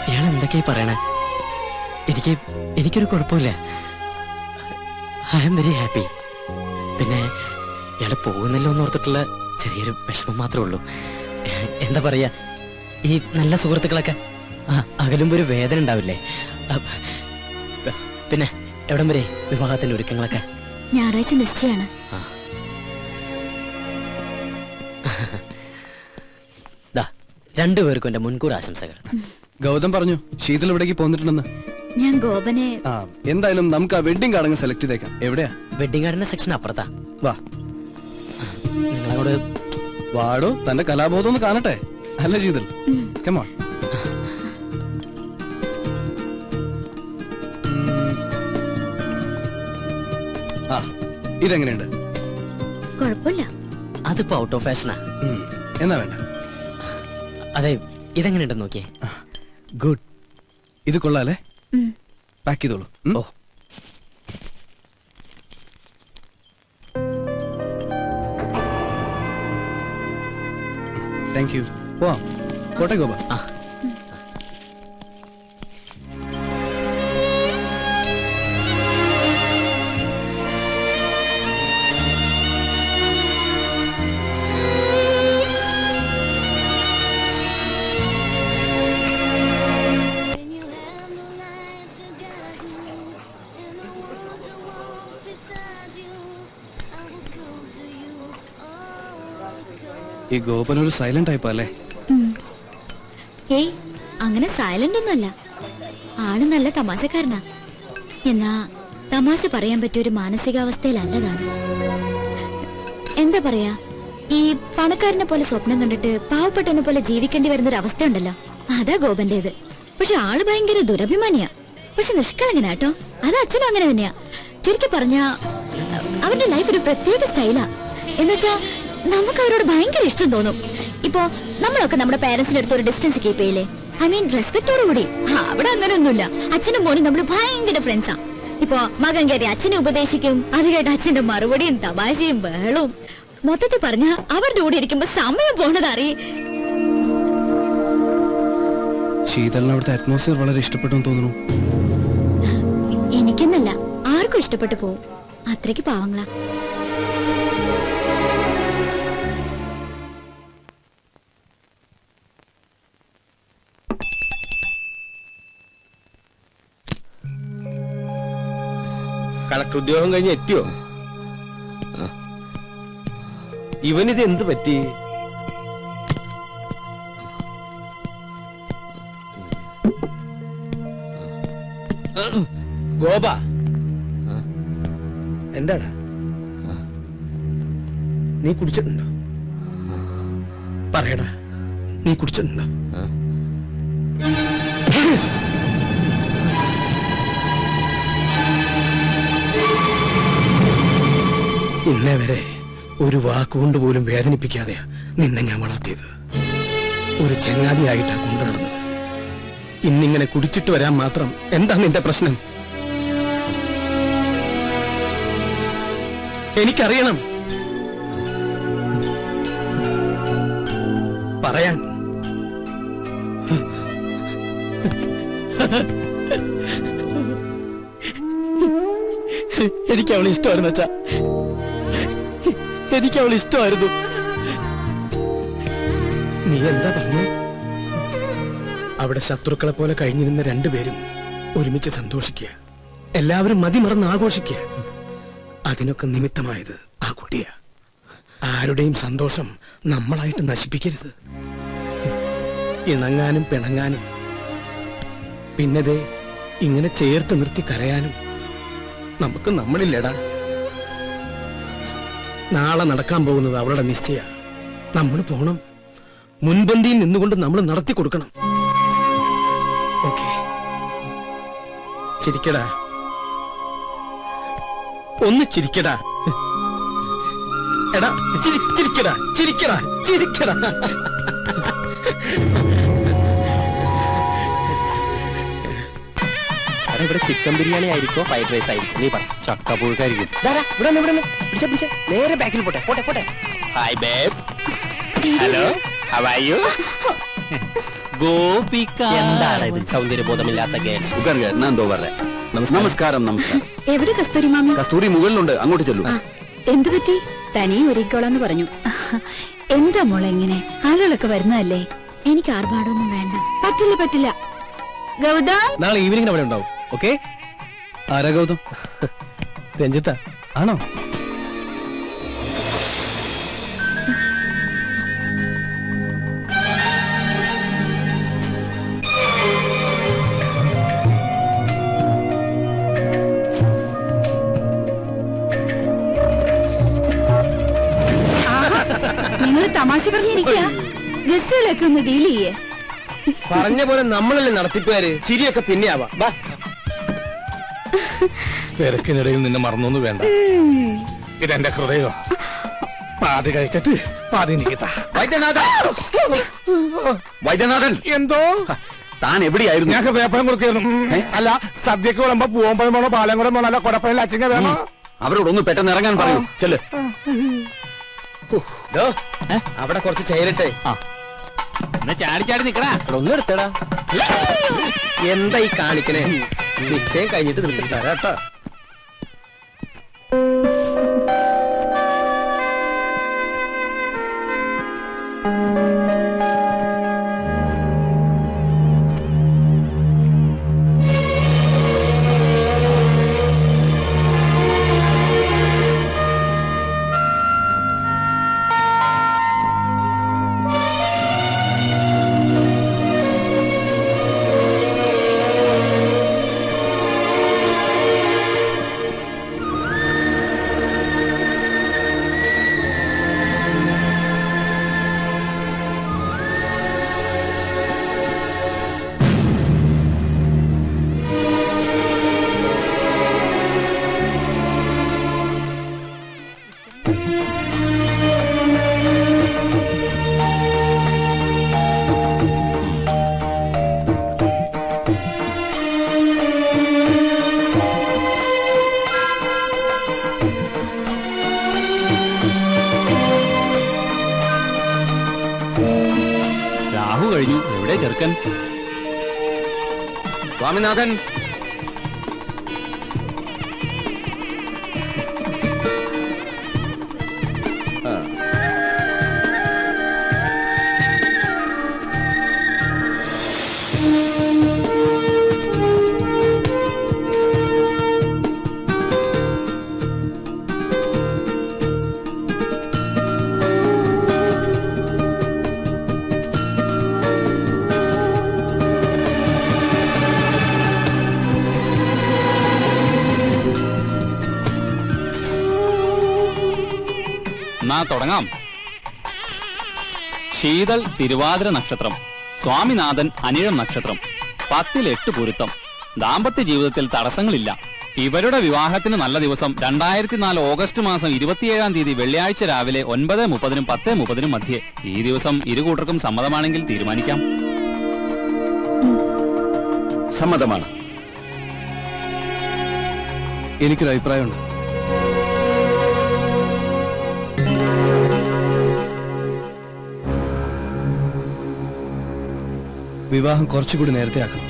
ഇയാൾ എന്തൊക്കെയാ പറയണേ? എനിക്കൊരു കുഴപ്പമില്ല. I am very happy. പിന്നെ ഇയാള് പോകുന്നില്ലോ എന്ന് ഓർത്തിട്ടുള്ള ചെറിയൊരു വിഷമം മാത്രമേ ഉള്ളൂ. എന്താ പറയാ, ഈ നല്ല സുഹൃത്തുക്കളൊക്കെ അകലുമ്പോ ഒരു വേദന ഉണ്ടാവില്ലേ? പിന്നെ എവിടം വരെ വിവാഹത്തിന്റെ ഒരുക്കങ്ങളൊക്കെ? ഞായറാഴ്ച നിശ്ചയാണ്. രണ്ടുപേർക്കും എന്റെ മുൻകൂർ ആശംസകൾ. ഗൗതം പറഞ്ഞു ശീതൾ ഇവിടേക്ക് പോന്നിട്ടുണ്ടെന്ന്. ഞാൻ ഗോപനെ. എന്തായാലും നമുക്ക് ആ വെഡിങ് കാർഡ് സെലക്ട് ചെയ്തേക്കാം. എവിടെയാ? വെഡിങ് കാർഡിന്റെ സെക്ഷൻ അപ്പുറത്താ. വാ, നിങ്ങളോട് വാടോ, തന്റെ കലാബോധം ഒന്ന് കാണട്ടെ. അല്ല ശീതൾ, come on. ആ, ഇതെങ്ങനെയുണ്ട്? കുഴപ്പമില്ല. അതിപ്പോ ഔട്ട് ഓഫ് ഫാഷനാ. എന്നാ വേണ്ട. അതെ, ഇതെങ്ങനെയുണ്ടെന്ന് നോക്കിയേ. ഗുഡ്, ഇത് കൊള്ളാലേ? പാക്ക് ചെയ്തോളൂ. ഓ, താങ്ക് യു. പോവാം. കോട്ടെ ഗോപ. ഈ ഗോപൻ ഒരു സൈലന്റ് ടൈപ്പ് അല്ലേ? ഏയ്, അങ്ങനെ സൈലന്റ് ഒന്നുമല്ല. ആള് നല്ല തമാശക്കാരനാ. എന്നാ തമാശ പറയാൻ പറ്റിയ ഒരു മാനസികാവസ്ഥയിലല്ല താൻ. എന്താ പറയാ, ഈ പണക്കാരനെ പോലെ സ്വപ്നം കണ്ടിട്ട് പാവപ്പെട്ടവനെ പോലെ ജീവിക്കേണ്ടി വരുന്ന ഒരു അവസ്ഥ ഉണ്ടല്ലോ, അതാ ഗോപന്റേത്. പക്ഷെ ആള് ഭയങ്കര ദുരഭിമാനിയാ. പക്ഷെ നിഷ്കളങ്കനാട്ടോ. അത് അച്ഛനും അങ്ങനെ തന്നെയാ. ചുരുക്കി പറഞ്ഞ അവരുടെ ലൈഫ് ഒരു പ്രത്യേക സ്റ്റൈലാ. എന്നുവെച്ചാ നമുക്ക് അവരോട് ഭയങ്കര ഇഷ്ടം തോന്നും. ഇപ്പോ നമ്മളൊക്കെ നമ്മുടെ പേരൻസിന്റെ അടുത്ത് ഒരു ഡിസ്റ്റൻസ് കീപ്പ് ചെയ്യില്ലേ? ഐ മീൻ റെസ്പെക്ടോട് കൂടി. അവിടെ അങ്ങനെ ഒന്നുമില്ല. അച്ഛനും മോനും നമ്മൾ ഭയങ്കര ഫ്രണ്ട്സാ. ഇപ്പോ മകൻ കയറി അച്ഛനെ ഉപദേശിക്കും, അത് കേട്ട് അച്ഛന്റെ മറുപടിയും തമാശയും ബഹളവും. മൊത്തത്തിൽ പറഞ്ഞ അവരുടെ കൂടെ ഇരിക്കുമ്പോ സമയം പോണത് അറിയേ. ശീതളിന് അവിടുത്തെ അറ്റ്മോസ്ഫിയർ വളരെ ഇഷ്ടപ്പെട്ടു തോന്നുന്നു. എനിക്കെന്നല്ല, ആർക്കും ഇഷ്ടപ്പെട്ടു പോവും. അത്രയ്ക്ക് പാവങ്ങളാ. കളക്ടർ ഉദ്യോഗം കഴിഞ്ഞ് എത്തിയോ? ഇവനിത് എന്ത് പറ്റി? ഗോപ, എന്താടാ നീ കുടിച്ചിട്ടുണ്ടോ? പറയടാ, നീ കുടിച്ചിട്ടുണ്ടോ? ഇന്നേ വരെ ഒരു വാക്കുകൊണ്ട് പോലും വേദനിപ്പിക്കാതെ നിന്നെ ഞാൻ വളർത്തിയത്. ഒരു ചങ്ങാതിയായിട്ടാ കൊണ്ടു നടന്നത്. ഇന്നിങ്ങനെ കുടിച്ചിട്ട് വരാൻ മാത്രം എന്താ നിന്റെ പ്രശ്നം? എനിക്കറിയണം. പറയാൻ എനിക്ക് അവളെ ഇഷ്ടമായിരുന്നു അച്ഛാ, എനിക്ക് അവളെ ഇഷ്ടമായിരുന്നു. നീ എന്താ പറഞ്ഞു? അവിടെ ശത്രുക്കളെ പോലെ കഴിഞ്ഞിരുന്ന രണ്ടുപേരും ഒരുമിച്ച് സന്തോഷിക്കുക, എല്ലാവരും മതിമറന്ന് ആഘോഷിക്കുക. അതിനൊക്കെ നിമിത്തമായത് ആ കുട്ടിയാ. ആരുടെയും സന്തോഷം നമ്മളായിട്ട് നശിപ്പിക്കരുത്. ഇണങ്ങാനും പിണങ്ങാനും പിന്നതേ ഇങ്ങനെ ചേർത്ത് നിർത്തി കരയാനും നമുക്ക് നമ്മളില്ലടാ. നാളെ നടക്കാൻ പോകുന്നത് അവളുടെ നിശ്ചയ. നമ്മൾ പോണം, മുൻപന്തിയിൽ നിന്നുകൊണ്ട് നമ്മൾ നടത്തി കൊടുക്കണം. ഓക്കെ, ചിരിക്കടാ, ഒന്ന് ചിരിക്കടാ. എടാ ചിരിക്കടാ, ചിരിക്കടാ, ചിരിക്കടാ. ഇവിടെ ചിക്കൻ ബിരിയാണി ആയിരിക്കോ ഫ്രൈഡ് റൈസ് ആയിരിക്കും? നീ പറ. ചക്കപ്പുഴുക്കായിരിക്കും. ഇവിടെ നേരെ ബാക്കിൽ പോട്ടെ പോട്ടെ പോട്ടെ. Hi babe. Hello, how are you? Gopika. എന്താണ് ഇത് സൗന്ദര്യബോധമില്ലാത്ത ഗേൾസ്? എന്തോ പറ. നമസ്കാരം. നമസ്കാരം. എവിടെ കസ്തൂരി മാമി? കസ്തൂരി മുകളിലുണ്ട്, അങ്ങോട്ട് ചെല്ലൂ. എന്തു പറ്റി? തനിയും ഒരുക്കോളാന്ന് പറഞ്ഞു. എന്താ മോളെ ഇങ്ങനെ? ആളുകളൊക്കെ വരുന്നതല്ലേ? എനിക്ക് ആർഭാടൊന്നും വേണ്ട. പറ്റില്ല പറ്റില്ല. ഗൗതം, നാളെ ഈവനിങ്ങിന് അവിടെ ഉണ്ടാവും. ഓക്കെ? ആരാ ഗൗതം? രഞ്ജിത്ത ആണോ? നിങ്ങൾ തമാശ പറഞ്ഞിരിക്കുക. ഗസ്റ്റുകളൊക്കെ ഒന്ന് ഡീൽ ചെയ്യേ. പറഞ്ഞ പോലെ നമ്മളല്ലേ നടത്തിപ്പുകാര്. ചിരിയൊക്കെ പിന്നെ ആവാം. തിരക്കിനിടയിൽ നിന്നെ മറന്നൊന്നും വേണ്ട. ഇതെന്റെ ഹൃദയോ, പാതി കഴിച്ചിട്ട് പാതി നിൽക്കത്താ. വൈദ്യനാഥൻ, എന്തോ താൻ എവിടെയായിരുന്നു? ഞങ്ങൾക്ക് വേപ്പനം കൊടുക്കായിരുന്നു. അല്ല, സദ്യക്ക് വിളമ്പോ പൂവമ്പഴം വേണോ പാലം വേണോ അല്ല കുടപ്പഴം അച്ചിങ്ങ വേണോ? അവരോടൊന്ന് പെട്ടെന്ന് ഇറങ്ങാൻ പറയൂ. ചെല്ല്. അവിടെ കുറച്ച് ചേരട്ടെ. ചാടി ചാടി നിക്കടാ. ഒന്ന് എടുത്തടാ. എന്താ ഈ കാണിക്കണേ? നിശ്ചയം കഴിഞ്ഞിട്ട് നിനക്ക് തരാട്ടോ. കഴിഞ്ഞു. എവിടെ ചെറുക്കൻ? സ്വാമിനാഥൻ, തുടങ്ങാം. ശീതൾ തിരുവാതിര നക്ഷത്രം, സ്വാമിനാഥൻ അനിഴം നക്ഷത്രം, 10 8 പൊരുത്തം. ദാമ്പത്യ ജീവിതത്തിൽ തടസ്സങ്ങളില്ല. ഇവരുടെ വിവാഹത്തിന് നല്ല ദിവസം 2004 ഓഗസ്റ്റ് മാസം 27-ാം തീയതി വെള്ളിയാഴ്ച രാവിലെ 9:30-നും 10:30-നും മധ്യേ. ഈ ദിവസം ഇരുകൂട്ടർക്കും സമ്മതമാണെങ്കിൽ തീരുമാനിക്കാം. സമ്മതമാണ്. എനിക്കൊരു അഭിപ്രായമുണ്ട്. വിവാഹം കുറച്ചുകൂടി നേരത്തെ ആക്കണം.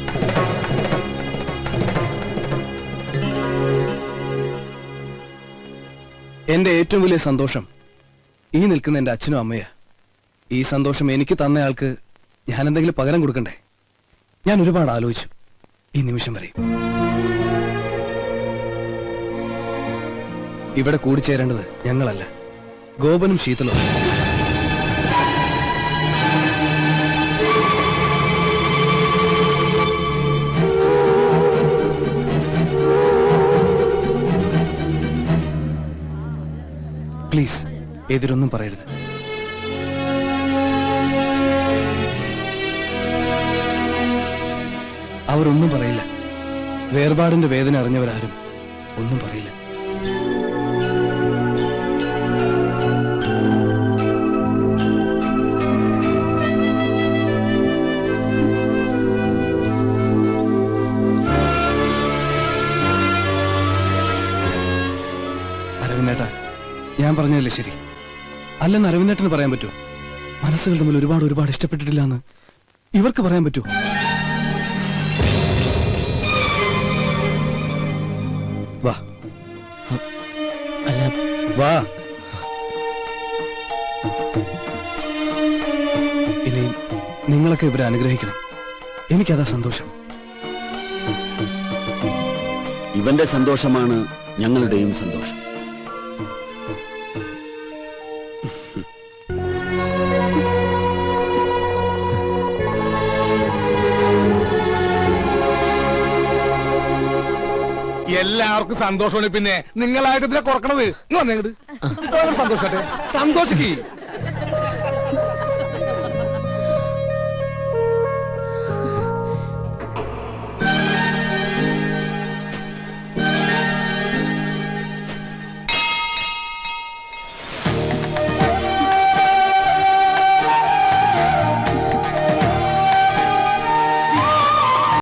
എന്റെ ഏറ്റവും വലിയ സന്തോഷം ഈ നിൽക്കുന്ന എന്റെ അച്ഛനും അമ്മയാ. ഈ സന്തോഷം എനിക്ക് തന്നയാൾക്ക് ഞാൻ എന്തെങ്കിലും പകരം കൊടുക്കണ്ടേ? ഞാൻ ഒരുപാട് ആലോചിച്ചു ഈ നിമിഷം വരെ. ഇവിടെ കൂടിച്ചേരേണ്ടത് ഞങ്ങളല്ല, ഗോപനും ശീതളും. പ്ലീസ് എതിരൊന്നും പറയരുത്. അവരൊന്നും പറയില്ല. വേർപാടിന്റെ വേദന അറിഞ്ഞവരാരും ഒന്നും പറയില്ല. അരവിന്ദേട്ടാ, ഞാൻ പറഞ്ഞതല്ലേ ശരി? അല്ലെന്ന് അരവിന്ദേട്ടന് പറയാൻ പറ്റുമോ? മനസ്സുകൾ തമ്മിൽ ഒരുപാട് ഇഷ്ടപ്പെട്ടിട്ടില്ല എന്ന് ഇവർക്ക് പറയാൻ പറ്റുമോ? വാ വാ. ഇനിയും നിങ്ങളൊക്കെ ഇവരെ അനുഗ്രഹിക്കണം. എനിക്കതാ സന്തോഷം. ഇവന്റെ സന്തോഷമാണ് ഞങ്ങളുടെയും സന്തോഷം. എല്ലാവർക്കും സന്തോഷമാണ്. പിന്നെ നിങ്ങളായിട്ട് ഇതിനെ കുറക്കണത് സന്തോഷട്ടെ, സന്തോഷിക്കേ.